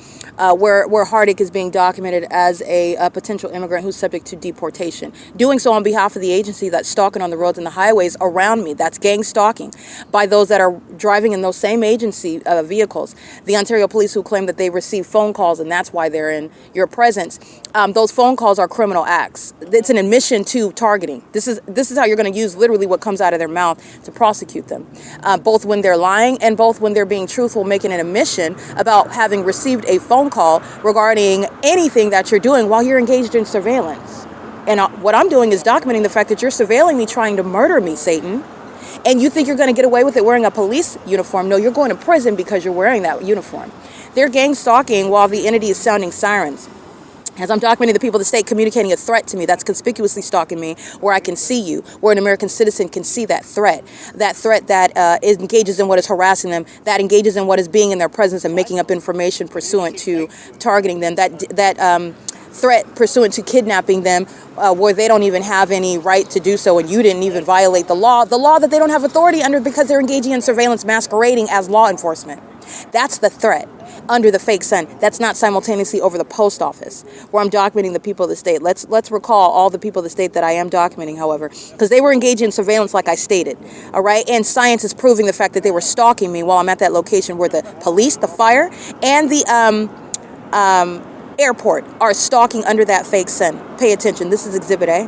where Hardick is being documented as a potential immigrant who's subject to deportation. Doing so on behalf of the agency that's stalking on the roads and the highways around me. That's gang stalking by those that are driving in those same agency vehicles. The Ontario police who claim that they receive phone calls and that's why they're in your presence. Those phone calls are criminal acts. It's an admission to targeting. This is how you're going to use literally what comes out of their mouth to prosecute them, both when they're lying and both when they're being truthful, making an admission about having received a phone call regarding anything that you're doing while you're engaged in surveillance. And what I'm doing is documenting the fact that you're surveilling me, trying to murder me, Satan, and you think you're going to get away with it wearing a police uniform. No, you're going to prison because you're wearing that uniform. They're gang stalking while the entity is sounding sirens. As I'm documenting the people of the state communicating a threat to me that's conspicuously stalking me, where I can see you, where an American citizen can see that threat that engages in what is harassing them, that engages in what is being in their presence and making up information pursuant to targeting them, that threat pursuant to kidnapping them, where they don't even have any right to do so, and you didn't even violate the law that they don't have authority under because they're engaging in surveillance masquerading as law enforcement. That's the threat under the fake sun. That's not simultaneously over the post office, where I'm documenting the people of the state. Let's recall all the people of the state that I am documenting, however, because they were engaging in surveillance like I stated, all right? And science is proving the fact that they were stalking me while I'm at that location where the police, the fire, and the airport are stalking under that fake sun. Pay attention. This is Exhibit A.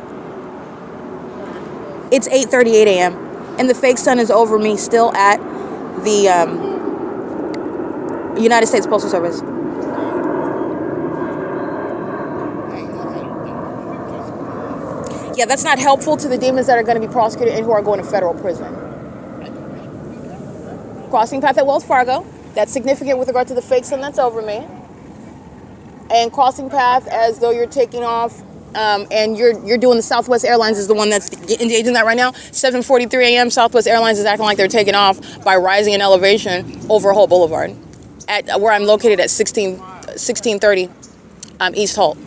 It's 8:38 a.m. and the fake sun is over me still at the United States Postal Service. Yeah, that's not helpful to the demons that are going to be prosecuted and who are going to federal prison. Crossing path at Wells Fargo. That's significant with regard to the fake sun that's over me. And crossing path as though you're taking off, and you're doing the Southwest Airlines is the one that's engaged in that right now. 7:43 a.m. Southwest Airlines is acting like they're taking off by rising in elevation over Holt Boulevard, at where I'm located at 1630 East Holt.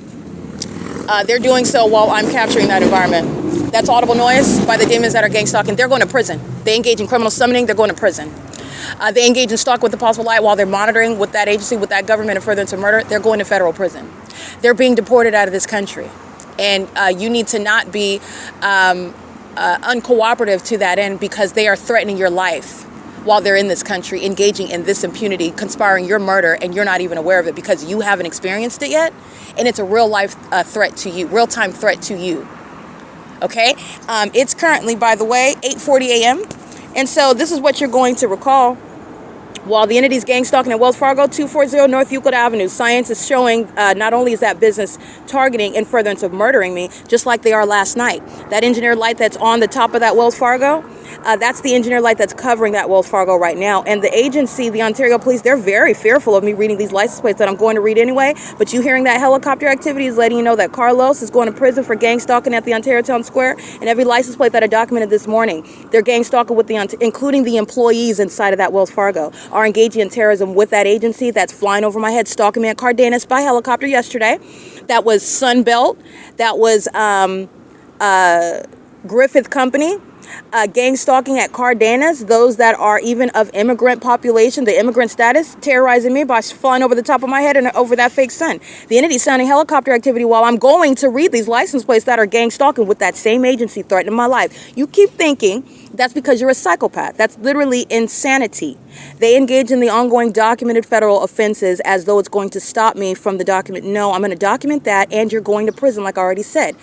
They're doing so while I'm capturing that environment. That's audible noise by the demons that are gang stalking. They're going to prison. They engage in criminal summoning. They're going to prison. They engage in stalk with the possible light while they're monitoring with that agency, with that government, and furtherance of murder. They're going to federal prison. They're being deported out of this country. And you need to not be uncooperative to that end, because they are threatening your life while they're in this country, engaging in this impunity, conspiring your murder, and you're not even aware of it because you haven't experienced it yet. And it's a real life threat to you, real time threat to you. Okay? It's currently, by the way, 8:40 a.m. And so this is what you're going to recall. While the entity's gang stalking at Wells Fargo, 240 North Euclid Avenue, science is showing not only is that business targeting and furtherance of murdering me, just like they are last night. That engineered light that's on the top of that Wells Fargo, that's the engineered light that's covering that Wells Fargo right now. And the agency, the Ontario Police, they're very fearful of me reading these license plates that I'm going to read anyway. But you hearing that helicopter activity is letting you know that Carlos is going to prison for gang stalking at the Ontario Town Square. And every license plate that I documented this morning, they're gang stalking with including the employees inside of that Wells Fargo, are engaging in terrorism with that agency that's flying over my head, stalking me at Cardenas by helicopter yesterday. That was Sunbelt. That was Griffith Company. Gang stalking at Cardenas, those that are even of immigrant population, the immigrant status, terrorizing me by flying over the top of my head and over that fake sun. The entity sounding helicopter activity while I'm going to read these license plates that are gang stalking with that same agency threatening my life. You keep thinking that's because you're a psychopath. That's literally insanity. They engage in the ongoing documented federal offenses as though it's going to stop me from the document. No, I'm going to document that, and you're going to prison, like I already said,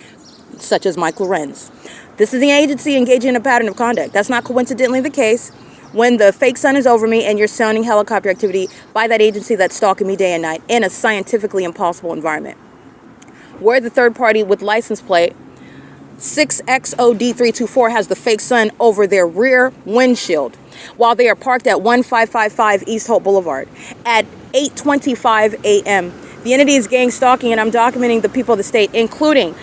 such as Mike Lorenz. This is the agency engaging in a pattern of conduct. That's not coincidentally the case when the fake sun is over me and you're sounding helicopter activity by that agency that's stalking me day and night in a scientifically impossible environment. Where the third party with license plate 6XOD324 has the fake sun over their rear windshield while they are parked at 1555 East Hope Boulevard at 8:25 a.m. The entity is gang stalking, and I'm documenting the people of the state, including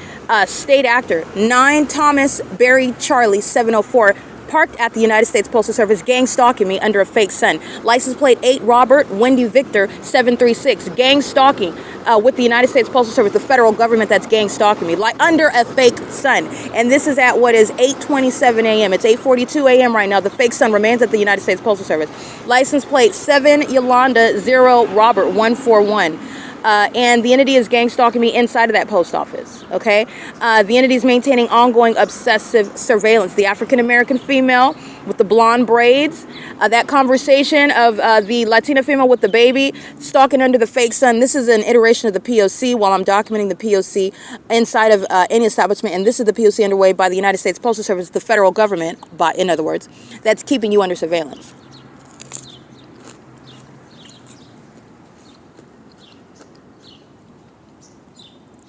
state actor 9 Thomas Barry Charlie 704, parked at the United States Postal Service, gang stalking me under a fake sun. License plate 8 Robert Wendy Victor 736, gang stalking with the United States Postal Service, the federal government that's gang stalking me, like under a fake sun. And this is at what is 8:27 a.m. It's 8:42 a.m. right now. The fake sun remains at the United States Postal Service. License plate 7 Yolanda 0 Robert 141. And the entity is gang stalking me inside of that post office, okay? The entity is maintaining ongoing obsessive surveillance. The African-American female with the blonde braids, that conversation of the Latina female with the baby stalking under the fake sun. This is an iteration of the P.O.C. while I'm documenting the P.O.C. inside of any establishment. And this is the P.O.C. underway by the United States Postal Service, the federal government, in other words, that's keeping you under surveillance.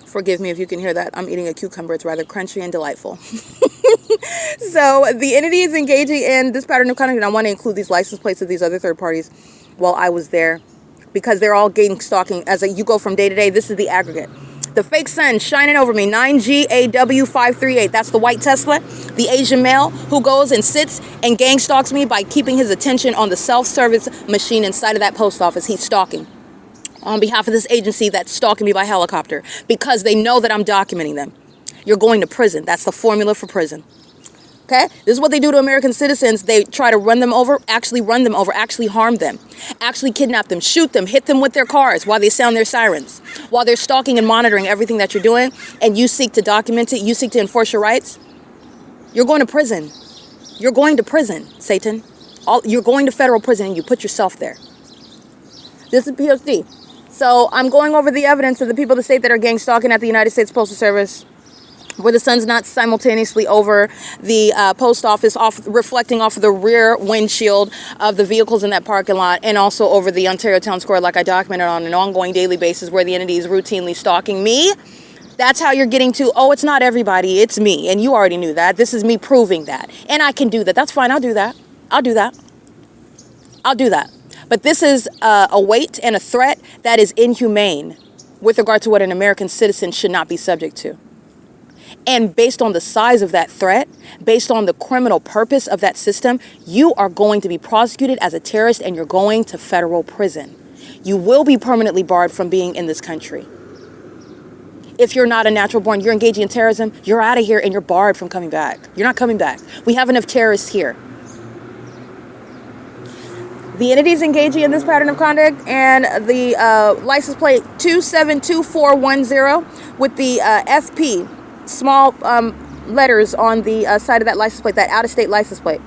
Forgive me if you can hear that. I'm eating a cucumber. It's rather crunchy and delightful. So the entity is engaging in this pattern of conduct, and I want to include these license plates of these other third parties while I was there, because they're all gang stalking. You go from day to day, this is the aggregate. The fake sun shining over me, 9GAW538. That's the white Tesla, the Asian male who goes and sits and gang stalks me by keeping his attention on the self-service machine inside of that post office. He's stalking on behalf of this agency that's stalking me by helicopter because they know that I'm documenting them. You're going to prison. That's the formula for prison. Okay? This is what they do to American citizens. They try to run them over, actually harm them, actually kidnap them, shoot them, hit them with their cars while they sound their sirens, while they're stalking and monitoring everything that you're doing, and you seek to document it, you seek to enforce your rights. You're going to prison. You're going to prison, Satan. You're going to federal prison, and you put yourself there. This is P.O.C. So I'm going over the evidence of the people of the state that are gang stalking at the United States Postal Service, where the sun's not simultaneously over the post office, reflecting off of the rear windshield of the vehicles in that parking lot, and also over the Ontario Town Square, like I documented on an ongoing daily basis, where the entity is routinely stalking me. That's how you're getting to, oh, it's not everybody, it's me. And you already knew that. This is me proving that. And I can do that. That's fine. I'll do that. I'll do that. I'll do that. But this is a weight and a threat that is inhumane with regard to what an American citizen should not be subject to. And based on the size of that threat, based on the criminal purpose of that system, you are going to be prosecuted as a terrorist, and you're going to federal prison. You will be permanently barred from being in this country. If you're not a natural born, you're engaging in terrorism, you're out of here and you're barred from coming back. You're not coming back. We have enough terrorists here. The entities engaging in this pattern of conduct, and the license plate 272410 with the FP, small letters on the side of that license plate, that out-of-state license plate.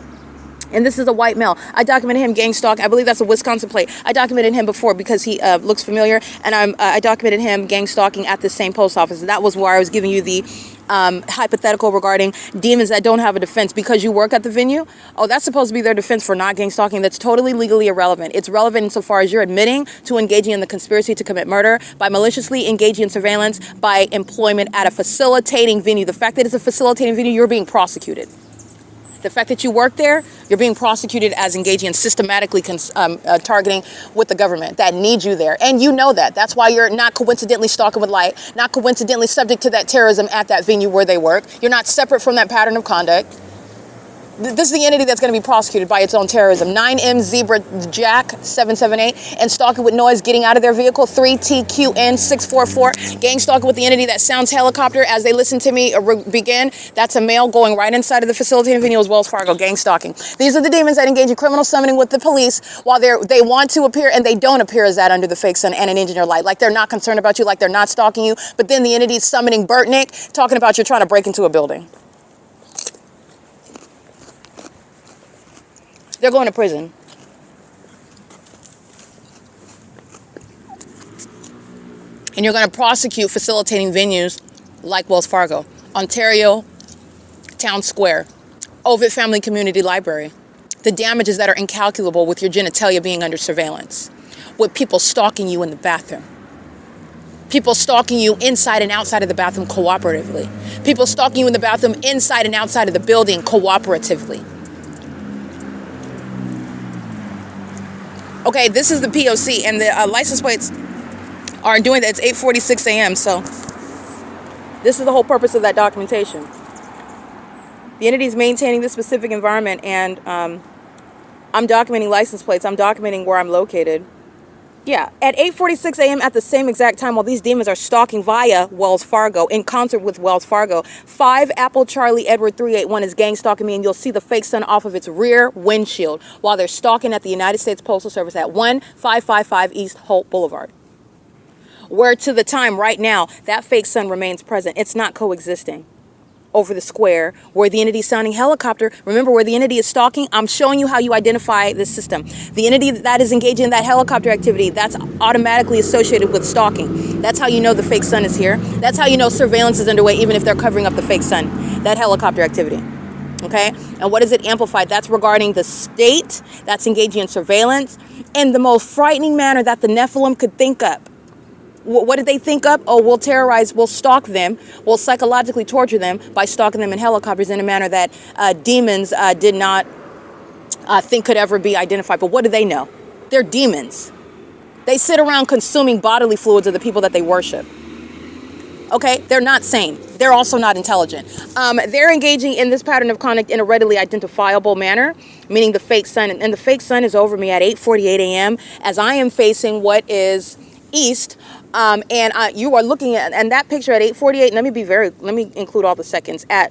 And this is a white male. I documented him gang stalking. I believe that's a Wisconsin plate. I documented him before because he looks familiar, and I documented him gang stalking at the same post office. And that was where I was giving you the hypothetical regarding demons that don't have a defense because you work at the venue. Oh, that's supposed to be their defense for not gang stalking. That's totally legally irrelevant. It's relevant insofar as you're admitting to engaging in the conspiracy to commit murder by maliciously engaging in surveillance by employment at a facilitating venue. The fact that it's a facilitating venue, you're being prosecuted. The fact that you work there, you're being prosecuted as engaging in systematically targeting with the government that needs you there. And you know that. That's why you're not coincidentally stalking with light, not coincidentally subject to that terrorism at that venue where they work. You're not separate from that pattern of conduct. This is the entity that's going to be prosecuted by its own terrorism. 9M Zebra Jack 778 and stalking with noise getting out of their vehicle 3TQN 644. Gang stalking with the entity that sounds helicopter as they listen to me begin. That's a male going right inside of the facilitating venue as Wells Fargo. Gang stalking. These are the demons that engage in criminal summoning with the police while they want to appear and they don't appear as that under the fake sun and an engineer light. Like they're not concerned about you, like they're not stalking you. But then the entity is summoning Burtnick, talking about you're trying to break into a building. They're going to prison. And you're going to prosecute facilitating venues like Wells Fargo, Ontario Town Square, OVITT Family Community Library. The damages that are incalculable with your genitalia being under surveillance, with people stalking you in the bathroom. People stalking you inside and outside of the bathroom cooperatively. People stalking you in the bathroom inside and outside of the building cooperatively. Okay, this is the P.O.C. and the license plates are doing that. It's 8:46 a.m. So this is the whole purpose of that documentation. The entity is maintaining this specific environment, and I'm documenting license plates. I'm documenting where I'm located. Yeah, at 8:46 a.m. at the same exact time while these demons are stalking via Wells Fargo, in concert with Wells Fargo, 5 Apple Charlie Edward 381 is gang stalking me, and you'll see the fake sun off of its rear windshield while they're stalking at the United States Postal Service at 1555 East Holt Boulevard. Where to the time right now, that fake sun remains present. It's not coexisting. Over the square where the entity is sounding helicopter. Remember where the entity is stalking? I'm showing you how you identify this system. The entity that is engaging in that helicopter activity, that's automatically associated with stalking. That's how you know the fake sun is here. That's how you know surveillance is underway even if they're covering up the fake sun. That helicopter activity. Okay? And what is it amplified? That's regarding the state that's engaging in surveillance in the most frightening manner that the Nephilim could think up. What did they think up? Oh, we'll terrorize, we'll stalk them, we'll psychologically torture them by stalking them in helicopters in a manner that demons did not think could ever be identified. But what do they know? They're demons. They sit around consuming bodily fluids of the people that they worship. Okay, they're not sane. They're also not intelligent. They're engaging in this pattern of conduct in a readily identifiable manner, meaning the fake sun. And the fake sun is over me at 8:48 a.m. as I am facing what is east. You are looking at, and that picture at 8:48, let me include all the seconds, at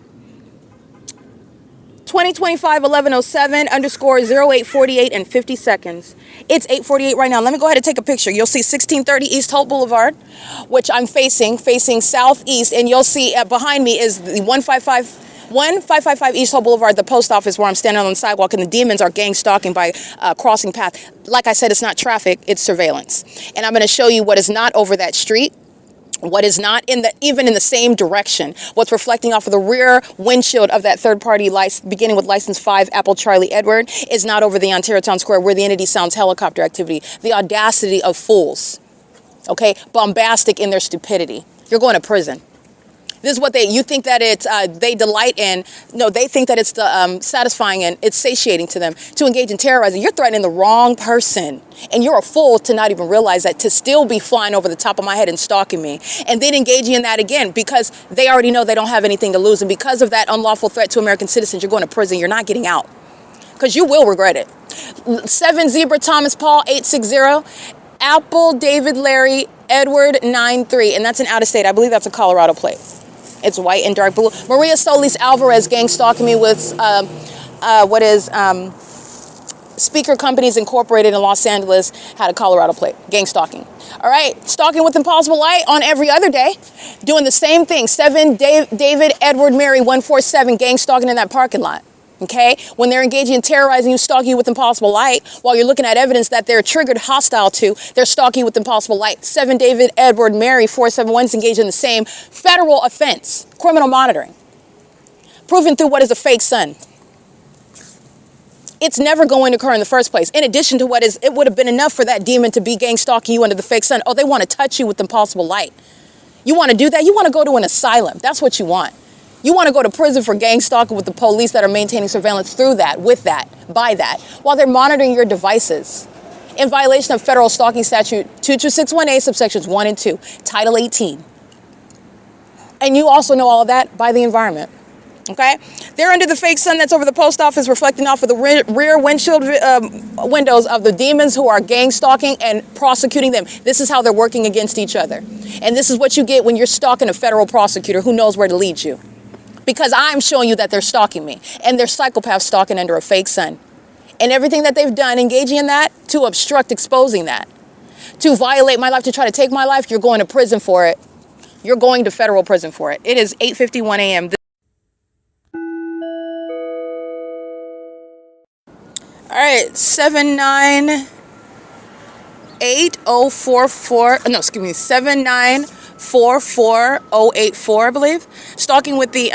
2025-1107 _0848 and 50 seconds. It's 8:48 right now. Let me go ahead and take a picture. You'll see 1630 East Holt Boulevard, which I'm facing southeast, and you'll see behind me is the 1555 East Holt Boulevard, the post office where I'm standing on the sidewalk, and the demons are gang stalking by crossing path. Like I said, it's not traffic, it's surveillance. And I'm going to show you what is not over that street, what is not even in the same direction, what's reflecting off of the rear windshield of that third-party license, beginning with license 5 Apple Charlie Edward, is not over the Ontario Town Square where the entity sounds helicopter activity. The audacity of fools, okay, bombastic in their stupidity. You're going to prison. This is what you think that it's, they delight in. No, they think that it's satisfying and it's satiating to them to engage in terrorizing. You're threatening the wrong person. And you're a fool to not even realize that, to still be flying over the top of my head and stalking me. And then engaging in that again because they already know they don't have anything to lose. And because of that unlawful threat to American citizens, you're going to prison. You're not getting out. Because you will regret it. 7 Zebra Thomas Paul 860. Apple David Larry Edward 93, and that's an out-of-state. I believe that's a Colorado plate. It's white and dark blue. Maria Solis Alvarez gang stalking me with Speaker Companies Incorporated in Los Angeles, had a Colorado plate. Gang stalking. All right, stalking with Impossible Light on every other day, doing the same thing. 7 David Edward Mary 147 gang stalking in that parking lot. Okay, when they're engaging in terrorizing you, stalking you with Impossible Light, while you're looking at evidence that they're triggered hostile to, they're stalking you with Impossible Light. 7 David Edward Mary 471 is engaged in the same federal offense, criminal monitoring, proven through what is a fake son. It's never going to occur in the first place. In addition to what is, it would have been enough for that demon to be gang stalking you under the fake son. Oh, they want to touch you with Impossible Light. You want to do that? You want to go to an asylum. That's what you want. You want to go to prison for gang stalking with the police that are maintaining surveillance through that, with that, by that, while they're monitoring your devices in violation of federal stalking statute 22618 subsections 1 and 2, Title 18. And you also know all of that by the environment. Okay? They're under the fake sun that's over the post office, reflecting off of the rear windshield windows of the demons who are gang stalking and prosecuting them. This is how they're working against each other. And this is what you get when you're stalking a federal prosecutor who knows where to lead you. Because I'm showing you that they're stalking me, and they're psychopaths stalking under a fake sun. And everything that they've done, engaging in that, to obstruct exposing that, to violate my life, to try to take my life, you're going to prison for it. You're going to federal prison for it. It is 8:51 a.m. All right, 7944084, I believe. Stalking with the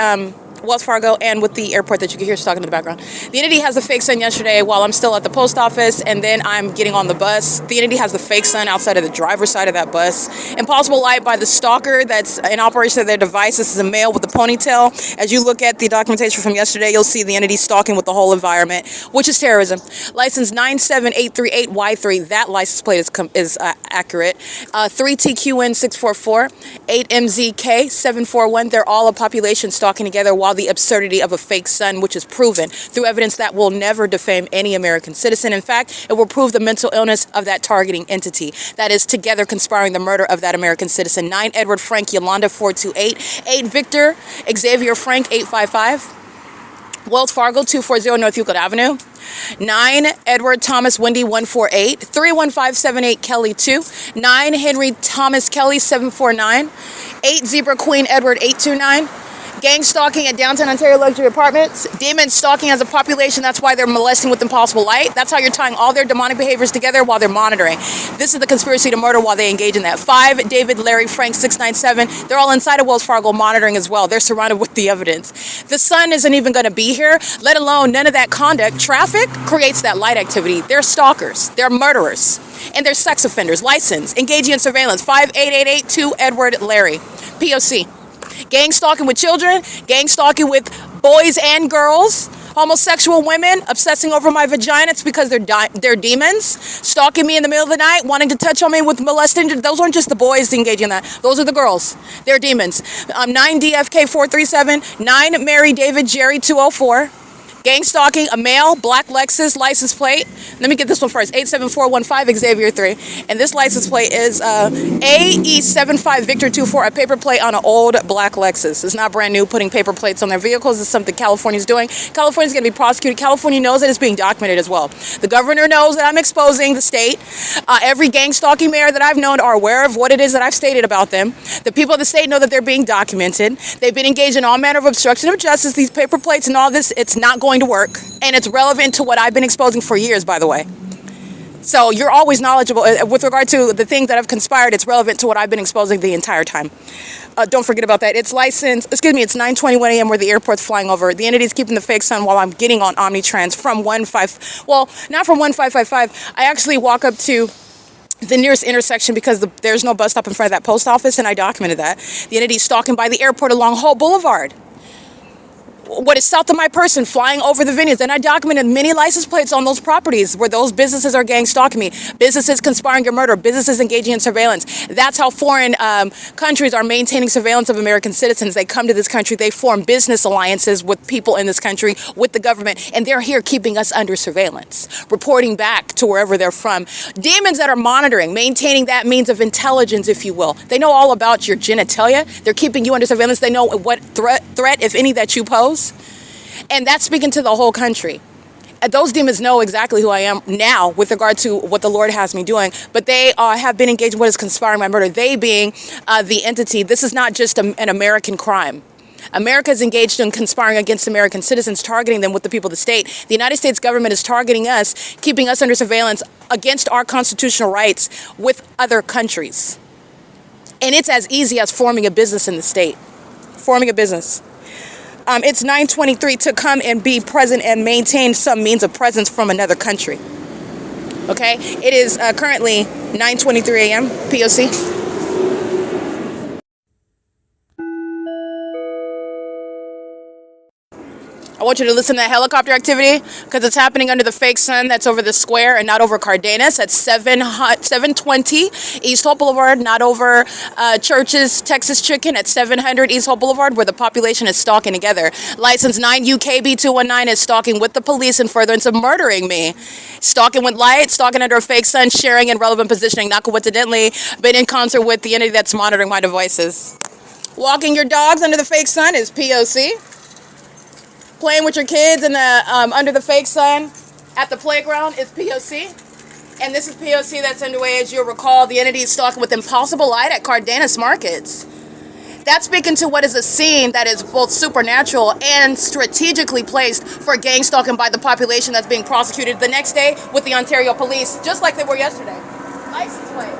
Wells Fargo and with the airport that you can hear stalking in the background. The entity has the fake sun yesterday while I'm still at the post office, and then I'm getting on the bus. The entity has the fake sun outside of the driver's side of that bus. Impossible Light by the stalker that's in operation of their device. This is a male with a ponytail. As you look at the documentation from yesterday, you'll see the entity stalking with the whole environment, which is terrorism. License 97838Y3. That license plate is accurate. 3TQN644, 8MZK741. They're all a population stalking together while the absurdity of a fake sun, which is proven through evidence that will never defame any American citizen. In fact, it will prove the mental illness of that targeting entity that is together conspiring the murder of that American citizen. 9 Edward Frank Yolanda 428, 8 Victor Xavier Frank 855, Wells Fargo 240 North Euclid Avenue. 9 Edward Thomas Wendy 148, 31578 Kelly 2, 9 Henry Thomas Kelly 749, 8 Zebra Queen Edward 829. Gang stalking at downtown Ontario luxury apartments. Demon stalking as a population. That's why they're molesting with Impossible Light. That's how you're tying all their demonic behaviors together while they're monitoring. This is the conspiracy to murder while they engage in that. 5 David Larry Frank 697. They're all inside of Wells Fargo monitoring as well. They're surrounded with the evidence. The sun isn't even going to be here, let alone none of that conduct. Traffic creates that light activity. They're stalkers. They're murderers. And they're sex offenders. License. Engaging in surveillance. 58882 Edward Larry. P.O.C. Gang stalking with children, gang stalking with boys and girls, homosexual women, obsessing over my vagina. It's because they're demons, stalking me in the middle of the night, wanting to touch on me with molesting. Those aren't just the boys engaging in that. Those are the girls. They're demons. 9 DFK 437, 9 Mary David Jerry 204. Gang stalking, a male, black Lexus license plate. Let me get this one first. 87415 Xavier 3. And this license plate is AE75 Victor 24, a paper plate on an old black Lexus. It's not brand new. Putting paper plates on their vehicles is something California's doing. California's going to be prosecuted. California knows that it's being documented as well. The governor knows that I'm exposing the state. Every gang stalking mayor that I've known are aware of what it is that I've stated about them. The people of the state know that they're being documented. They've been engaged in all manner of obstruction of justice. These paper plates and all this, it's not going to work, and it's relevant to what I've been exposing for years, by the way. So you're always knowledgeable with regard to the things that have conspired. It's relevant to what I've been exposing the entire time. Don't forget about that. It's licensed, it's 9:21 a.m. where the airport's flying over. The entity's keeping the fake sun while I'm getting on Omnitrans from not from 1555. I actually walk up to the nearest intersection because there's no bus stop in front of that post office, and I documented that. The entity's stalking by the airport along Hope Boulevard. what is south of my person, flying over the vineyards. And I documented many license plates on those properties where those businesses are gang stalking me, businesses conspiring to murder, businesses engaging in surveillance. That's how foreign countries are maintaining surveillance of American citizens. They come to this country, they form business alliances with people in this country, with the government, and they're here keeping us under surveillance, reporting back to wherever they're from. Demons that are monitoring, maintaining that means of intelligence, if you will. They know all about your genitalia. They're keeping you under surveillance. They know what threat, if any, that you pose. And that's speaking to the whole country. Those demons know exactly who I am now with regard to what the Lord has me doing, but they have been engaged in what is conspiring my murder. They being the entity. This is not just an American crime. America is engaged in conspiring against American citizens, targeting them with the people of the state. The United States government is targeting us, keeping us under surveillance against our constitutional rights with other countries. And it's as easy as forming a business in the state. Forming a business. It's 9:23 to come and be present and maintain some means of presence from another country. Okay? It is currently 9:23 a.m. P.O.C. I want you to listen to that helicopter activity because it's happening under the fake sun that's over the square and not over Cardenas at 720 East Hope Boulevard, not over Church's Texas Chicken at 700 East Hope Boulevard, where the population is stalking together. License 9 UKB 219 is stalking with the police in furtherance of murdering me. Stalking with light, stalking under a fake sun, sharing in relevant positioning, not coincidentally, been in concert with the entity that's monitoring my devices. Walking your dogs under the fake sun is P.O.C. Playing with your kids in the under the fake sun at the playground is P.O.C. And this is P.O.C. that's underway, as you'll recall. The entity is stalking with impossible light at Cardenas Markets. That's speaking to what is a scene that is both supernatural and strategically placed for gang stalking by the population that's being prosecuted the next day with the Ontario police, just like they were yesterday. License plate.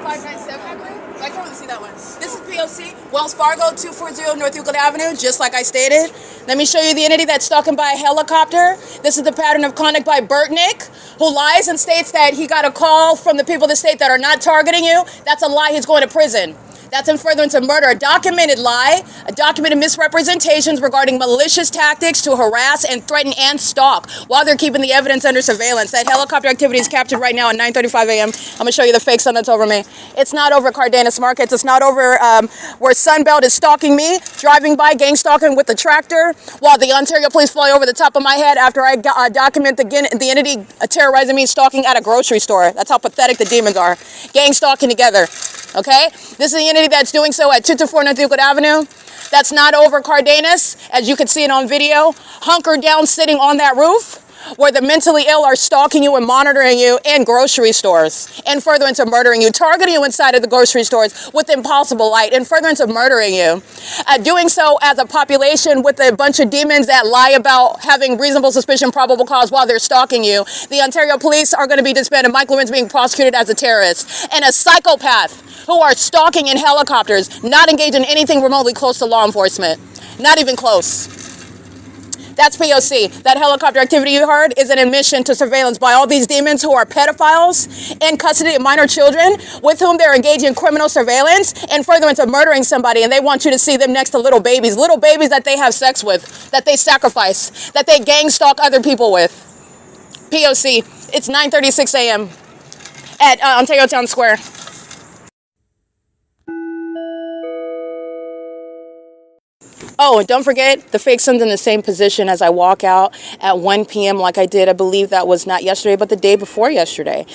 597, I believe. I can't really see that one. This is P.O.C. Wells Fargo, 240 North Euclid Avenue, just like I stated. Let me show you the entity that's stalking by a helicopter. This is the pattern of conduct by Burtnick, who lies and states that he got a call from the people of the state that are not targeting you. That's a lie. He's going to prison. That's in furtherance of murder. A documented lie, a documented misrepresentations regarding malicious tactics to harass and threaten and stalk while they're keeping the evidence under surveillance. That helicopter activity is captured right now at 9:35 a.m. I'm going to show you the fake sun that's over me. It's not over Cardenas Markets. It's not over where Sunbelt is stalking me, driving by, gang stalking with the tractor, while the Ontario police fly over the top of my head after I document the entity terrorizing me, stalking at a grocery store. That's how pathetic the demons are. Gang stalking together. Okay? This is the entity that's doing so at 224 North Euclid Avenue. That's not over Cardenas, as you can see it on video. Hunkered down, sitting on that roof, where the mentally ill are stalking you and monitoring you in grocery stores, in furtherance of murdering you, targeting you inside of the grocery stores with impossible light, in furtherance of murdering you. Doing so as a population with a bunch of demons that lie about having reasonable suspicion, probable cause while they're stalking you. The Ontario police are going to be disbanded. Mike Lorenz being prosecuted as a terrorist. And a psychopath who are stalking in helicopters, not engaged in anything remotely close to law enforcement. Not even close. That's P.O.C. That helicopter activity you heard is an admission to surveillance by all these demons who are pedophiles in custody of minor children with whom they're engaging in criminal surveillance and furtherance of murdering somebody, and they want you to see them next to little babies that they have sex with, that they sacrifice, that they gang stalk other people with. P.O.C. It's 9:36 a.m. at Ontario Town Square. Oh, and don't forget, the fake sun's in the same position as I walk out at 1 p.m. like I did, I believe that was not yesterday, but the day before yesterday,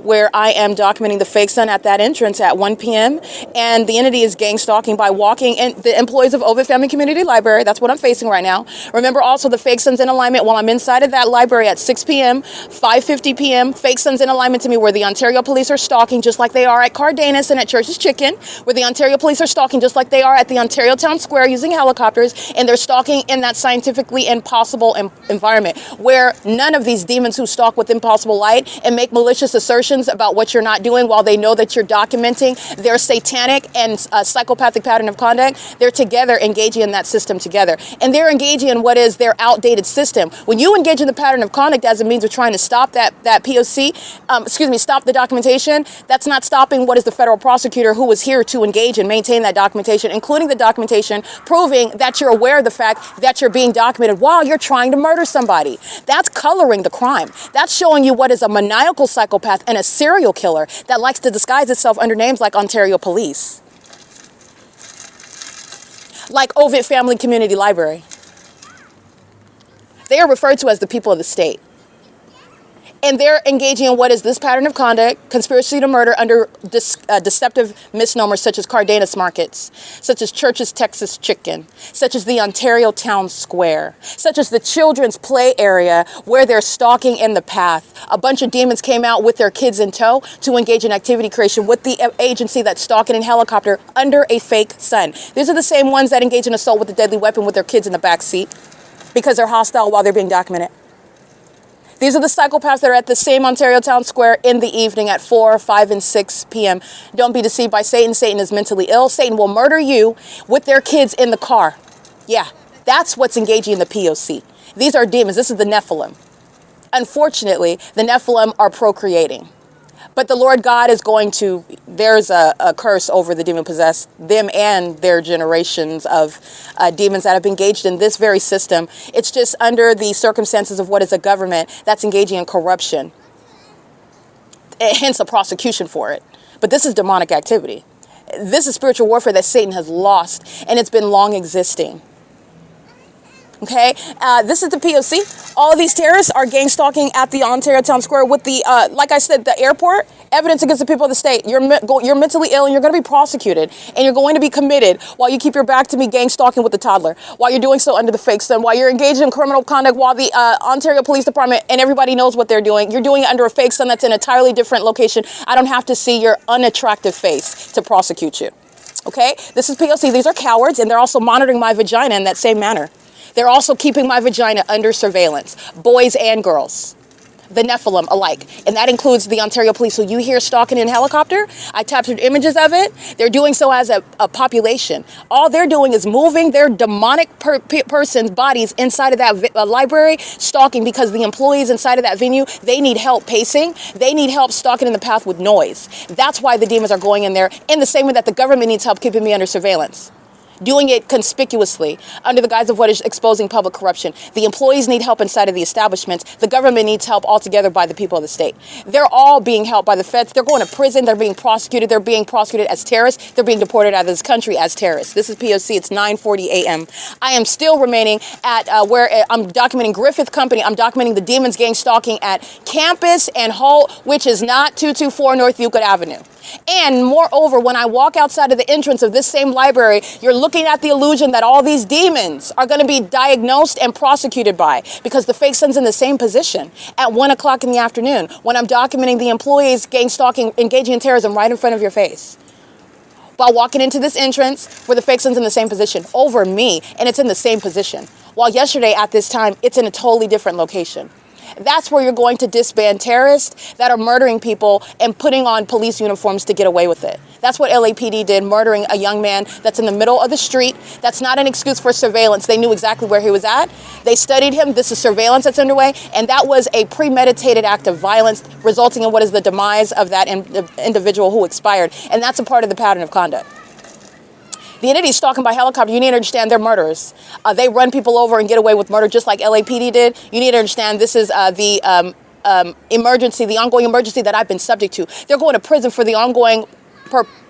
where I am documenting the fake sun at that entrance at 1 p.m. And the entity is gang stalking by walking in the employees of OVITT Family Community Library. That's what I'm facing right now. Remember also the fake sun's in alignment while I'm inside of that library at 6 p.m., 5:50 p.m. Fake sun's in alignment to me where the Ontario police are stalking just like they are at Cardenas and at Church's Chicken, where the Ontario police are stalking just like they are at the Ontario Town Square using helicopters. helicopters, and they're stalking in that scientifically impossible environment where none of these demons who stalk with impossible light and make malicious assertions about what you're not doing while they know that you're documenting their satanic and psychopathic pattern of conduct, they're together engaging in that system together. And they're engaging in what is their outdated system. When you engage in the pattern of conduct as a means of trying to stop that P.O.C., stop the documentation, that's not stopping what is the federal prosecutor who was here to engage and maintain that documentation, including the documentation proving that you're aware of the fact that you're being documented while you're trying to murder somebody. That's coloring the crime. That's showing you what is a maniacal psychopath and a serial killer that likes to disguise itself under names like Ontario Police, like OVITT Family Community Library. They are referred to as the people of the state. And they're engaging in what is this pattern of conduct, conspiracy to murder under deceptive misnomers such as Cardenas Markets, such as Church's Texas Chicken, such as the Ontario Town Square, such as the children's play area where they're stalking in the path. A bunch of demons came out with their kids in tow to engage in activity creation with the agency that's stalking in helicopter under a fake sun. These are the same ones that engage in assault with a deadly weapon with their kids in the back seat because they're hostile while they're being documented. These are the psychopaths that are at the same Ontario Town Square in the evening at 4, 5, and 6 p.m. Don't be deceived by Satan. Satan is mentally ill. Satan will murder you with their kids in the car. Yeah, that's what's engaging in the P.O.C. These are demons. This is the Nephilim. Unfortunately, the Nephilim are procreating. But the Lord God is going to, there's a curse over the demon-possessed, them and their generations of demons that have engaged in this very system. It's just under the circumstances of what is a government that's engaging in corruption. Hence a prosecution for it. But this is demonic activity. This is spiritual warfare that Satan has lost, and it's been long existing. Okay, this is the P.O.C. All of these terrorists are gang stalking at the Ontario Town Square with the, like I said, the airport. Evidence against the people of the state. You're mentally ill and you're going to be prosecuted and you're going to be committed while you keep your back to me gang stalking with the toddler, while you're doing so under the fake sun, while you're engaged in criminal conduct, while the Ontario Police Department and everybody knows what they're doing. You're doing it under a fake sun that's in an entirely different location. I don't have to see your unattractive face to prosecute you. Okay, this is P.O.C. These are cowards, and they're also monitoring my vagina in that same manner. They're also keeping my vagina under surveillance, boys and girls, the Nephilim alike. And that includes the Ontario Police, who you hear stalking in a helicopter. I captured images of it. They're doing so as a population. All they're doing is moving their demonic person's bodies inside of that library, stalking, because the employees inside of that venue, they need help pacing. They need help stalking in the path with noise. That's why the demons are going in there, in the same way that the government needs help keeping me under surveillance. Doing it conspicuously under the guise of what is exposing public corruption. The employees need help inside of the establishments. The government needs help altogether by the people of the state. They're all being helped by the feds. They're going to prison. They're being prosecuted. They're being prosecuted as terrorists. They're being deported out of this country as terrorists. This is P.O.C. It's 9:40 a.m. I am still remaining at where I'm documenting Griffith Company. I'm documenting the demons gang stalking at Campus and Holt, which is not 224 North Euclid Avenue. And moreover, when I walk outside of the entrance of this same library, you're looking at the illusion that all these demons are going to be diagnosed and prosecuted by, because the fake sun's in the same position at 1 o'clock in the afternoon when I'm documenting the employees gang stalking, engaging in terrorism right in front of your face. While walking into this entrance where the fake sun's in the same position over me, and it's in the same position. While yesterday at this time, it's in a totally different location. That's where you're going to disband terrorists that are murdering people and putting on police uniforms to get away with it. That's what LAPD did, murdering a young man that's in the middle of the street. That's not an excuse for surveillance. They knew exactly where he was at. They studied him. This is surveillance that's underway. And that was a premeditated act of violence, resulting in what is the demise of that individual who expired. And that's a part of the pattern of conduct. The entity stalking by helicopter, you need to understand they're murderers. They run people over and get away with murder just like LAPD did. You need to understand this is the ongoing emergency that I've been subject to. They're going to prison for the ongoing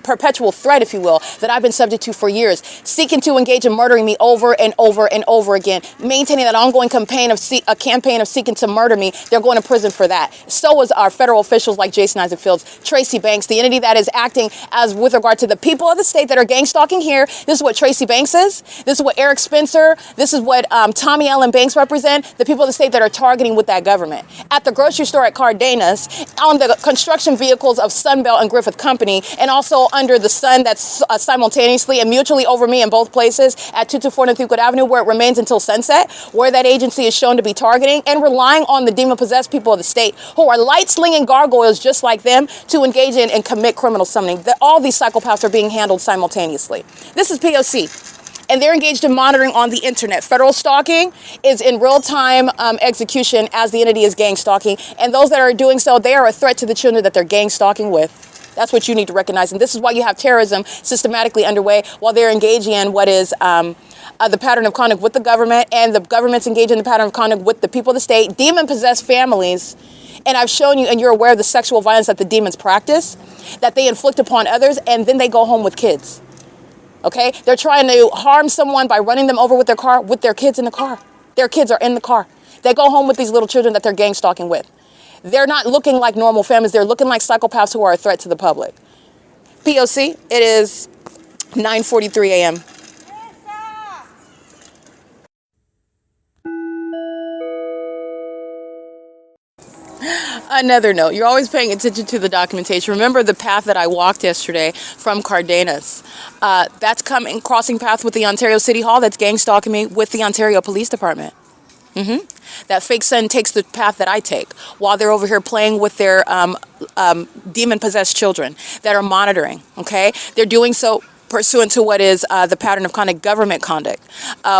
perpetual threat, if you will, that I've been subject to for years, seeking to engage in murdering me over and over and over again, maintaining that ongoing campaign of seeking to murder me. They're going to prison for that. So is our federal officials like Jason Isaac Fields, Tracy Banks, the entity that is acting as with regard to the people of the state that are gang stalking here. This is what Tracy Banks is. This is what Eric Spencer. This is what Tommy Allen Banks represent. The people of the state that are targeting with that government. At the grocery store at Cardenas, on the construction vehicles of Sunbelt and Griffith Company, and also under the sun that's simultaneously and mutually over me in both places at 224 North Euclid Avenue, where it remains until sunset, where that agency is shown to be targeting and relying on the demon-possessed people of the state who are light-slinging gargoyles just like them to engage in and commit criminal summoning. All these psychopaths are being handled simultaneously. This is P.O.C. and they're engaged in monitoring on the internet. Federal stalking is in real-time execution as the entity is gang stalking, and those that are doing so, they are a threat to the children that they're gang stalking with. That's what you need to recognize, and this is why you have terrorism systematically underway while they're engaging in what is the pattern of conduct with the government, and the government's engaging in the pattern of conduct with the people of the state, demon-possessed families. And I've shown you, and you're aware of the sexual violence that the demons practice, that they inflict upon others, and then they go home with kids. Okay? They're trying to harm someone by running them over with their car, with their kids in the car. Their kids are in the car. They go home with these little children that they're gang stalking with. They're not looking like normal families. They're looking like psychopaths who are a threat to the public. P.O.C., it is 9:43 a.m. Another note, you're always paying attention to the documentation. Remember the path that I walked yesterday from Cardenas. That's crossing path with the Ontario City Hall that's gang stalking me with the Ontario Police Department. That fake son takes the path that I take while they're over here playing with their demon-possessed children that are monitoring, okay? They're doing so pursuant to what is the pattern of government conduct,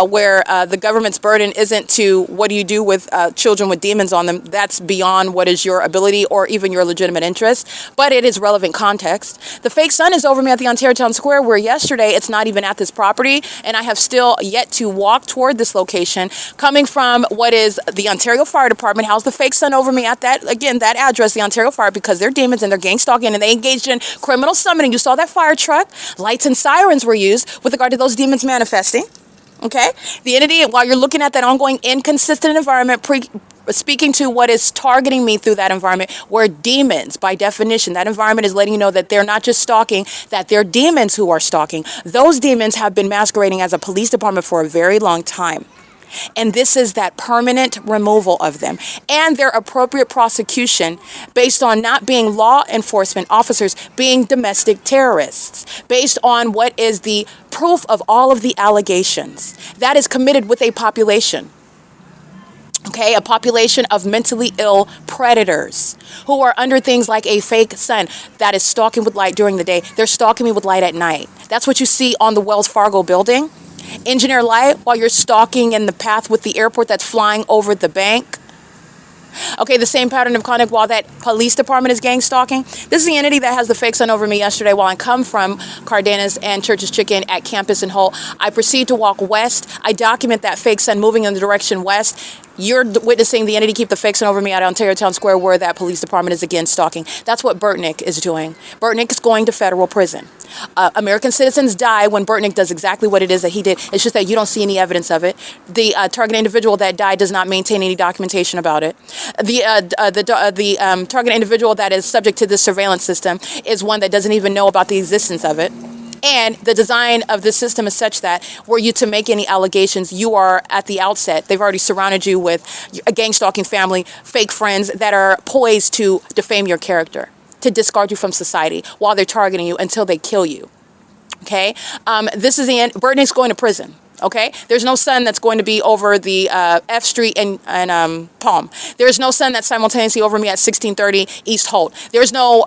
where the government's burden isn't to what do you do with children with demons on them. That's beyond what is your ability or even your legitimate interest, but it is relevant context. The fake son is over me at the Ontario Town Square, where yesterday it's not even at this property, and I have still yet to walk toward this location, coming from what is the Ontario Fire Department. How's the fake son over me at that, again, that address, the Ontario Fire, because they're demons and they're gang stalking and they engaged in criminal summoning. You saw that fire truck, lights and sirens were used with regard to those demons manifesting. Okay, the entity, while you're looking at that ongoing inconsistent environment, speaking to what is targeting me through that environment, where demons, by definition, that environment is letting you know that they're not just stalking, that they're demons who are stalking. Those demons have been masquerading as a police department for a very long time. And this is that permanent removal of them and their appropriate prosecution based on not being law enforcement officers, being domestic terrorists, based on what is the proof of all of the allegations. That is committed with a population. Okay, a population of mentally ill predators who are under things like a fake son that is stalking with light during the day. They're stalking me with light at night. That's what you see on the Wells Fargo building. Engineer light while you're stalking in the path with the airport that's flying over the bank. Okay, the same pattern of conduct while that police department is gang stalking. This is the entity that has the fake sun over me yesterday while I come from Cardenas and Church's Chicken at campus in Holt. I proceed to walk west. I document that fake sun moving in the direction west. You're witnessing the entity keep the fake sun over me at Ontario Town Square, where that police department is again stalking. That's what Burtnick is doing. Burtnick is going to federal prison. American citizens die when Burtnick does exactly what it is that he did. It's just that you don't see any evidence of it. The target individual that died does not maintain any documentation about it. The target individual that is subject to this surveillance system is one that doesn't even know about the existence of it. And the design of the system is such that were you to make any allegations, you are at the outset, they've already surrounded you with a gang stalking family, fake friends that are poised to defame your character, to discard you from society while they're targeting you until they kill you. Okay? This is the end. Burtnick's going to prison. Okay? There's no sun that's going to be over the F Street and Palm. There's no sun that's simultaneously over me at 1630 East Holt. There's no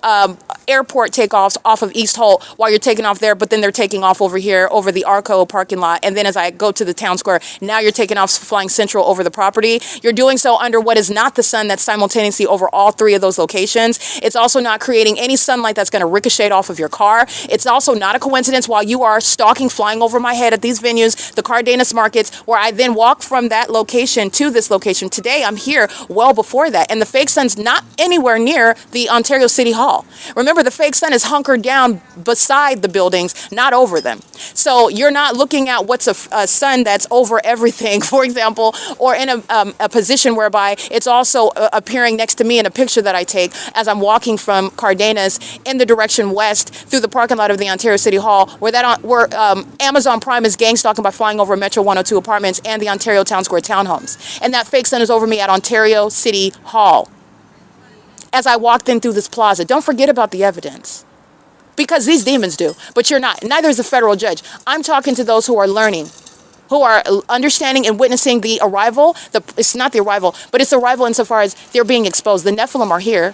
airport takeoffs off of East Holt while you're taking off there, but then they're taking off over here over the ARCO parking lot. And then as I go to the town square, now you're taking off flying central over the property. You're doing so under what is not the sun that's simultaneously over all three of those locations. It's also not creating any sunlight that's going to ricochet off of your car. It's also not a coincidence while you are stalking, flying over my head at these venues, the Cardenas markets, where I then walk from that location to this location. Today, I'm here well before that. And the fake sun's not anywhere near the Ontario City Hall. Remember, the fake sun is hunkered down beside the buildings, not over them. So you're not looking at what's a sun that's over everything, for example, or in a position whereby it's also appearing next to me in a picture that I take as I'm walking from Cardenas in the direction west through the parking lot of the Ontario City Hall, where Amazon Prime is gang stalking by flying over Metro 102 apartments and the Ontario Town Square townhomes. And that fake sun is over me at Ontario City Hall as I walked in through this plaza. Don't forget about the evidence. because these demons do, but you're not. Neither is the federal judge. I'm talking to those who are learning, who are understanding and witnessing the arrival. It's not the arrival, but it's the arrival insofar as they're being exposed. The Nephilim are here.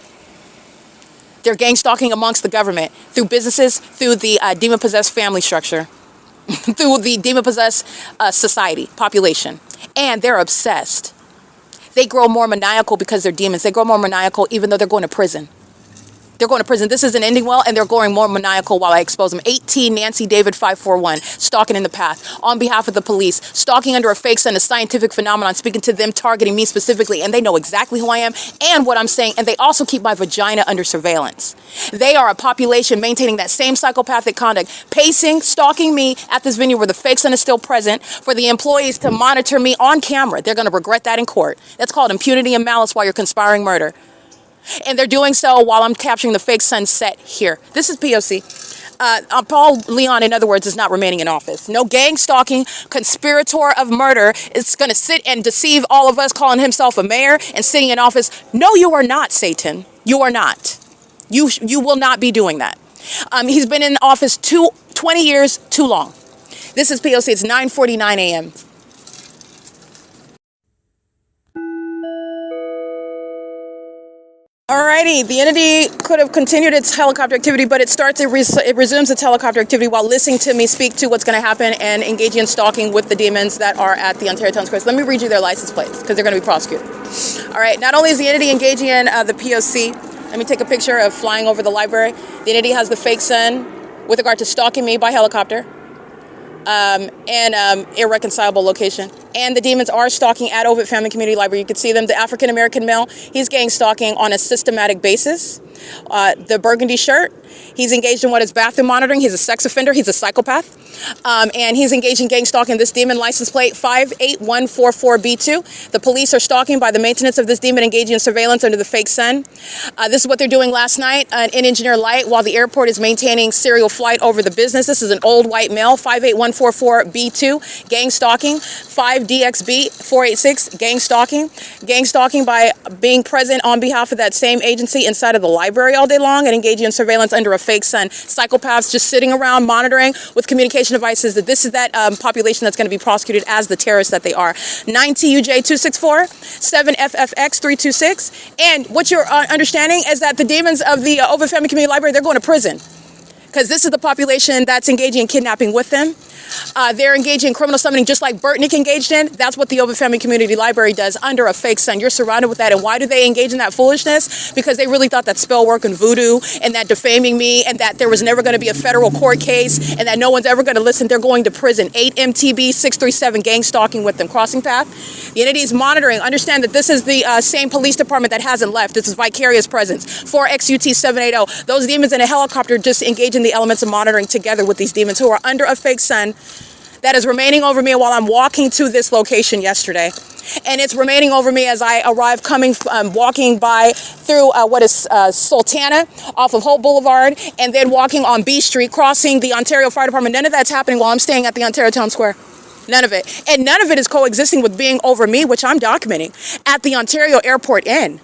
They're gang stalking amongst the government, through businesses, through the demon-possessed family structure, through the demon-possessed society, population. And they're obsessed. They grow more maniacal because they're demons. They grow more maniacal even though they're going to prison. They're going to prison. This isn't ending well, and they're growing more maniacal while I expose them. 18 Nancy David 541, stalking in the path. On behalf of the police, stalking under a fake sun, a scientific phenomenon, speaking to them, targeting me specifically, and they know exactly who I am and what I'm saying, and they also keep my vagina under surveillance. They are a population maintaining that same psychopathic conduct, pacing, stalking me at this venue where the fake sun is still present, for the employees to monitor me on camera. They're going to regret that in court. That's called impunity and malice while you're conspiring murder. And they're doing so while I'm capturing the fake sunset here. This is P.O.C. Paul Leon, in other words, is not remaining in office. No gang stalking, conspirator of murder is going to sit and deceive all of us, calling himself a mayor and sitting in office. No, you are not, Satan. You are not. You will not be doing that. He's been in office 20 years too long. This is P.O.C. It's 9:49 a.m. Alrighty, the entity could have continued its helicopter activity, but it resumes its helicopter activity while listening to me speak to what's going to happen and engaging in stalking with the demons that are at the Ontario Town Square. So let me read you their license plates, because they're going to be prosecuted. All right, not only is the entity engaging in the P.O.C., let me take a picture of flying over the library. The entity has the fake sun with regard to stalking me by helicopter. Irreconcilable location. And the demons are stalking at OVITT Family Community Library. You can see them. The African-American male, he's gang stalking on a systematic basis. The burgundy shirt, he's engaged in what is bathroom monitoring. He's a sex offender. He's a psychopath. And he's engaged in gang stalking. This demon license plate 58144B2. The police are stalking by the maintenance of this demon, engaging in surveillance under the fake sun. This is what they're doing last night in Engineer Light while the airport is maintaining serial flight over the business. This is an old white male, 58144B2, gang stalking. 5DXB486, gang stalking. Gang stalking by being present on behalf of that same agency inside of the library all day long and engaging in surveillance under a fake sun. Psychopaths just sitting around monitoring with communication devices. That this is that population that's going to be prosecuted as the terrorists that they are. 9TUJ264, 7FFX326. And what you're understanding is that the demons of the OVITT Family Community Library, they're going to prison, because this is the population that's engaging in kidnapping with them. They're engaging in criminal summoning just like Burtnick engaged in. That's what the OVITT Family Community Library does under a fake sun. You're surrounded with that. And why do they engage in that foolishness? Because they really thought that spell work and voodoo and that defaming me and that there was never going to be a federal court case and that no one's ever going to listen. They're going to prison. 8MTB637, gang stalking with them. Crossing path. The entity is monitoring. Understand that this is the same police department that hasn't left. This is vicarious presence. 4XUT780. Those demons in a helicopter just engage in the elements of monitoring together with these demons who are under a fake sun that is remaining over me while I'm walking to this location yesterday. And it's remaining over me as I arrive walking by through what is Sultana off of Hope Boulevard, and then walking on B Street, crossing the Ontario Fire Department. None of that's happening while I'm staying at the Ontario Town Square. None of it. And none of it is coexisting with being over me, which I'm documenting, at the Ontario Airport Inn.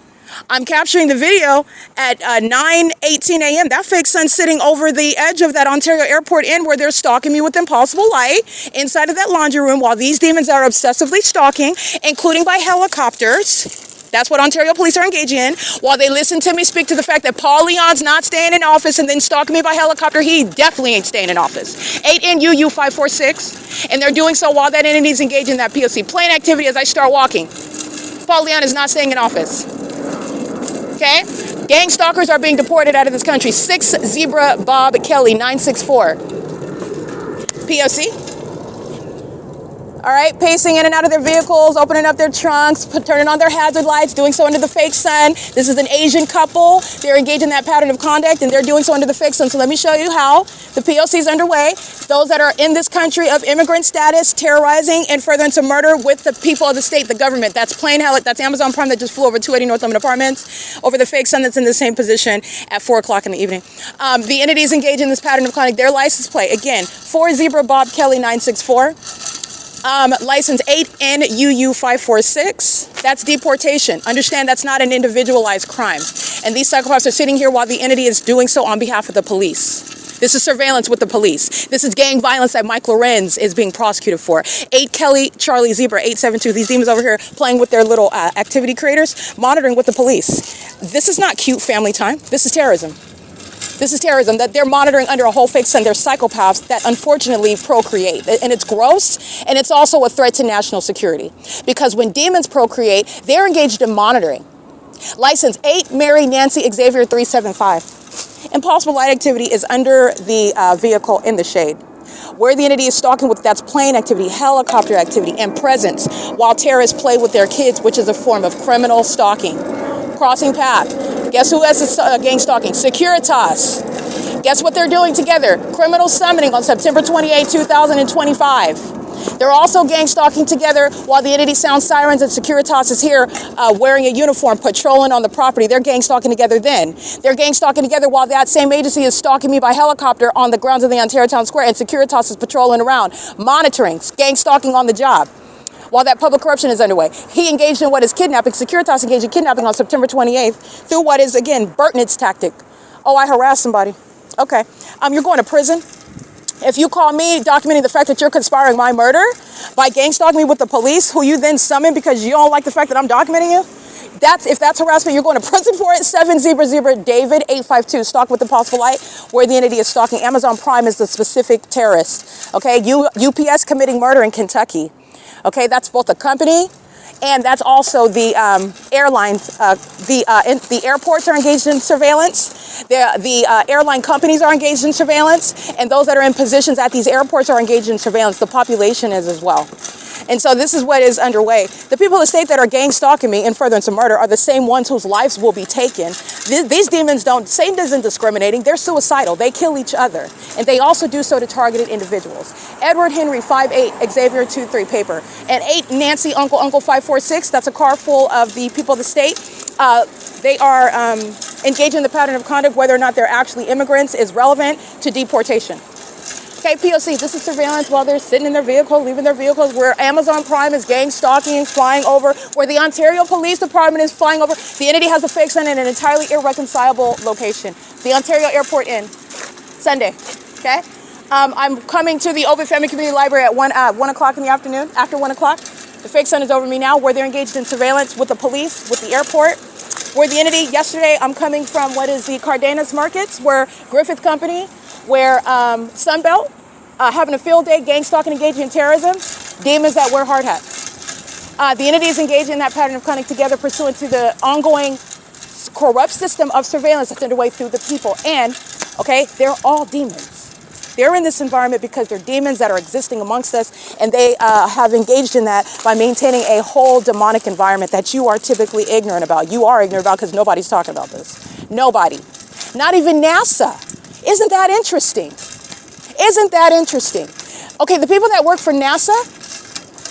I'm capturing the video at 9:18 a.m. That fake sun sitting over the edge of that Ontario Airport Inn where they're stalking me with impossible light inside of that laundry room while these demons are obsessively stalking, including by helicopters. That's what Ontario police are engaging in. While they listen to me speak to the fact that Paul Leon's not staying in office and then stalking me by helicopter, he definitely ain't staying in office. 8NUU546. And they're doing so while that entity is engaged in that P.O.C. Plain activity as I start walking. Paul Leon is not staying in office. Okay? Gang stalkers are being deported out of this country. 6 Zebra Bob Kelly 964. P.O.C. All right, pacing in and out of their vehicles, opening up their trunks, turning on their hazard lights, doing so under the fake sun. This is an Asian couple. They're engaged in that pattern of conduct, and they're doing so under the fake sun. So let me show you how the P.O.C. is underway. Those that are in this country of immigrant status, terrorizing and furtherance of murder with the people of the state, the government. That's plain hell. That's Amazon Prime that just flew over 280 North Lemon Apartments over the fake sun that's in the same position at 4 o'clock in the evening. The entities engaged in this pattern of conduct, their license plate, again, 4 Zebra Bob Kelly 964. License 8NUU546. That's deportation. Understand that's not an individualized crime. And these psychopaths are sitting here while the entity is doing so on behalf of the police. This is surveillance with the police. This is gang violence that Mike Lorenz is being prosecuted for. 8 Kelly, Charlie Zebra, 872, these demons over here playing with their little activity creators, monitoring with the police. This is not cute family time. This is terrorism. This is terrorism that they're monitoring under a whole fake sun. They're psychopaths that unfortunately procreate. And it's gross, and it's also a threat to national security. Because when demons procreate, they're engaged in monitoring. License 8 Mary Nancy Xavier 375. Impossible light activity is under the vehicle in the shade. Where the entity is stalking with, that's plane activity, helicopter activity, and presence, while terrorists play with their kids, which is a form of criminal stalking. Crossing path. Guess who else is gang stalking? Securitas. Guess what they're doing together? Criminal summoning on September 28, 2025. They're also gang stalking together while the entity sounds sirens and Securitas is here wearing a uniform, patrolling on the property. They're gang stalking together then. They're gang stalking together while that same agency is stalking me by helicopter on the grounds of the Ontario Town Square, and Securitas is patrolling around, monitoring, gang stalking on the job. While that public corruption is underway. He engaged in what is kidnapping. Securitas engaged in kidnapping on September 28th through what is, again, Burtnitz's tactic. Oh, I harassed somebody. Okay. You're going to prison. If you call me documenting the fact that you're conspiring my murder by gang stalking me with the police, who you then summon because you don't like the fact that I'm documenting you, if that's harassment, you're going to prison for it. 7 Zebra David 852, stalk with impossible light, where the entity is stalking. Amazon Prime is the specific terrorist. Okay. UPS committing murder in Kentucky. Okay, that's both a company and that's also the airlines. The airports are engaged in surveillance. The airline companies are engaged in surveillance, and those that are in positions at these airports are engaged in surveillance. The population is as well. And so this is what is underway. The people of the state that are gang stalking me in furtherance of murder are the same ones whose lives will be taken. These demons Satan isn't discriminating. They're suicidal. They kill each other. And they also do so to targeted individuals. Edward Henry 5'8", Xavier 2'3", paper. And 8 Nancy Uncle 546, that's a car full of the people of the state. They are engaged in the pattern of conduct, whether or not they're actually immigrants is relevant to deportation. Okay, P.O.C, this is surveillance while they're sitting in their vehicle, leaving their vehicles, where Amazon Prime is gang stalking, flying over, where the Ontario Police Department is flying over. The entity has a fake sun in an entirely irreconcilable location. The Ontario Airport Inn, Sunday, okay? I'm coming to the OVITT Family Community Library at 1 o'clock in the afternoon, after 1 o'clock. The fake sun is over me now, where they're engaged in surveillance with the police, with the airport. Where the entity, yesterday, I'm coming from what is the Cardenas Markets, where Griffith Company, where Sunbelt, having a field day, gang stalking, engaging in terrorism, demons that wear hard hats. The entity is engaged in that pattern of conduct together pursuant to the ongoing corrupt system of surveillance that's underway through the people. And, okay, they're all demons. They're in this environment because they're demons that are existing amongst us, and they have engaged in that by maintaining a whole demonic environment that you are typically ignorant about. You are ignorant about because nobody's talking about this. Nobody. Not even NASA. Isn't that interesting? Isn't that interesting? Okay, the people that work for NASA,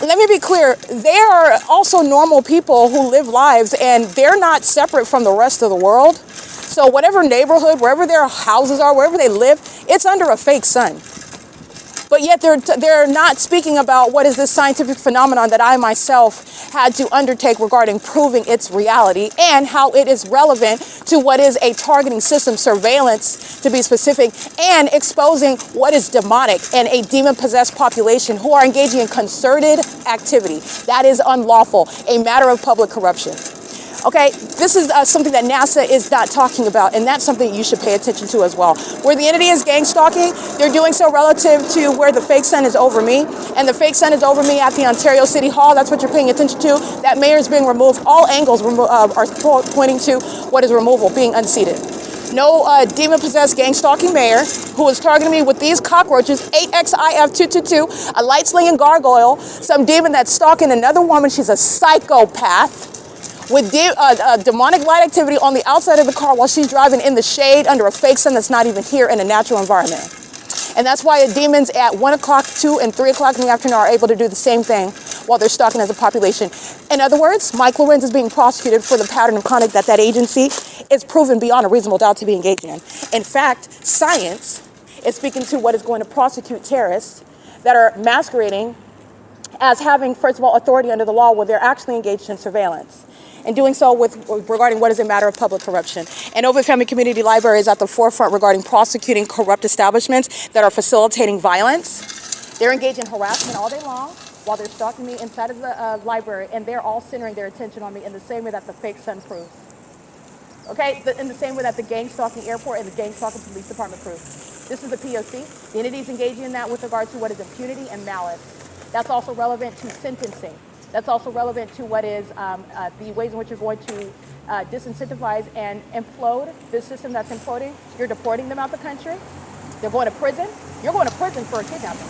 let me be clear, they are also normal people who live lives, and they're not separate from the rest of the world. So whatever neighborhood, wherever their houses are, wherever they live, it's under a fake sun. But yet they're not speaking about what is this scientific phenomenon that I myself had to undertake regarding proving its reality and how it is relevant to what is a targeting system, surveillance to be specific, and exposing what is demonic and a demon-possessed population who are engaging in concerted activity. That is unlawful, a matter of public corruption. Okay, this is something that NASA is not talking about, and that's something you should pay attention to as well. Where the entity is gang stalking, they're doing so relative to where the fake sun is over me, and the fake sun is over me at the Ontario City Hall. That's what you're paying attention to. That mayor is being removed. All angles are pointing to what is removal, being unseated. No demon-possessed gang-stalking mayor who is targeting me with these cockroaches, 8XIF222, a light-slinging gargoyle, some demon that's stalking another woman. She's a psychopath with demonic light activity on the outside of the car while she's driving in the shade under a fake sun that's not even here in a natural environment. And that's why the demons at 1 o'clock, 2 and 3 o'clock in the afternoon are able to do the same thing while they're stalking as a population. In other words, Mike Lorenz is being prosecuted for the pattern of conduct that agency is proven beyond a reasonable doubt to be engaged in. In fact, science is speaking to what is going to prosecute terrorists that are masquerading as having, first of all, authority under the law where they're actually engaged in surveillance. and doing so regarding what is a matter of public corruption. And OVITT Family Community Library is at the forefront regarding prosecuting corrupt establishments that are facilitating violence. They're engaged in harassment all day long while they're stalking me inside of the library, and they're all centering their attention on me in the same way that the fake Sun proves. Okay, in the same way that the gang stalking airport and the gang stalking police department proves. This is the P.O.C. The entity is engaging in that with regard to what is impunity and malice. That's also relevant to sentencing. That's also relevant to what is the ways in which you're going to disincentivize and implode this system that's imploding. You're deporting them out the country. They're going to prison. You're going to prison for a kidnapping.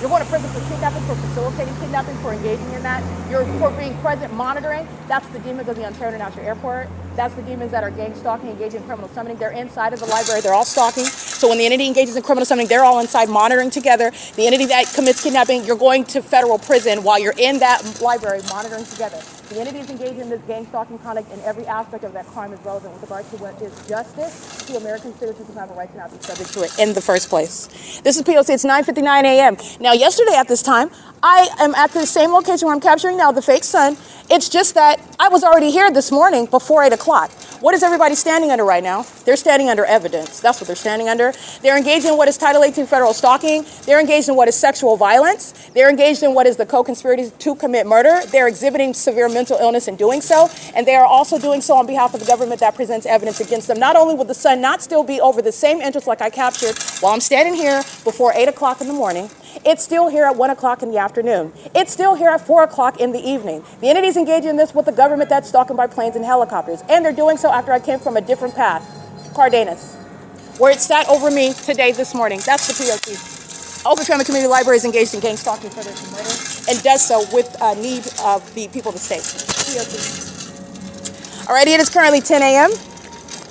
You're going to prison for kidnapping, for facilitating kidnapping, for engaging in that. You're for being present, monitoring. That's the demons of the Ontario International Airport. That's the demons that are gang stalking, engaging in criminal summoning. They're inside of the library. They're all stalking. So when the entity engages in criminal summoning, they're all inside monitoring together. The entity that commits kidnapping, you're going to federal prison while you're in that library monitoring together. The entity is engaged in this gang stalking conduct, and every aspect of that crime is relevant with regard to what is justice to American citizens who have a right to not be subject to it in the first place. This is P.O.C. It's 9:59 a.m. Now, yesterday at this time, I am at the same location where I'm capturing now, the fake Sun. It's just that I was already here this morning before 8 o'clock. What is everybody standing under right now? They're standing under evidence. That's what they're standing under. They're engaged in what is Title 18 federal stalking. They're engaged in what is sexual violence. They're engaged in what is the co-conspiracy to commit murder. They're exhibiting severe mental illness in doing so. And they are also doing so on behalf of the government that presents evidence against them. Not only will the Sun not still be over the same interest like I captured while I'm standing here before 8 o'clock in the morning, it's still here at 1 o'clock in the afternoon. It's still here at 4 o'clock in the evening. The entities engaging in this with the government that's stalking by planes and helicopters. And they're doing so after I came from a different path, Cardenas, where it sat over me today, this morning. That's the P.O.C. OVITT Family Community Library is engaged in gang stalking further to murder and does so with need of the people of the state. P.O.C. Alrighty, it is currently 10 a.m.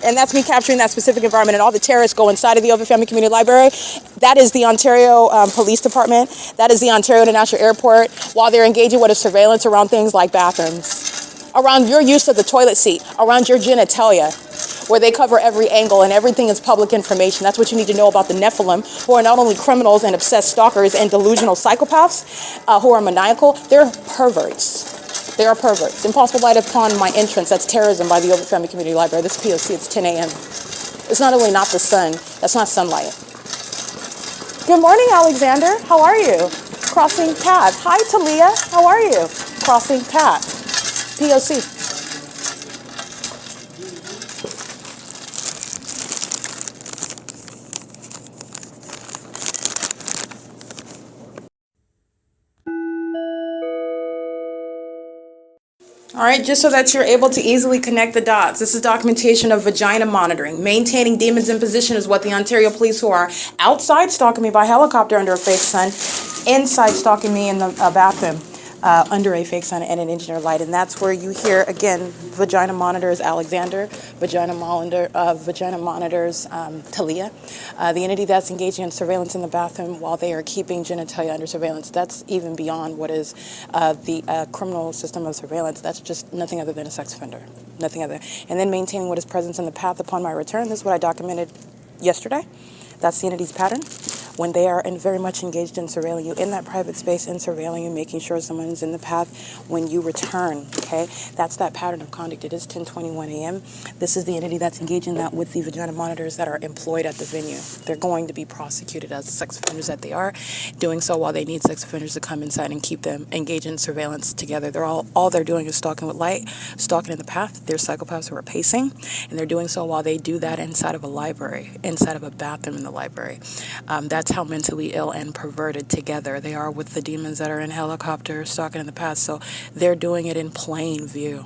And that's me capturing that specific environment, and all the terrorists go inside of the OVITT Family Community Library. That is the Ontario Police Department. That is the Ontario International Airport, while they're engaging with a surveillance around things like bathrooms, around your use of the toilet seat, around your genitalia, where they cover every angle and everything is public information. That's what you need to know about the Nephilim, who are not only criminals and obsessed stalkers and delusional psychopaths who are maniacal, they're perverts. They are perverts. Impossible light upon my entrance. That's terrorism by the OVITT Family Community Library. This P.O.C. It's 10 a.m. It's not only not the sun. That's not sunlight. Good morning, Alexander. How are you? Crossing paths. Hi, Talia. How are you? Crossing paths. P.O.C. All right, just so that you're able to easily connect the dots, this is documentation of vagina monitoring. Maintaining demons in position is what the Ontario police, who are outside stalking me by helicopter under a fake sun, inside stalking me in the bathroom under a fake sun and an engineer light. And that's where you hear, again, vagina monitors Alexander, vagina monitors Talia, the entity that's engaging in surveillance in the bathroom while they are keeping genitalia under surveillance. That's even beyond what is the criminal system of surveillance. That's just nothing other than a sex offender, nothing other. And then maintaining what is presence in the path upon my return. This is what I documented yesterday. That's the entity's pattern. When they are very much engaged in surveilling you in that private space and surveilling you, making sure someone is in the path when you return, okay? That's that pattern of conduct. It is 10:21 a.m. This is the entity that's engaging that with the vagina monitors that are employed at the venue. They're going to be prosecuted as the sex offenders that they are, doing so while they need sex offenders to come inside and keep them engaged in surveillance together. They're all they're doing is stalking with light, stalking in the path. They're psychopaths who are pacing, and they're doing so while they do that inside of a library, inside of a bathroom in the library. That's how mentally ill and perverted together they are with the demons that are in helicopters stalking in the past. So they're doing it in plain view,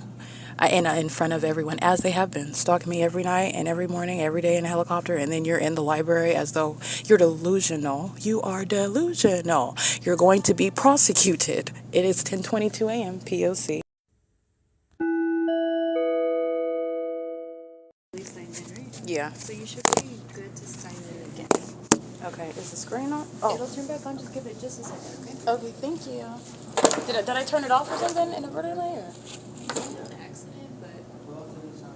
in front of everyone, as they have been, stalking me every night and every morning, every day in a helicopter, and then you're in the library as though you're delusional. You are delusional. You're going to be prosecuted. It is 10:22 a.m. P.O.C. Yeah. So you should be good to sign in again. Okay, is the screen on? Oh. It'll turn back on, just give it just a second, okay? Okay, thank you. Did I turn it off or something inadvertently? Or? Maybe on accident, but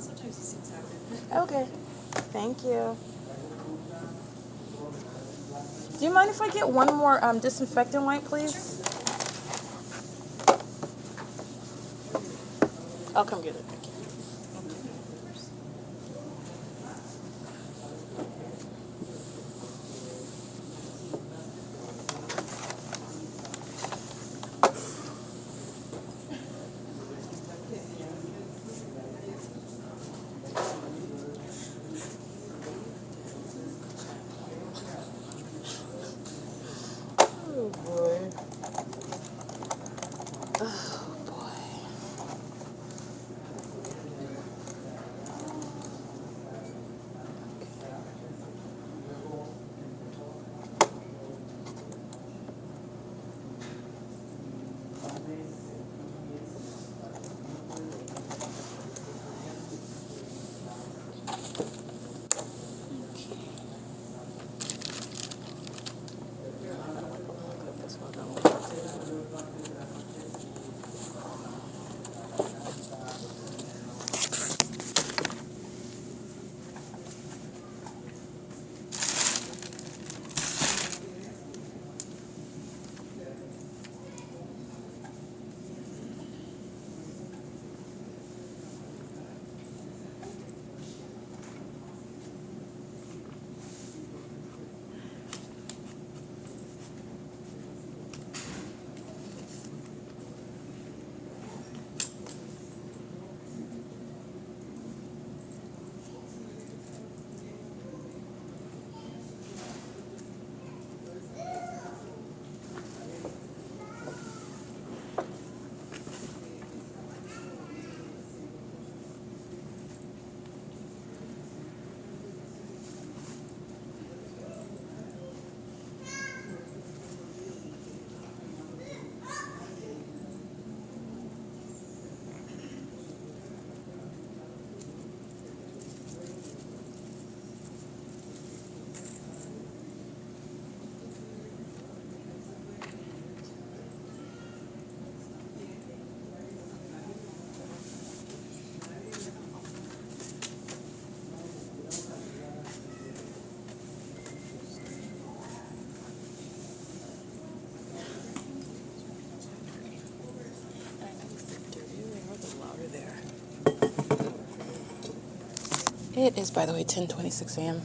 sometimes these things happen. Okay, thank you. Do you mind if I get one more disinfectant wipe, please? I'll come get it. Oh boy. Oh boy. It is, by the way, 10:26 a.m.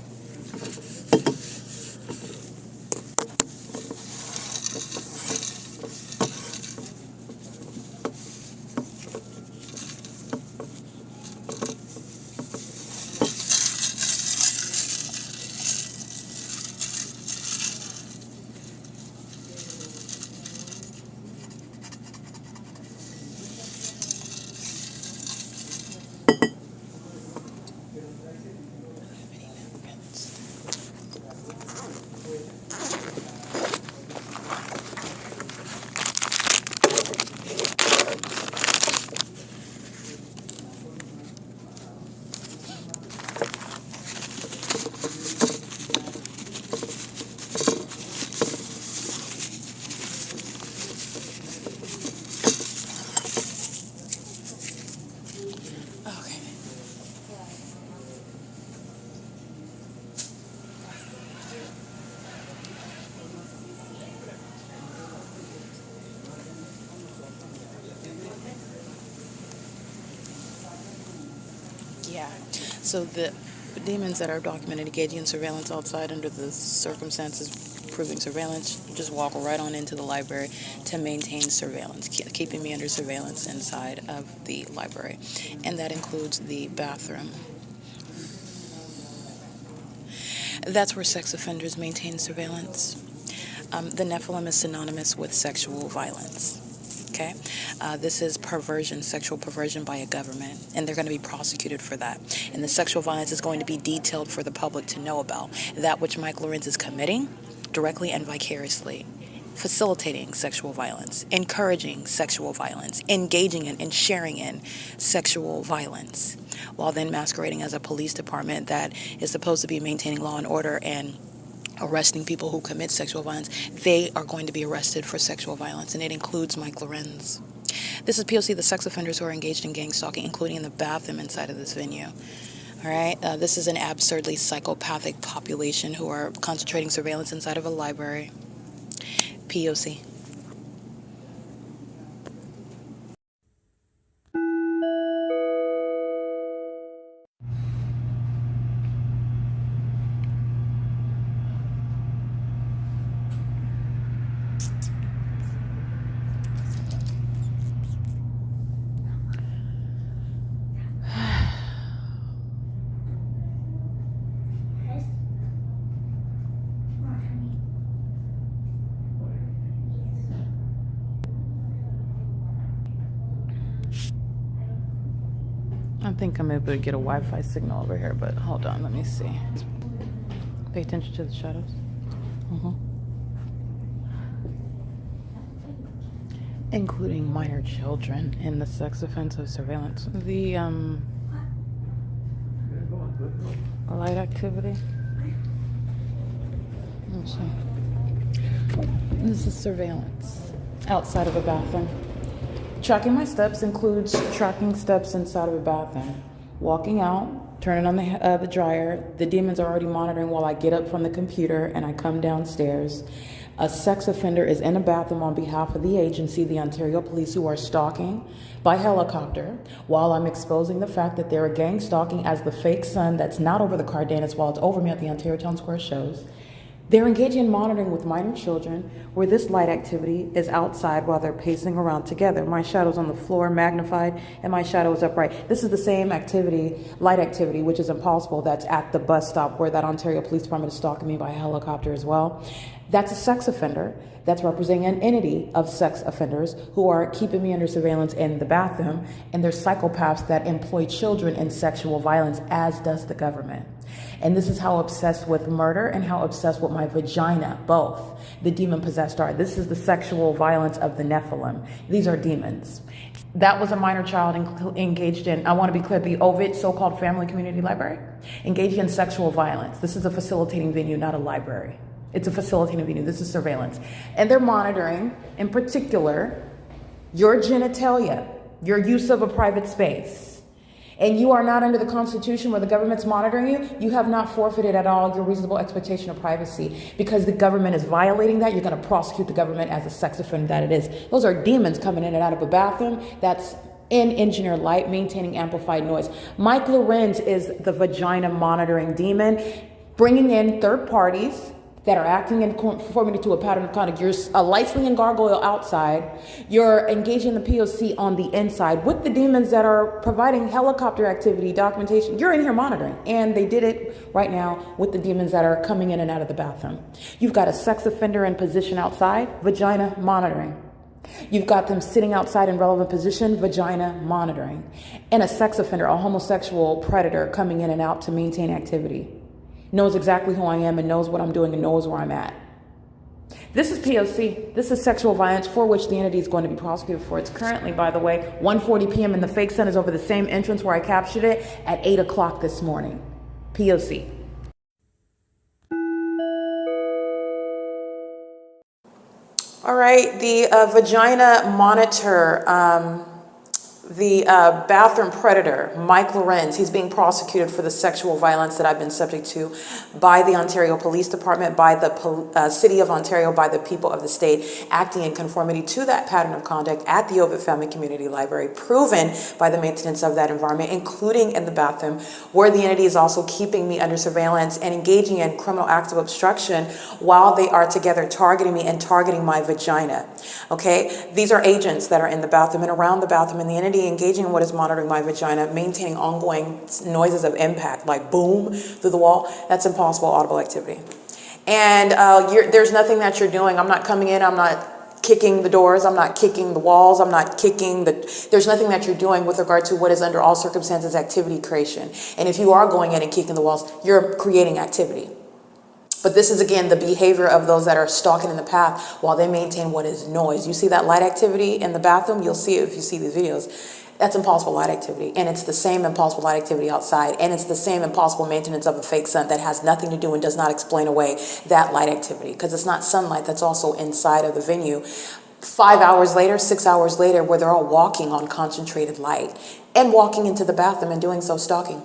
Okay. Yeah. So the demons that are documented engaging in surveillance outside under the circumstances proving surveillance just walk right on into the library to maintain surveillance, keeping me under surveillance inside of the library. And that includes the bathroom. That's where sex offenders maintain surveillance. The Nephilim is synonymous with sexual violence. Okay? This is perversion, sexual perversion by a government, and they're going to be prosecuted for that. And the sexual violence is going to be detailed for the public to know about. That which Mike LORENZ is committing, directly and vicariously, facilitating sexual violence, encouraging sexual violence, engaging in and sharing in sexual violence, while then masquerading as a police department that is supposed to be maintaining law and order and arresting people who commit sexual violence. They are going to be arrested for sexual violence, and it includes Mike LORENZ. This is P.O.C, the sex offenders who are engaged in gang stalking, including in the bathroom inside of this venue. All right, this is an absurdly psychopathic population who are concentrating surveillance inside of a library. P.O.C. I think I'm able to get a Wi-Fi signal over here, but hold on, let me see. Pay attention to the shadows. Including minor children in the sex offense of surveillance. The light activity. Let's see. This is surveillance outside of a bathroom. Tracking my steps includes tracking steps inside of a bathroom. Walking out, turning on the dryer. The demons are already monitoring while I get up from the computer and I come downstairs. A sex offender is in a bathroom on behalf of the agency, the Ontario Police, who are stalking by helicopter while I'm exposing the fact that they're gang stalking as the fake sun that's not over the Cardenas while it's over me at the Ontario Town Square shows. They're engaging in monitoring with minor children where this light activity is outside while they're pacing around together. My shadow's on the floor magnified and my shadow is upright. This is the same activity, light activity, which is impossible, that's at the bus stop where that Ontario Police Department is stalking me by helicopter as well. That's a sex offender that's representing an entity of sex offenders who are keeping me under surveillance in the bathroom, and they're psychopaths that employ children in sexual violence, as does the government. And this is how obsessed with murder and how obsessed with my vagina, both, the demon-possessed are. This is the sexual violence of the Nephilim. These are demons. That was a minor child engaged in, I want to be clear, the OVITT, so-called family community library, engaged in sexual violence. This is a facilitating venue, not a library. It's a facilitating venue. This is surveillance. And they're monitoring, in particular, your genitalia, your use of a private space. And you are not under the Constitution where the government's monitoring you. You have not forfeited at all your reasonable expectation of privacy. Because the government is violating that, you're going to prosecute the government as a sex offender that it is. Those are demons coming in and out of a bathroom. That's in engineered light, maintaining amplified noise. Mike LORENZ is the vagina monitoring demon, bringing in third parties that are acting in conformity to a pattern of conduct. You're a light-slinging gargoyle outside. You're engaging the P.O.C. on the inside with the demons that are providing helicopter activity, documentation. You're in here monitoring. And they did it right now with the demons that are coming in and out of the bathroom. You've got a sex offender in position outside, vagina monitoring. You've got them sitting outside in relevant position, vagina monitoring. And a sex offender, a homosexual predator coming in and out to maintain activity. Knows exactly who I am and knows what I'm doing and knows where I'm at. This is P.O.C. This is sexual violence for which the entity is going to be prosecuted for. It's currently, by the way, 1:40 p.m. and the fake sun is over the same entrance where I captured it at 8 o'clock this morning. P.O.C. All right, the vagina monitor, the bathroom predator, Mike LORENZ, he's being prosecuted for the sexual violence that I've been subject to by the Ontario Police Department, by the City of Ontario, by the people of the state, acting in conformity to that pattern of conduct at the OVITT Family Community Library, proven by the maintenance of that environment, including in the bathroom, where the entity is also keeping me under surveillance and engaging in criminal acts of obstruction while they are together targeting me and targeting my vagina. Okay, these are agents that are in the bathroom and around the bathroom, and the entity engaging in what is monitoring my vagina, maintaining ongoing noises of impact, like boom through the wall. That's impossible audible activity. And there's nothing that you're doing. I'm not coming in, I'm not kicking the doors, I'm not kicking the walls, I'm not kicking there's nothing that you're doing with regard to what is under all circumstances activity creation. And if you are going in and kicking the walls, you're creating activity. But this is, again, the behavior of those that are stalking in the path while they maintain what is noise. You see that light activity in the bathroom? You'll see it if you see these videos. That's impossible light activity. And it's the same impossible light activity outside. And it's the same impossible maintenance of a fake sun that has nothing to do and does not explain away that light activity. Because it's not sunlight that's also inside of the venue. 5 hours later, 6 hours later, where they're all walking on concentrated light and walking into the bathroom and doing so stalking.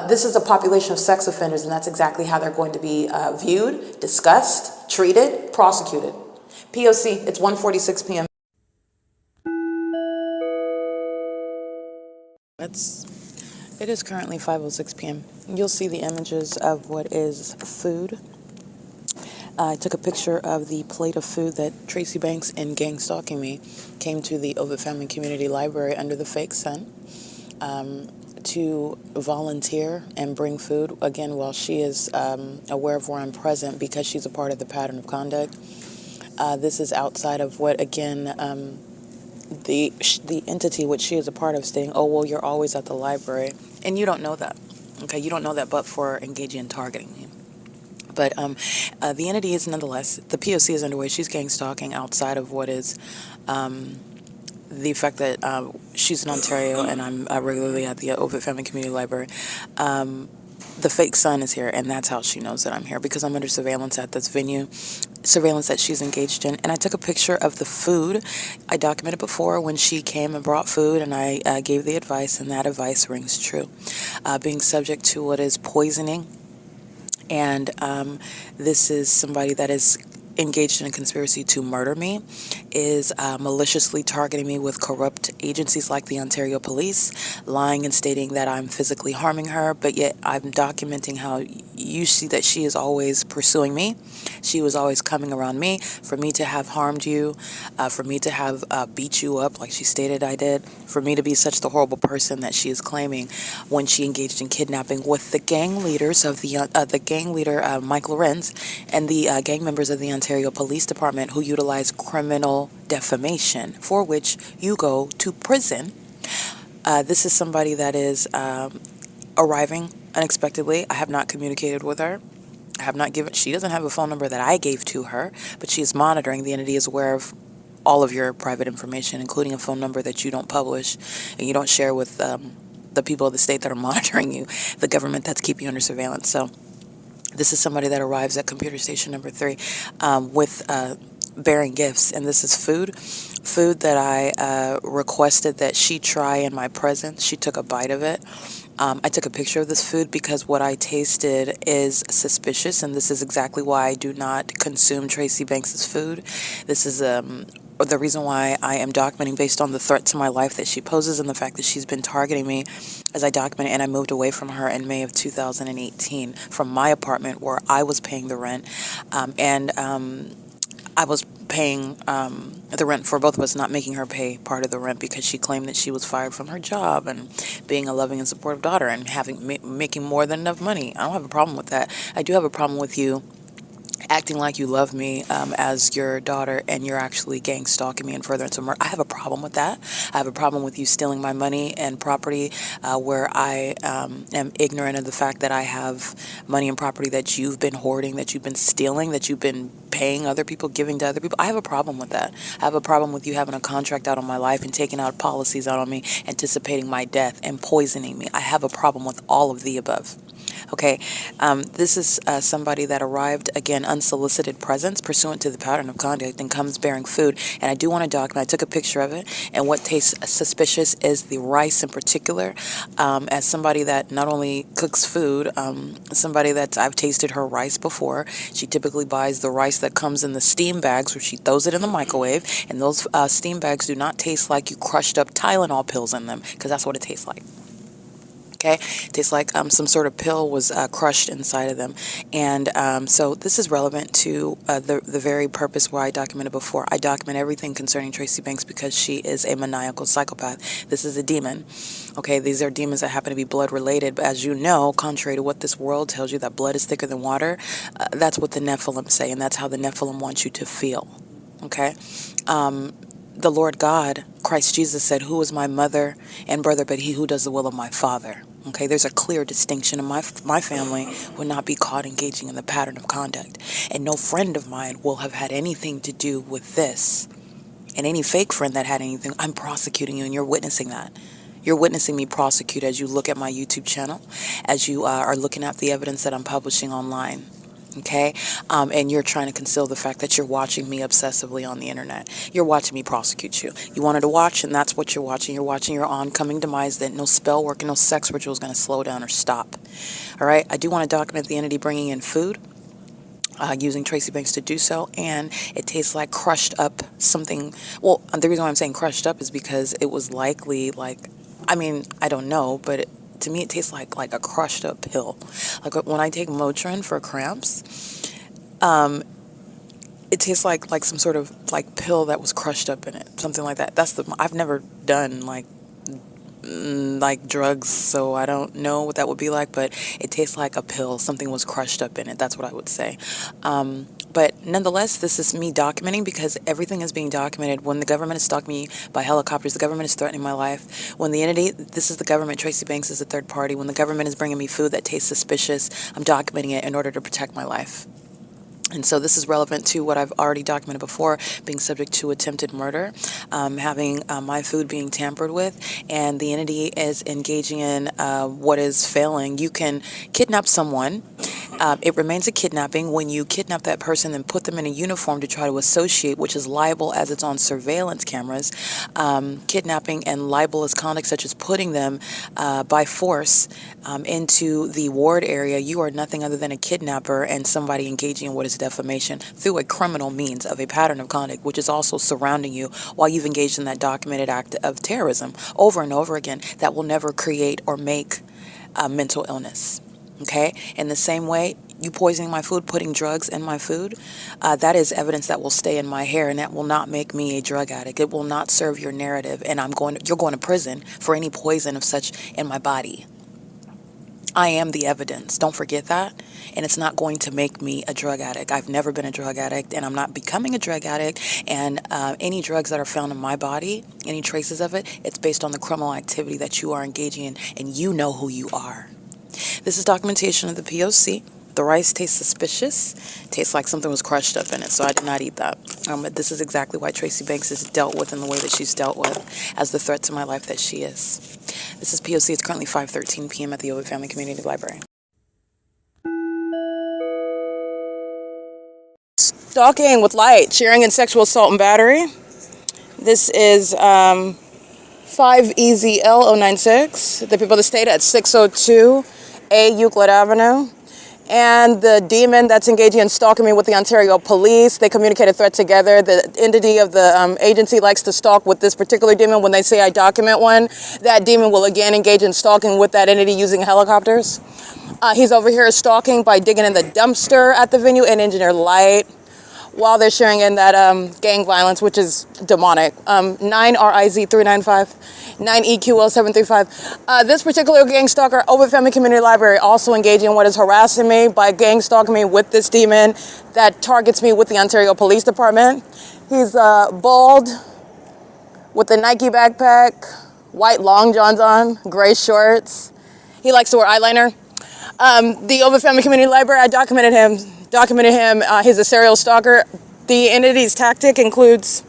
This is a population of sex offenders, and that's exactly how they're going to be viewed, discussed, treated, prosecuted. P.O.C., it's 1:46 p.m. It is currently 5:06 p.m. You'll see the images of what is food. I took a picture of the plate of food that Tracy Banks, in gang stalking me, came to the OVITT Family Community Library under the fake sun. To volunteer and bring food, again, while she is aware of where I'm present because she's a part of the pattern of conduct. This is outside of what, again, the entity which she is a part of saying, oh, well, you're always at the library. And you don't know that. Okay, you don't know that but for engaging in targeting me. But the entity is nonetheless, the P.O.C. is underway. She's gang stalking outside of what is the fact that she's in Ontario and I'm regularly at the OVITT Family Community Library. The fake son is here, and that's how she knows that I'm here, because I'm under surveillance at this venue, surveillance that she's engaged in. And I took a picture of the food. I documented before when she came and brought food, and I gave the advice, and that advice rings true. Being subject to what is poisoning, and this is somebody that is engaged in a conspiracy to murder me, is maliciously targeting me with corrupt agencies like the Ontario Police, lying and stating that I'm physically harming her, but yet I'm documenting how you see that she is always pursuing me. She was always coming around me for me to have harmed you, for me to have beat you up like she stated I did, for me to be such the horrible person that she is claiming when she engaged in kidnapping with the gang leaders of the gang leader Mike Lorenz and the gang members of the Ontario Police Department, who utilize criminal defamation, for which you go to prison. This is somebody that is arriving unexpectedly. I have not communicated with her. I have not given, she doesn't have a phone number that I gave to her, but she is monitoring. The entity is aware of all of your private information, including a phone number that you don't publish and you don't share with the people of the state that are monitoring you, the government that's keeping you under surveillance. So this is somebody that arrives at computer station number 3 with bearing gifts, and this is food that I requested that she try in my presence. She took a bite of it. I took a picture of this food because what I tasted is suspicious, and this is exactly why I do not consume Tracy Banks's food. This is the reason why I am documenting based on the threat to my life that she poses and the fact that she's been targeting me as I document it. And I moved away from her in May of 2018 from my apartment where I was paying the rent, and I was paying the rent for both of us, not making her pay part of the rent because she claimed that she was fired from her job and being a loving and supportive daughter and making more than enough money. I don't have a problem with that. I do have a problem with you acting like you love me as your daughter, and you're actually gang stalking me and furtherance of murder. I have a problem with that. I have a problem with you stealing my money and property where I am ignorant of the fact that I have money and property that you've been hoarding, that you've been stealing, that you've been paying other people, giving to other people. I have a problem with that. I have a problem with you having a contract out on my life and taking out policies out on me, anticipating my death and poisoning me. I have a problem with all of the above. Okay, this is somebody that arrived, again, unsolicited presence pursuant to the pattern of conduct and comes bearing food. And I do want to document, I took a picture of it, and what tastes suspicious is the rice in particular. As somebody that not only cooks food, somebody that I've tasted her rice before. She typically buys the rice that comes in the steam bags where she throws it in the microwave, and those steam bags do not taste like you crushed up Tylenol pills in them, because that's what it tastes like. Okay, it tastes like some sort of pill was crushed inside of them. And so this is relevant to the very purpose why I documented before. I document everything concerning Tracy Banks because she is a maniacal psychopath. This is a demon. Okay, these are demons that happen to be blood related. But as you know, contrary to what this world tells you, that blood is thicker than water, that's what the Nephilim say, and that's how the Nephilim want you to feel. Okay? The Lord God, Christ Jesus, said, "Who is my mother and brother but he who does the will of my Father?" Okay, there's a clear distinction, and my family would not be caught engaging in the pattern of conduct. And no friend of mine will have had anything to do with this. And any fake friend that had anything, I'm prosecuting you, and you're witnessing that. You're witnessing me prosecute as you look at my YouTube channel, as you are looking at the evidence that I'm publishing online. Okay, and you're trying to conceal the fact that you're watching me obsessively on the internet. You're watching me prosecute you. You wanted to watch, and that's what you're watching. You're watching your oncoming demise, that no spell work and no sex ritual is going to slow down or stop. All right, I do want to document the entity bringing in food, using Tracy Banks to do so, and it tastes like crushed up something. Well, the reason why I'm saying crushed up is because it was likely I don't know, but to me, it tastes like a crushed up pill. Like when I take Motrin for cramps, it tastes like some sort of pill that was crushed up in it, something like that. I've never done like drugs, so I don't know what that would be like, but it tastes like a pill. Something was crushed up in it. That's what I would say. But nonetheless, this is me documenting because everything is being documented. When the government is stalking me by helicopters, the government is threatening my life. When the entity, this is the government, Tracy Banks is a third party. When the government is bringing me food that tastes suspicious, I'm documenting it in order to protect my life. And so this is relevant to what I've already documented before, being subject to attempted murder, having my food being tampered with, and the entity is engaging in what is failing. You can kidnap someone. It remains a kidnapping when you kidnap that person and put them in a uniform to try to associate, which is liable as it's on surveillance cameras. Kidnapping and libelous conduct such as putting them by force into the ward area. You are nothing other than a kidnapper and somebody engaging in what is defamation through a criminal means of a pattern of conduct, which is also surrounding you while you've engaged in that documented act of terrorism over and over again that will never create or make mental illness. Okay? In the same way, you poisoning my food, putting drugs in my food, that is evidence that will stay in my hair, and that will not make me a drug addict. It will not serve your narrative, and you're going to prison for any poison of such in my body. I am the evidence. Don't forget that. And it's not going to make me a drug addict. I've never been a drug addict, and I'm not becoming a drug addict. And any drugs that are found in my body, any traces of it, it's based on the criminal activity that you are engaging in, and you know who you are. This is documentation of the P.O.C. The rice tastes suspicious. Tastes like something was crushed up in it, so I did not eat that. But this is exactly why Tracy Banks is dealt with in the way that she's dealt with as the threat to my life that she is. This is P.O.C. It's currently 5:13 p.m. at the OVITT Family Community Library. Stalking with light, sharing in sexual assault and battery. This is 5EZL096. The people of the state at 602A Euclid Avenue. And the demon that's engaging in stalking me with the Ontario Police, they communicate a threat together. The entity of the agency likes to stalk with this particular demon. When they say I document one, that demon will again engage in stalking with that entity using helicopters. He's over here stalking by digging in the dumpster at the venue and engineer light while they're sharing in that gang violence, which is demonic. 9RIZ395. 9EQL735. This particular gang stalker, OVITT Family Community Library, also engaging in what is harassing me by gang stalking me with this demon that targets me with the Ontario Police Department. He's bald with a Nike backpack, white long johns on, gray shorts. He likes to wear eyeliner. The OVITT Family Community Library, I documented him. He's a serial stalker. The entity's tactic includes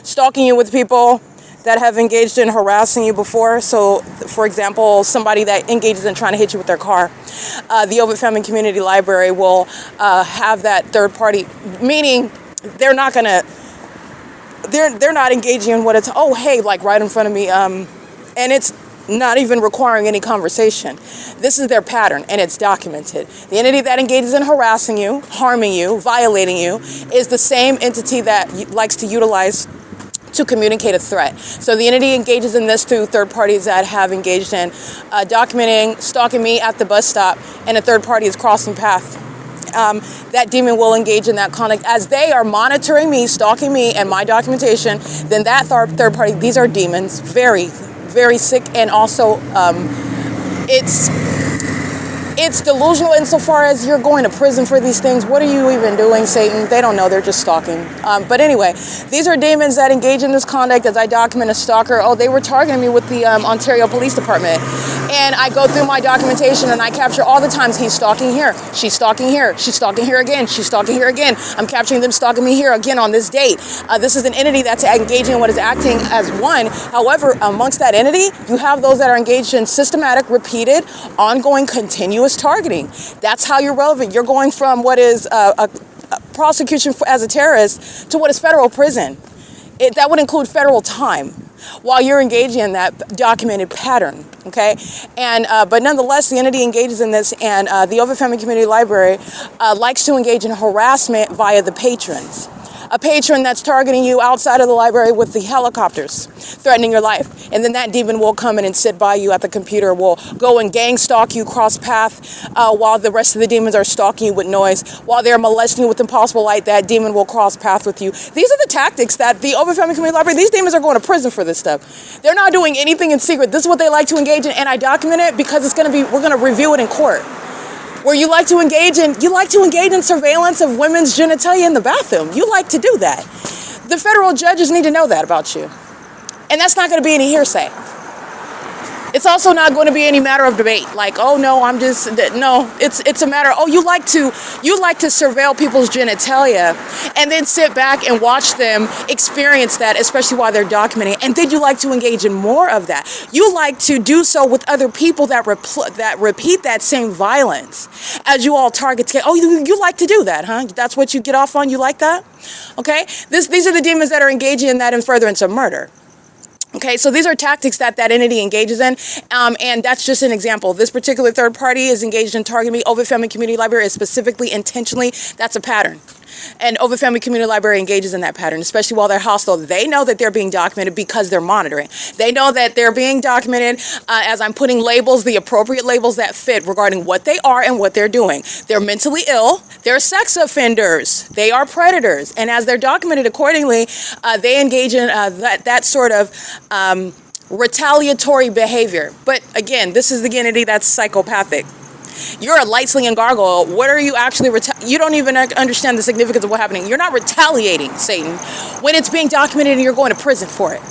stalking you with people that have engaged in harassing you before. So, for example, somebody that engages in trying to hit you with their car. The OVITT Family Community Library will have that third party, meaning they're not engaging in what it's, oh, hey, like right in front of me. And it's not even requiring any conversation. This is their pattern, and it's documented. The entity that engages in harassing you, harming you, violating you, is the same entity that likes to utilize to communicate a threat. So the entity engages in this through third parties that have engaged in documenting, stalking me at the bus stop, and a third party is crossing paths. That demon will engage in that conduct as they are monitoring me, stalking me, and my documentation. Then that third party, these are demons, very, very sick, and also it's delusional insofar as you're going to prison for these things. What are you even doing, Satan? They don't know, they're just stalking. But anyway, these are demons that engage in this conduct as I document a stalker. Oh, they were targeting me with the Ontario Police Department. And I go through my documentation and I capture all the times he's stalking here, she's stalking here, she's stalking here again, she's stalking here again. I'm capturing them stalking me here again on this date. This is an entity that's engaging in what is acting as one. However, amongst that entity, you have those that are engaged in systematic, repeated, ongoing, continuous targeting. That's how you're relevant. You're going from what is a prosecution as a terrorist to what is federal prison. That would include federal time while you're engaging in that documented pattern, okay? And but nonetheless, the entity engages in this, and the OVITT Family Community Library likes to engage in harassment via the patrons. a patron that's targeting you outside of the library with the helicopters, threatening your life. And then that demon will come in and sit by you at the computer, will go and gang stalk you, cross path, while the rest of the demons are stalking you with noise. While they're molesting you with impossible light, that demon will cross path with you. These are the tactics that the OVITT Family Community Library, these demons are going to prison for this stuff. They're not doing anything in secret. This is what they like to engage in, and I document it because it's going to be, we're going to review it in court. Where you like to engage in surveillance of women's genitalia in the bathroom. You like to do that. The federal judges need to know that about you. And that's not going to be any hearsay. It's also not going to be any matter of debate. Like, oh no, no, it's a matter, oh, you like to surveil people's genitalia and then sit back and watch them experience that, especially while they're documenting it. And then you like to engage in more of that. You like to do so with other people that repeat that same violence as you all target. Oh, you like to do that, huh? That's what you get off on? You like that? Okay? These are the demons that are engaging in that in furtherance of murder. Okay, so these are tactics that entity engages in, and that's just an example. This particular third party is engaged in targeting me. OVITT Family Community Library is specifically, intentionally, that's a pattern. And OVITT Family Community Library engages in that pattern, especially while they're hostile. They know that they're being documented because they're monitoring. They know that they're being documented as I'm putting labels, the appropriate labels that fit regarding what they are and what they're doing. They're mentally ill. They're sex offenders. They are predators. And as they're documented accordingly, they engage in that sort of retaliatory behavior. But again, this is the entity that's psychopathic. You're a light-slinging gargoyle. What are you actually you don't even understand the significance of what's happening. You're not retaliating, Satan, when it's being documented and you're going to prison for it.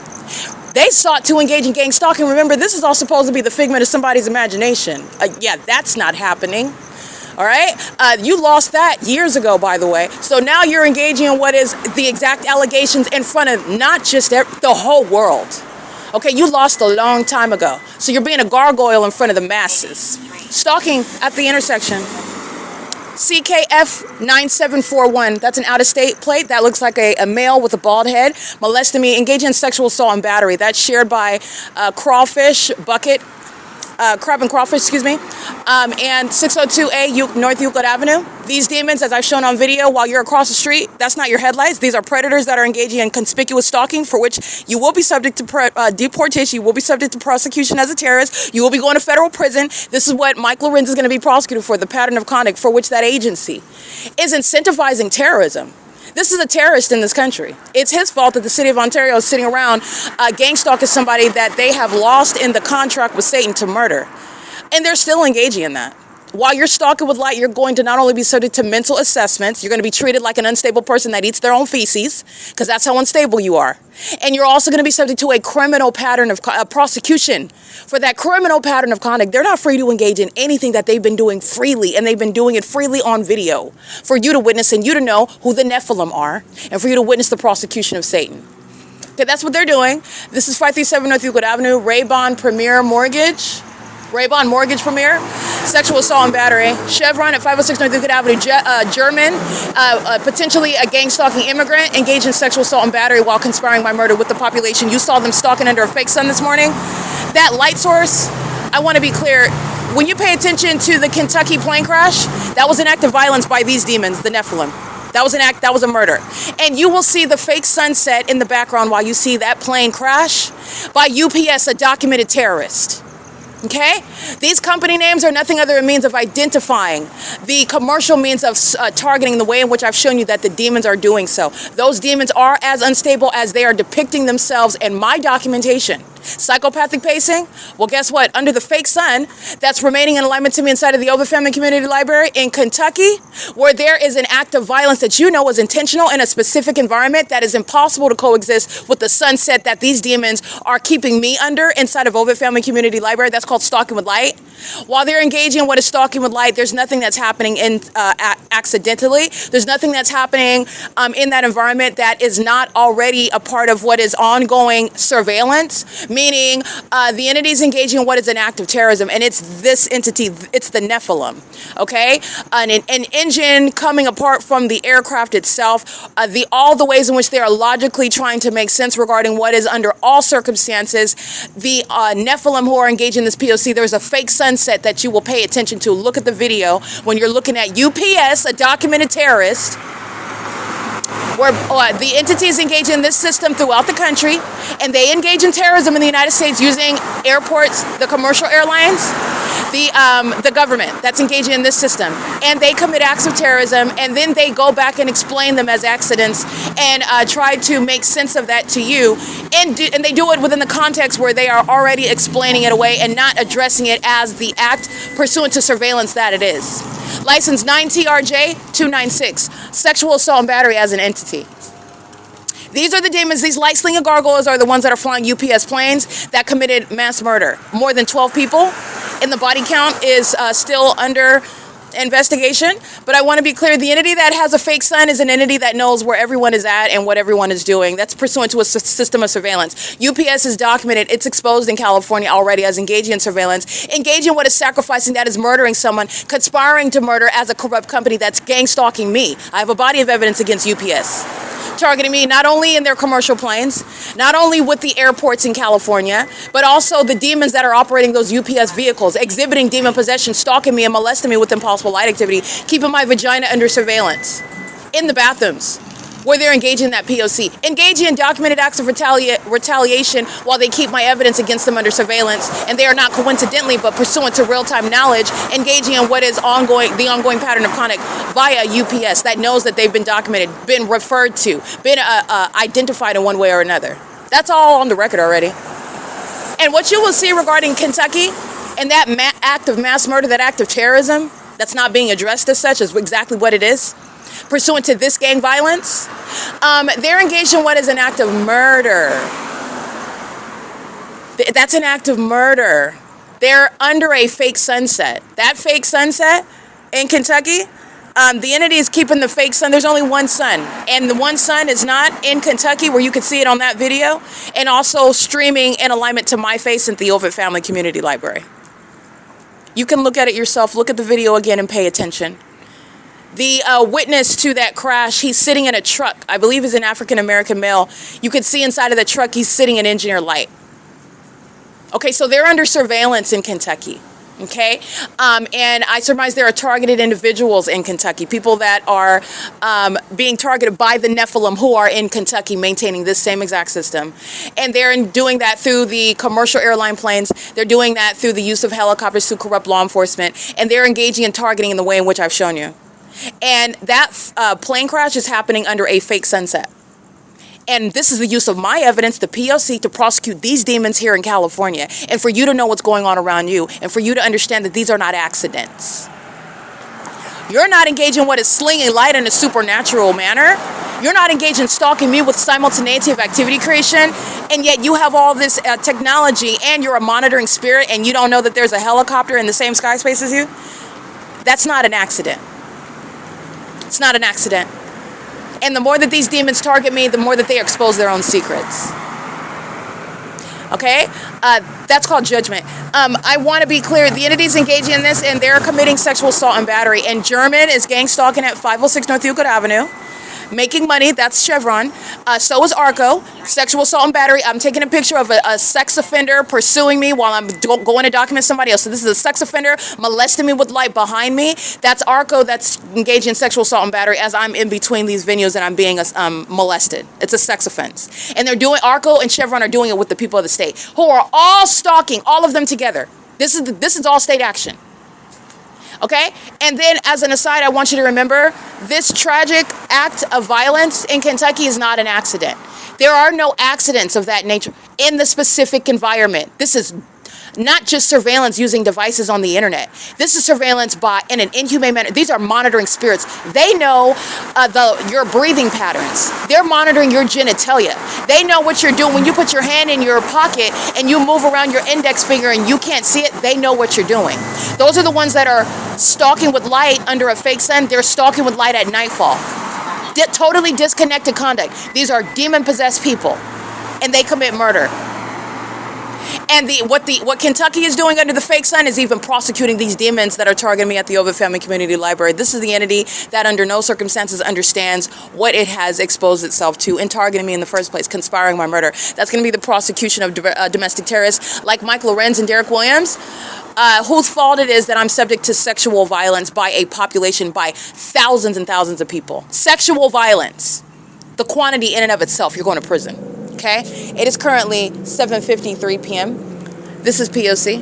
They sought to engage in gang stalking. Remember, this is all supposed to be the figment of somebody's imagination. Yeah, that's not happening. All right? You lost that years ago, by the way. So now you're engaging in what is the exact allegations in front of not just the whole world. Okay, you lost a long time ago. So you're being a gargoyle in front of the masses. Stalking at the intersection. CKF 9741. That's an out-of-state plate. That looks like a male with a bald head. Molesting me, engaging in sexual assault and battery. That's shared by Crawfish Bucket. Crab and Crawfish, excuse me, and 602A North Euclid Avenue. These demons, as I've shown on video, while you're across the street, that's not your headlights. These are predators that are engaging in conspicuous stalking, for which you will be subject to deportation. You will be subject to prosecution as a terrorist. You will be going to federal prison. This is what Mike LORENZ is going to be prosecuted for, the pattern of conduct for which that agency is incentivizing terrorism. This is a terrorist in this country. It's his fault that the city of Ontario is sitting around gang stalking somebody that they have lost in the contract with Satan to murder. And they're still engaging in that. While you're stalking with light, you're going to not only be subject to mental assessments, you're going to be treated like an unstable person that eats their own feces, because that's how unstable you are. And you're also going to be subject to a criminal pattern of prosecution for that criminal pattern of conduct. They're not free to engage in anything that they've been doing freely, and they've been doing it freely on video for you to witness and you to know who the Nephilim are and for you to witness the prosecution of Satan. Okay, that's what they're doing. This is 537 North Euclid Avenue, RAYBON Premier Mortgage. RAYBON Mortgage Premier, sexual assault and battery. CHEVRON at 506 North Euclid Avenue, German, potentially a gang-stalking immigrant, engaged in sexual assault and battery while conspiring by murder with the population. You saw them stalking under a fake sun this morning. That light source, I want to be clear, when you pay attention to the Kentucky plane crash, that was an act of violence by these demons, the Nephilim. That was an act, that was a murder. And you will see the fake sunset in the background while you see that plane crash by UPS, a documented terrorist. Okay? These company names are nothing other than means of identifying the commercial means of targeting the way in which I've shown you that the demons are doing so. Those demons are as unstable as they are depicting themselves in my documentation. Psychopathic pacing? Well, guess what? Under the fake sun that's remaining in alignment to me inside of the OVITT Family Community Library in Kentucky, where there is an act of violence that you know is intentional in a specific environment that is impossible to coexist with the sunset that these demons are keeping me under inside of OVITT Family Community Library. That's called stalking with light. While they're engaging in what is stalking with light, there's nothing that's happening accidentally. There's nothing that's happening in that environment that is not already a part of what is ongoing surveillance, meaning the entity is engaging in what is an act of terrorism, and it's this entity, it's the Nephilim, okay? An engine coming apart from the aircraft itself, all the ways in which they are logically trying to make sense regarding what is under all circumstances, the Nephilim who are engaged in this P.O.C., there's a fake sunset that you will pay attention to. Look at the video when you're looking at UPS, a documented terrorist, where the entities engage in this system throughout the country, and they engage in terrorism in the United States using airports, the commercial airlines, the government that's engaging in this system, and they commit acts of terrorism, and then they go back and explain them as accidents and try to make sense of that to you, and they do it within the context where they are already explaining it away and not addressing it as the act pursuant to surveillance that it is. License 9TRJ296, sexual assault and battery as an entity. These are the demons, these light slinging gargoyles are the ones that are flying UPS planes that committed mass murder. More than 12 people, and the body count is still under investigation. But I want to be clear, the entity that has a fake sun is an entity that knows where everyone is at and what everyone is doing. That's pursuant to a system of surveillance. UPS is documented, it's exposed in California already as engaging in surveillance, engaging what is sacrificing, that is murdering someone, conspiring to murder as a corrupt company that's gang stalking me. I have a body of evidence against UPS. Targeting me not only in their commercial planes, not only with the airports in California, but also the demons that are operating those UPS vehicles, exhibiting demon possession, stalking me and molesting me with impossible light activity, keeping my vagina under surveillance, in the bathrooms, where they're engaging in that P.O.C., engaging in documented acts of retaliation while they keep my evidence against them under surveillance, and they are not coincidentally, but pursuant to real-time knowledge, engaging in what is the ongoing pattern of conduct via UPS that knows that they've been documented, been referred to, been identified in one way or another. That's all on the record already. And what you will see regarding Kentucky and that act of mass murder, that act of terrorism, that's not being addressed as such, is exactly what it is. Pursuant to this gang violence, they're engaged in what is an act of murder. That's an act of murder. They're under a fake sunset. That fake sunset in Kentucky, the entity is keeping the fake sun. There's only one sun, and the one sun is not in Kentucky where you can see it on that video, and also streaming in alignment to my face at the OVITT Family Community Library. You can look at it yourself, look at the video again and pay attention. The witness to that crash, he's sitting in a truck. I believe he's an African-American male. You can see inside of the truck, he's sitting in engineer light. Okay, so they're under surveillance in Kentucky. Okay, and I surmise there are targeted individuals in Kentucky, people that are being targeted by the Nephilim who are in Kentucky maintaining this same exact system. And they're doing that through the commercial airline planes. They're doing that through the use of helicopters to corrupt law enforcement. And they're engaging in targeting in the way in which I've shown you. And that plane crash is happening under a fake sunset. And this is the use of my evidence, the P.O.C, to prosecute these demons here in California, and for you to know what's going on around you, and for you to understand that these are not accidents. You're not engaging in what is slinging light in a supernatural manner. You're not engaged in stalking me with simultaneity of activity creation, and yet you have all this technology, and you're a monitoring spirit, and you don't know that there's a helicopter in the same sky space as you. That's not an accident. It's not an accident. And the more that these demons target me, the more that they expose their own secrets. Okay? That's called judgment. I want to be clear. The entities engaging in this, and they're committing sexual assault and battery. And German is gang stalking at 506 North Euclid Avenue. Making money, that's Chevron. So is ARCO, sexual assault and battery. I'm taking a picture of a sex offender pursuing me while I'm going to document somebody else. So this is a sex offender molesting me with light behind me. That's ARCO that's engaged in sexual assault and battery as I'm in between these venues and I'm being molested. It's a sex offense. And they're doing, ARCO and Chevron are doing it with the people of the state who are all stalking, all of them together. This is all state action. Okay? And then as an aside, I want you to remember this tragic act of violence in Kentucky is not an accident. There are no accidents of that nature in the specific environment. This is not just surveillance using devices on the internet. This is surveillance in an inhumane manner. These are monitoring spirits. They know your breathing patterns. They're monitoring your genitalia. They know what you're doing when you put your hand in your pocket and you move around your index finger and you can't see it. They know what you're doing. Those are the ones that are stalking with light under a fake sun. They're stalking with light at nightfall. Totally disconnected conduct. These are demon-possessed people, and they commit murder. And what Kentucky is doing under the fake sun is even prosecuting these demons that are targeting me at the OVITT Family Community Library. This is the entity that under no circumstances understands what it has exposed itself to in targeting me in the first place, conspiring my murder. That's going to be the prosecution of domestic terrorists like Mike Lorenz and Derek Williams, whose fault it is that I'm subject to sexual violence by a population, by thousands and thousands of people. Sexual violence. the quantity in and of itself, you're going to prison. Okay? It is currently 7:53 p.m. This is P.O.C.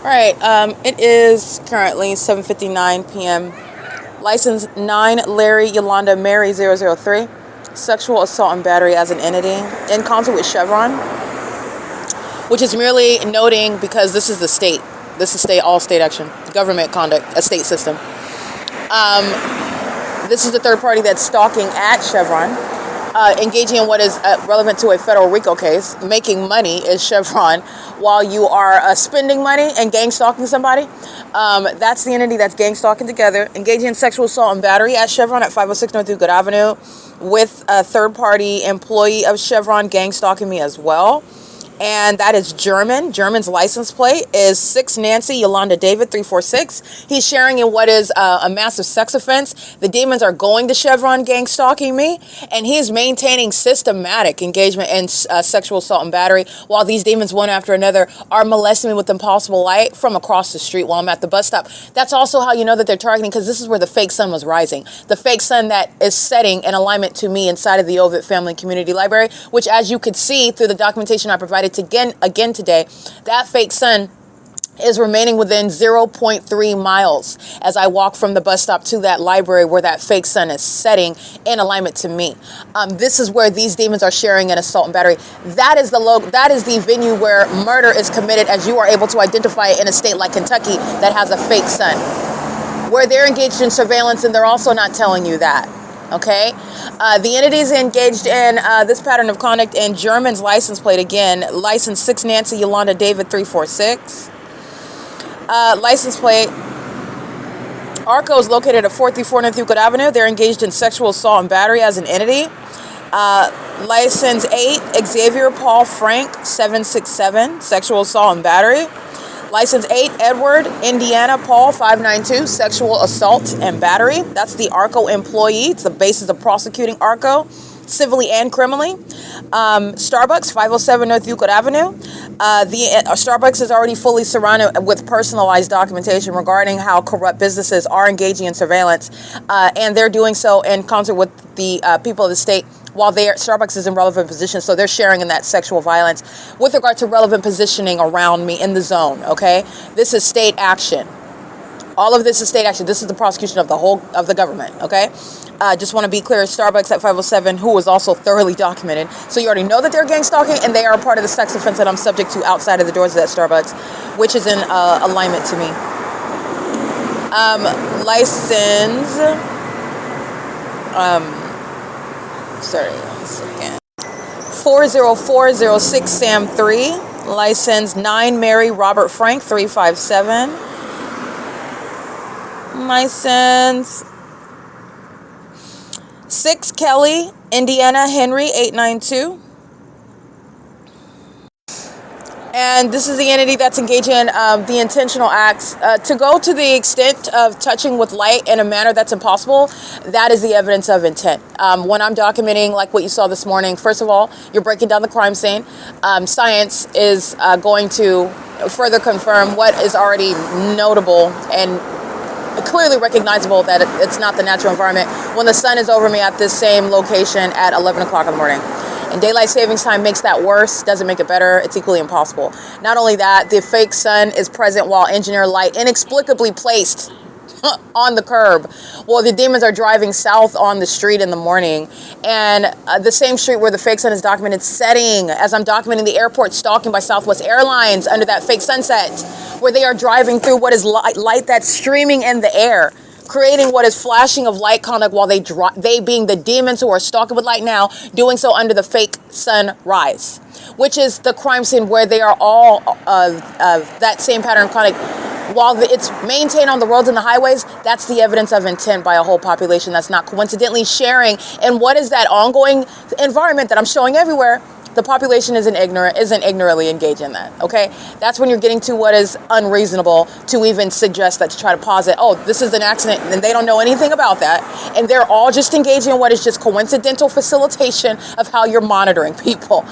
All right, it is currently 7:59 p.m. License 9 Larry Yolanda Mary 003. Sexual assault and battery as an entity in concert with Chevron, which is merely noting because this is the state. This is all state action, government conduct, a state system. This is the third party that's stalking at Chevron, engaging in what is relevant to a federal RICO case. Making money is Chevron while you are spending money and gang stalking somebody. That's the entity that's gang stalking together, engaging in sexual assault and battery at Chevron at 506 North Euclid Avenue with a third party employee of Chevron gang stalking me as well. And that is German. German's license plate is 6 Nancy Yolanda David 346. He's sharing in what is a massive sex offense. The demons are going to Chevron gang stalking me, and he's maintaining systematic engagement in sexual assault and battery while these demons, one after another, are molesting me with impossible light from across the street while I'm at the bus stop. That's also how you know that they're targeting, because this is where the fake sun was rising. The fake sun that is setting in alignment to me inside of the OVITT Family Community Library, which, as you could see through the documentation I provided again today, that fake sun is remaining within 0.3 miles as I walk from the bus stop to that library where that fake sun is setting in alignment to me. This is where these demons are sharing an assault and battery. That is the venue where murder is committed, as you are able to identify it in a state like Kentucky that has a fake sun, where they're engaged in surveillance and they're also not telling you that. Okay, the entities engaged in this pattern of conduct in German's license plate, again, license 6 Nancy Yolanda David 346. License plate, ARCO is located at 434 North Euclid Avenue. They're engaged in sexual assault and battery as an entity. License 8 Xavier Paul Frank 767, sexual assault and battery. License 8, Edward Indiana Paul 592, sexual assault and battery. That's the ARCO employee. It's the basis of prosecuting ARCO, civilly and criminally. Starbucks, 507 North Euclid Avenue. Starbucks is already fully surrounded with personalized documentation regarding how corrupt businesses are engaging in surveillance, and they're doing so in concert with the people of the state, while Starbucks is in relevant position, so they're sharing in that sexual violence with regard to relevant positioning around me in the zone, okay? This is state action. All of this is state action. This is the prosecution of the whole of the government, okay? Just want to be clear, Starbucks at 507, who was also thoroughly documented. So you already know that they're gang stalking, and they are a part of the sex offense that I'm subject to outside of the doors of that Starbucks, which is in alignment to me. License... sorry, 1 second. 40406 Sam 3, license 9 Mary Robert Frank 357, license 6 Kelly Indiana Henry 892. And this is the entity that's engaging in the intentional acts to go to the extent of touching with light in a manner that's impossible. That is the evidence of intent. When I'm documenting, like what you saw this morning, first of all, you're breaking down the crime scene. Science is going to further confirm what is already notable and clearly recognizable, that it's not the natural environment when the sun is over me at this same location at 11 o'clock in the morning. And daylight savings time makes that worse, doesn't make it better. It's equally impossible. Not only that, the fake sun is present while engineer light inexplicably placed on the curb. Well, the demons are driving south on the street in the morning, and the same street where the fake sun is documented setting as I'm documenting the airport stalking by Southwest Airlines under that fake sunset, where they are driving through what is light that's streaming in the air, creating what is flashing of light conduct while they being the demons who are stalking with light now, doing so under the fake sunrise, which is the crime scene where they are all that same pattern of conduct. While it's maintained on the roads and the highways, that's the evidence of intent by a whole population that's not coincidentally sharing. And what is that ongoing environment that I'm showing everywhere? The population isn't ignorantly engaged in that, okay? That's when you're getting to what is unreasonable to even suggest that, to try to posit, oh, this is an accident, and they don't know anything about that. And they're all just engaging in what is just coincidental facilitation of how you're monitoring people.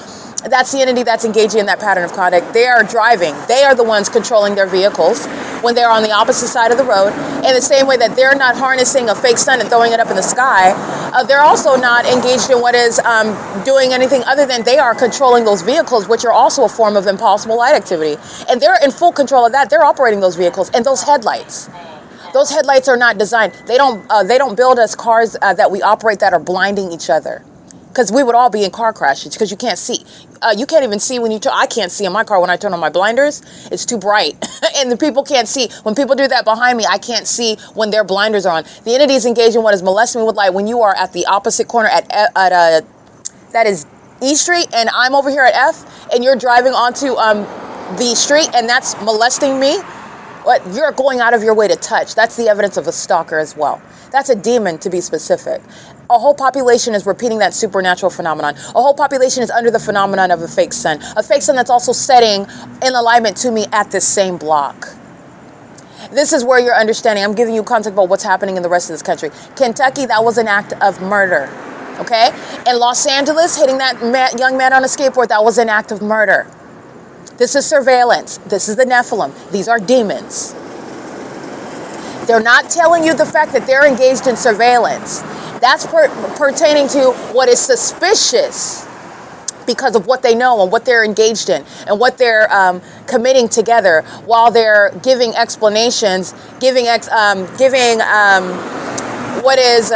That's the entity that's engaging in that pattern of conduct. They are driving. They are the ones controlling their vehicles when they're on the opposite side of the road. In the same way that they're not harnessing a fake sun and throwing it up in the sky, they're also not engaged in what is doing anything other than they are controlling those vehicles, which are also a form of impossible light activity. And they're in full control of that. They're operating those vehicles and those headlights. Those headlights are not designed. They don't build us cars that we operate that are blinding each other. Because we would all be in car crashes because you can't see. You can't even see when I can't see in my car when I turn on my blinders. It's too bright. And the people can't see. When people do that behind me, I can't see when their blinders are on. The entity is engaged in what is molesting me with light when you are at the opposite corner that is E Street and I'm over here at F and you're driving onto the street and that's molesting me. What you're going out of your way to touch. That's the evidence of a stalker as well. That's a demon, to be specific. A whole population is repeating that supernatural phenomenon. A whole population is under the phenomenon of a fake sun. A fake sun that's also setting in alignment to me at this same block. This is where you're understanding. I'm giving you context about what's happening in the rest of this country. Kentucky, that was an act of murder. Okay? In Los Angeles, hitting that young man on a skateboard, that was an act of murder. This is surveillance. This is the Nephilim. These are demons. They're not telling you the fact that they're engaged in surveillance. That's pertaining to what is suspicious because of what they know and what they're engaged in and what they're committing together while they're giving explanations, giving what is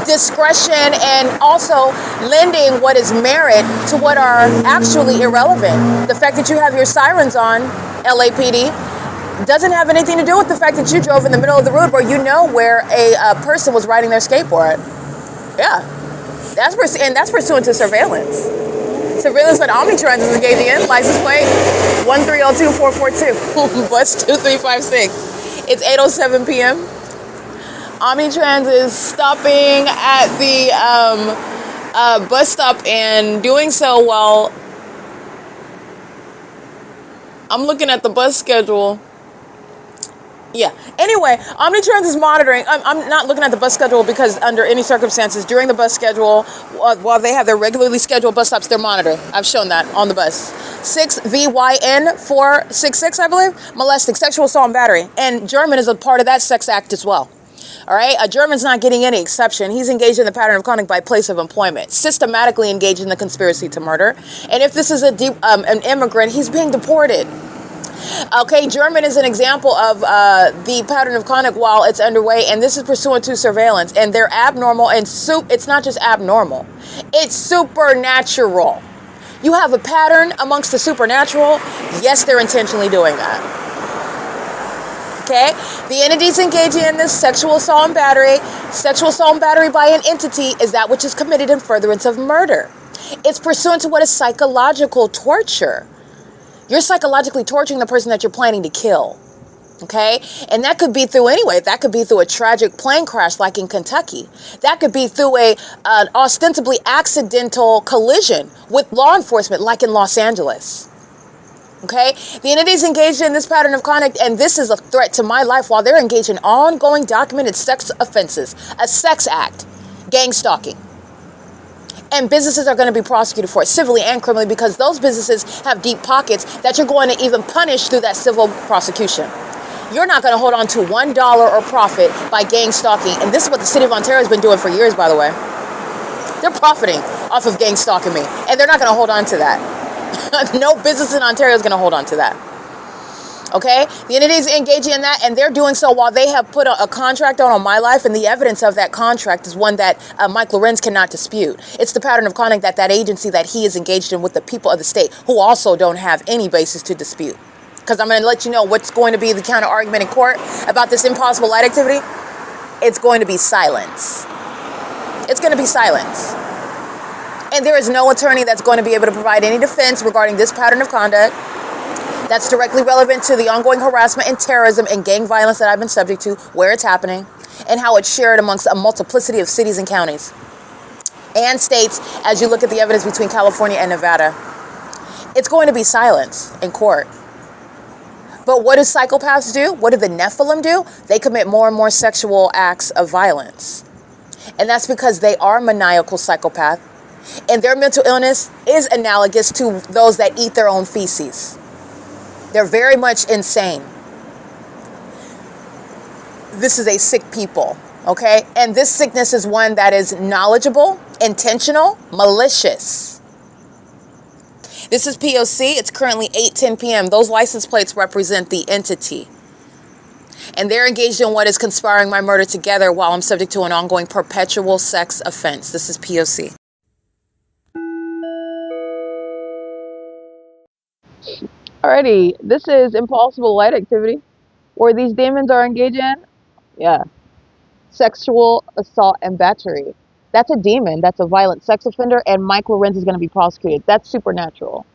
discretion and also lending what is merit to what are actually irrelevant. The fact that you have your sirens on, LAPD, doesn't have anything to do with the fact that you drove in the middle of the road where you know where a person was riding their skateboard. Yeah, that's pursuant to surveillance. Surveillance that Omnitrans is engaging in. License plate 1302442, bus 2356. It's 8:07 p.m. Omnitrans is stopping at the bus stop and doing so while I'm looking at the bus schedule. Yeah. Anyway, Omnitrans is monitoring. I'm not looking at the bus schedule because under any circumstances during the bus schedule, while they have their regularly scheduled bus stops, they're monitoring. I've shown that on the bus. 6VYN466, I believe, molesting, sexual assault and battery. And German is a part of that sex act as well. All right, a German's not getting any exception. He's engaged in the pattern of conduct by place of employment, systematically engaged in the conspiracy to murder. And if this is an immigrant, he's being deported. Okay, German is an example of the pattern of conduct while it's underway, and this is pursuant to surveillance. And they're abnormal, and it's not just abnormal, it's supernatural. You have a pattern amongst the supernatural. Yes, they're intentionally doing that. Okay, the entities engaging in this sexual assault and battery. Sexual assault and battery by an entity is that which is committed in furtherance of murder. It's pursuant to what is psychological torture. You're psychologically torturing the person that you're planning to kill. Okay, and that could be through anyway. That could be through a tragic plane crash like in Kentucky. That could be through an ostensibly accidental collision with law enforcement like in Los Angeles. Okay, the entities engaged in this pattern of conduct, and this is a threat to my life while they're engaged in ongoing documented sex offenses, a sex act, gang stalking. And businesses are going to be prosecuted for it, civilly and criminally, because those businesses have deep pockets that you're going to even punish through that civil prosecution. You're not going to hold on to $1 or profit by gang stalking. And this is what the city of Ontario has been doing for years, by the way. They're profiting off of gang stalking me, and they're not going to hold on to that. No business in Ontario is going to hold on to that. Okay? The entity is engaging in that, and they're doing so while they have put a contract on my life, and the evidence of that contract is one that Mike LORENZ cannot dispute. It's the pattern of conduct that agency that he is engaged in with the people of the state, who also don't have any basis to dispute. Because I'm going to let you know what's going to be the counter argument in court about this impossible light activity. It's going to be silence. It's going to be silence. And there is no attorney that's going to be able to provide any defense regarding this pattern of conduct that's directly relevant to the ongoing harassment and terrorism and gang violence that I've been subject to, where it's happening, and how it's shared amongst a multiplicity of cities and counties and states as you look at the evidence between California and Nevada. It's going to be silence in court. But what do psychopaths do? What do the Nephilim do? They commit more and more sexual acts of violence. And that's because they are maniacal psychopaths. And their mental illness is analogous to those that eat their own feces. They're very much insane. This is a sick people, okay? And this sickness is one that is knowledgeable, intentional, malicious. This is P.O.C. It's currently 8:10 p.m. Those license plates represent the entity. And they're engaged in what is conspiring my murder together while I'm subject to an ongoing perpetual sex offense. This is P.O.C. Alrighty, this is impulsible light activity, where these demons are engaged in, sexual assault and battery. That's a demon, that's a violent sex offender, and Mike LORENZ is going to be prosecuted. That's supernatural.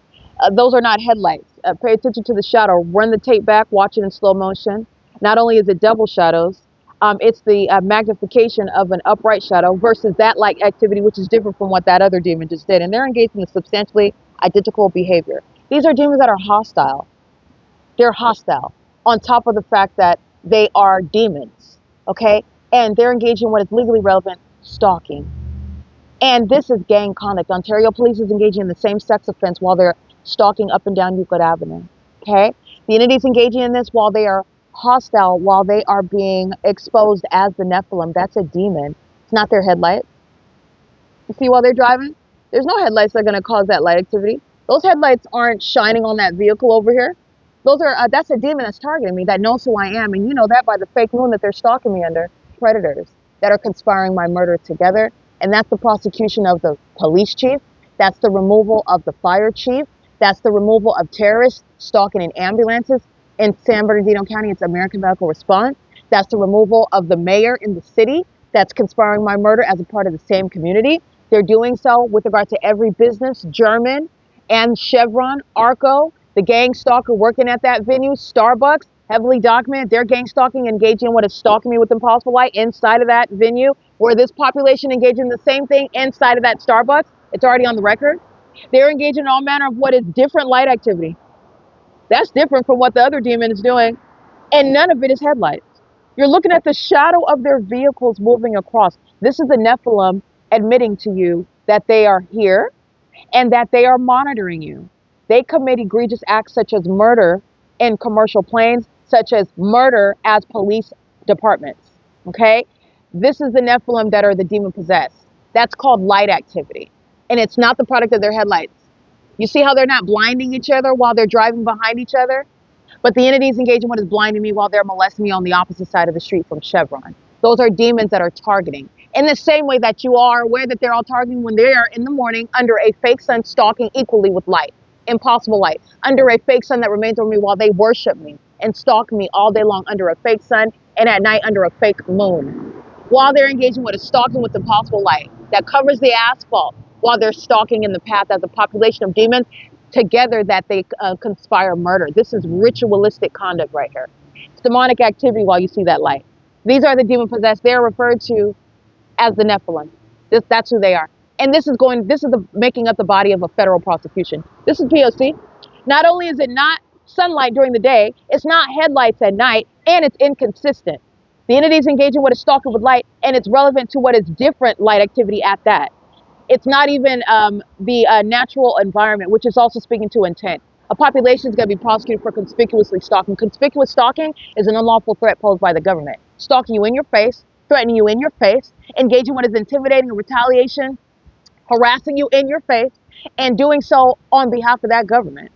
Those are not headlights. Pay attention to the shadow. Run the tape back, watch it in slow motion. Not only is it double shadows, it's the magnification of an upright shadow versus that like activity, which is different from what that other demon just did. And they're engaged in a substantially identical behavior. These are demons that are hostile. They're hostile on top of the fact that they are demons, okay? And they're engaged in what is legally relevant, stalking. And this is gang conduct. Ontario police is engaging in the same sex offense while they're stalking up and down Euclid Avenue, okay? The entity's engaging in this while they are hostile, while they are being exposed as the Nephilim. That's a demon. It's not their headlight. You see while they're driving? There's no headlights that are going to cause that light activity. Those headlights aren't shining on that vehicle over here. Those are that's a demon that's targeting me, that knows who I am, and you know that by the fake moon that they're stalking me under. Predators that are conspiring my murder together, and that's the prosecution of the police chief. That's the removal of the fire chief. That's the removal of terrorists stalking in ambulances. In San Bernardino County, it's American Medical Response. That's the removal of the mayor in the city that's conspiring my murder as a part of the same community. They're doing so with regard to every business, German and Chevron, ARCO, the gang stalker working at that venue, Starbucks, heavily documented. They're gang stalking, engaging in what is stalking me with impossible light inside of that venue, where this population engaging in the same thing inside of that Starbucks. It's already on the record. They're engaging in all manner of what is different light activity. That's different from what the other demon is doing, and none of it is headlights. You're looking at the shadow of their vehicles moving across. This is the Nephilim admitting to you that they are here and that they are monitoring you. They commit egregious acts such as murder in commercial planes, such as murder as police departments, okay? This is the Nephilim that are the demon possessed. That's called light activity, and it's not the product of their headlights. You see how they're not blinding each other while they're driving behind each other? But the entities engaging in what is blinding me while they're molesting me on the opposite side of the street from Chevron. Those are demons that are targeting. In the same way that you are aware that they're all targeting when they are in the morning under a fake sun stalking equally with light, impossible light, under a fake sun that remains over me while they worship me and stalk me all day long under a fake sun and at night under a fake moon. While they're engaging with a stalking with impossible light that covers the asphalt while they're stalking in the path as a population of demons together that they conspire murder. This is ritualistic conduct right here. It's demonic activity while you see that light. These are the demon possessed. They're referred to as the Nephilim. That's who they are. And this is making up the body of a federal prosecution. This is P.O.C. Not only is it not sunlight during the day, it's not headlights at night, and it's inconsistent. The entities engaging what is stalking with light, and it's relevant to what is different light activity at that. It's not even the natural environment, which is also speaking to intent. A population is going to be prosecuted for conspicuously stalking. Conspicuous stalking is an unlawful threat posed by the government. Stalking you in your face, threatening you in your face, engaging what is intimidating or retaliation, harassing you in your face, and doing so on behalf of that government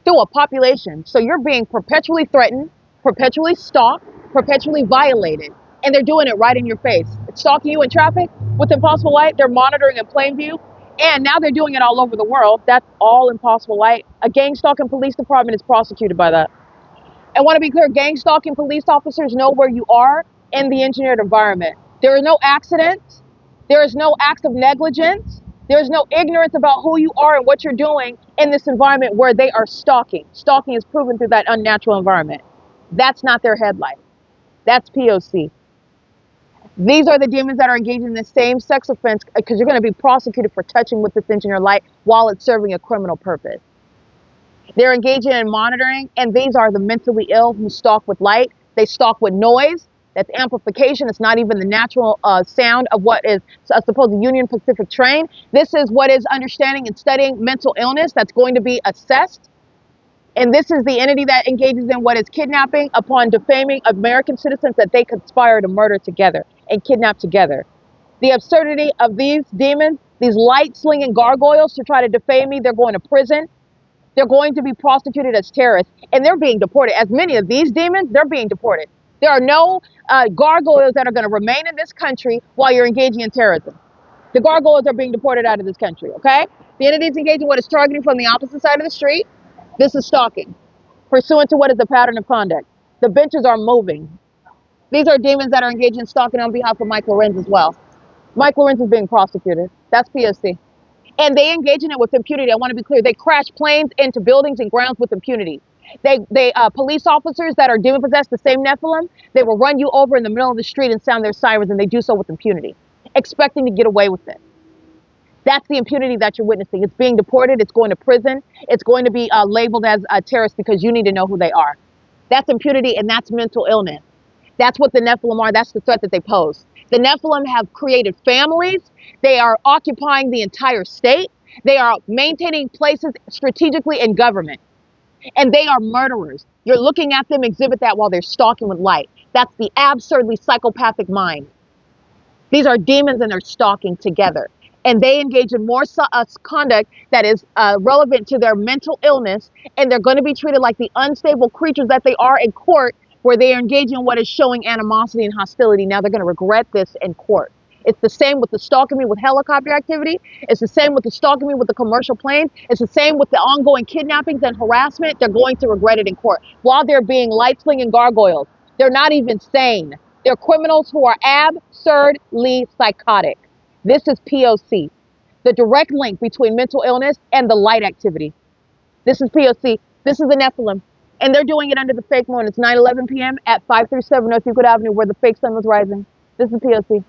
through a population. So you're being perpetually threatened, perpetually stalked, perpetually violated, and they're doing it right in your face. It's stalking you in traffic with impossible light. They're monitoring in plain view, and now they're doing it all over the world. That's all impossible light. A gang stalking police department is prosecuted by that. I want to be clear, gang stalking police officers know where you are in the engineered environment. There are no accidents. There is no acts of negligence. There is no ignorance about who you are and what you're doing in this environment where they are stalking. Stalking is proven through that unnatural environment. That's not their headlight. That's P.O.C. These are the demons that are engaged in the same sex offense because you're going to be prosecuted for touching with this engineered light while it's serving a criminal purpose. They're engaging in monitoring, and these are the mentally ill who stalk with light. They stalk with noise. That's amplification. It's not even the natural sound of what is a supposed Union Pacific train. This is what is understanding and studying mental illness that's going to be assessed. And this is the entity that engages in what is kidnapping upon defaming American citizens that they conspire to murder together and kidnap together. The absurdity of these demons, these light-slinging gargoyles to try to defame me, they're going to prison. They're going to be prosecuted as terrorists, and they're being deported. As many of these demons, they're being deported. There are no gargoyles that are going to remain in this country while you're engaging in terrorism. The gargoyles are being deported out of this country, okay? The entities engaging what is targeting from the opposite side of the street. This is stalking, pursuant to what is the pattern of conduct. The benches are moving. These are demons that are engaging in stalking on behalf of Mike Lorenz as well. Mike Lorenz is being prosecuted. That's P.O.C. And they engage in it with impunity. I want to be clear. They crash planes into buildings and grounds with impunity. Police officers that are demon possessed, the same Nephilim, they will run you over in the middle of the street and sound their sirens, and they do so with impunity, expecting to get away with it. That's the impunity that you're witnessing. It's being deported. It's going to prison. It's going to be labeled as a terrorist because you need to know who they are. That's impunity, and that's mental illness. That's what the Nephilim are. That's the threat that they pose. The Nephilim have created families. They are occupying the entire state. They are maintaining places strategically in government. And they are murderers. You're looking at them exhibit that while they're stalking with light. That's the absurdly psychopathic mind. These are demons and they're stalking together. And they engage in more conduct that is relevant to their mental illness. And they're going to be treated like the unstable creatures that they are in court, where they are engaging in what is showing animosity and hostility. Now they're going to regret this in court. It's the same with the stalking me with helicopter activity. It's the same with the stalking me with the commercial planes. It's the same with the ongoing kidnappings and harassment. They're going to regret it in court while they're being light-slinging gargoyles. They're not even sane. They're criminals who are absurdly psychotic. This is P.O.C., the direct link between mental illness and the light activity. This is P.O.C. This is the Nephilim. And they're doing it under the fake moon. It's 9:11 p.m. at 537 North Euclid Avenue, where the fake sun was rising. This is P.O.C.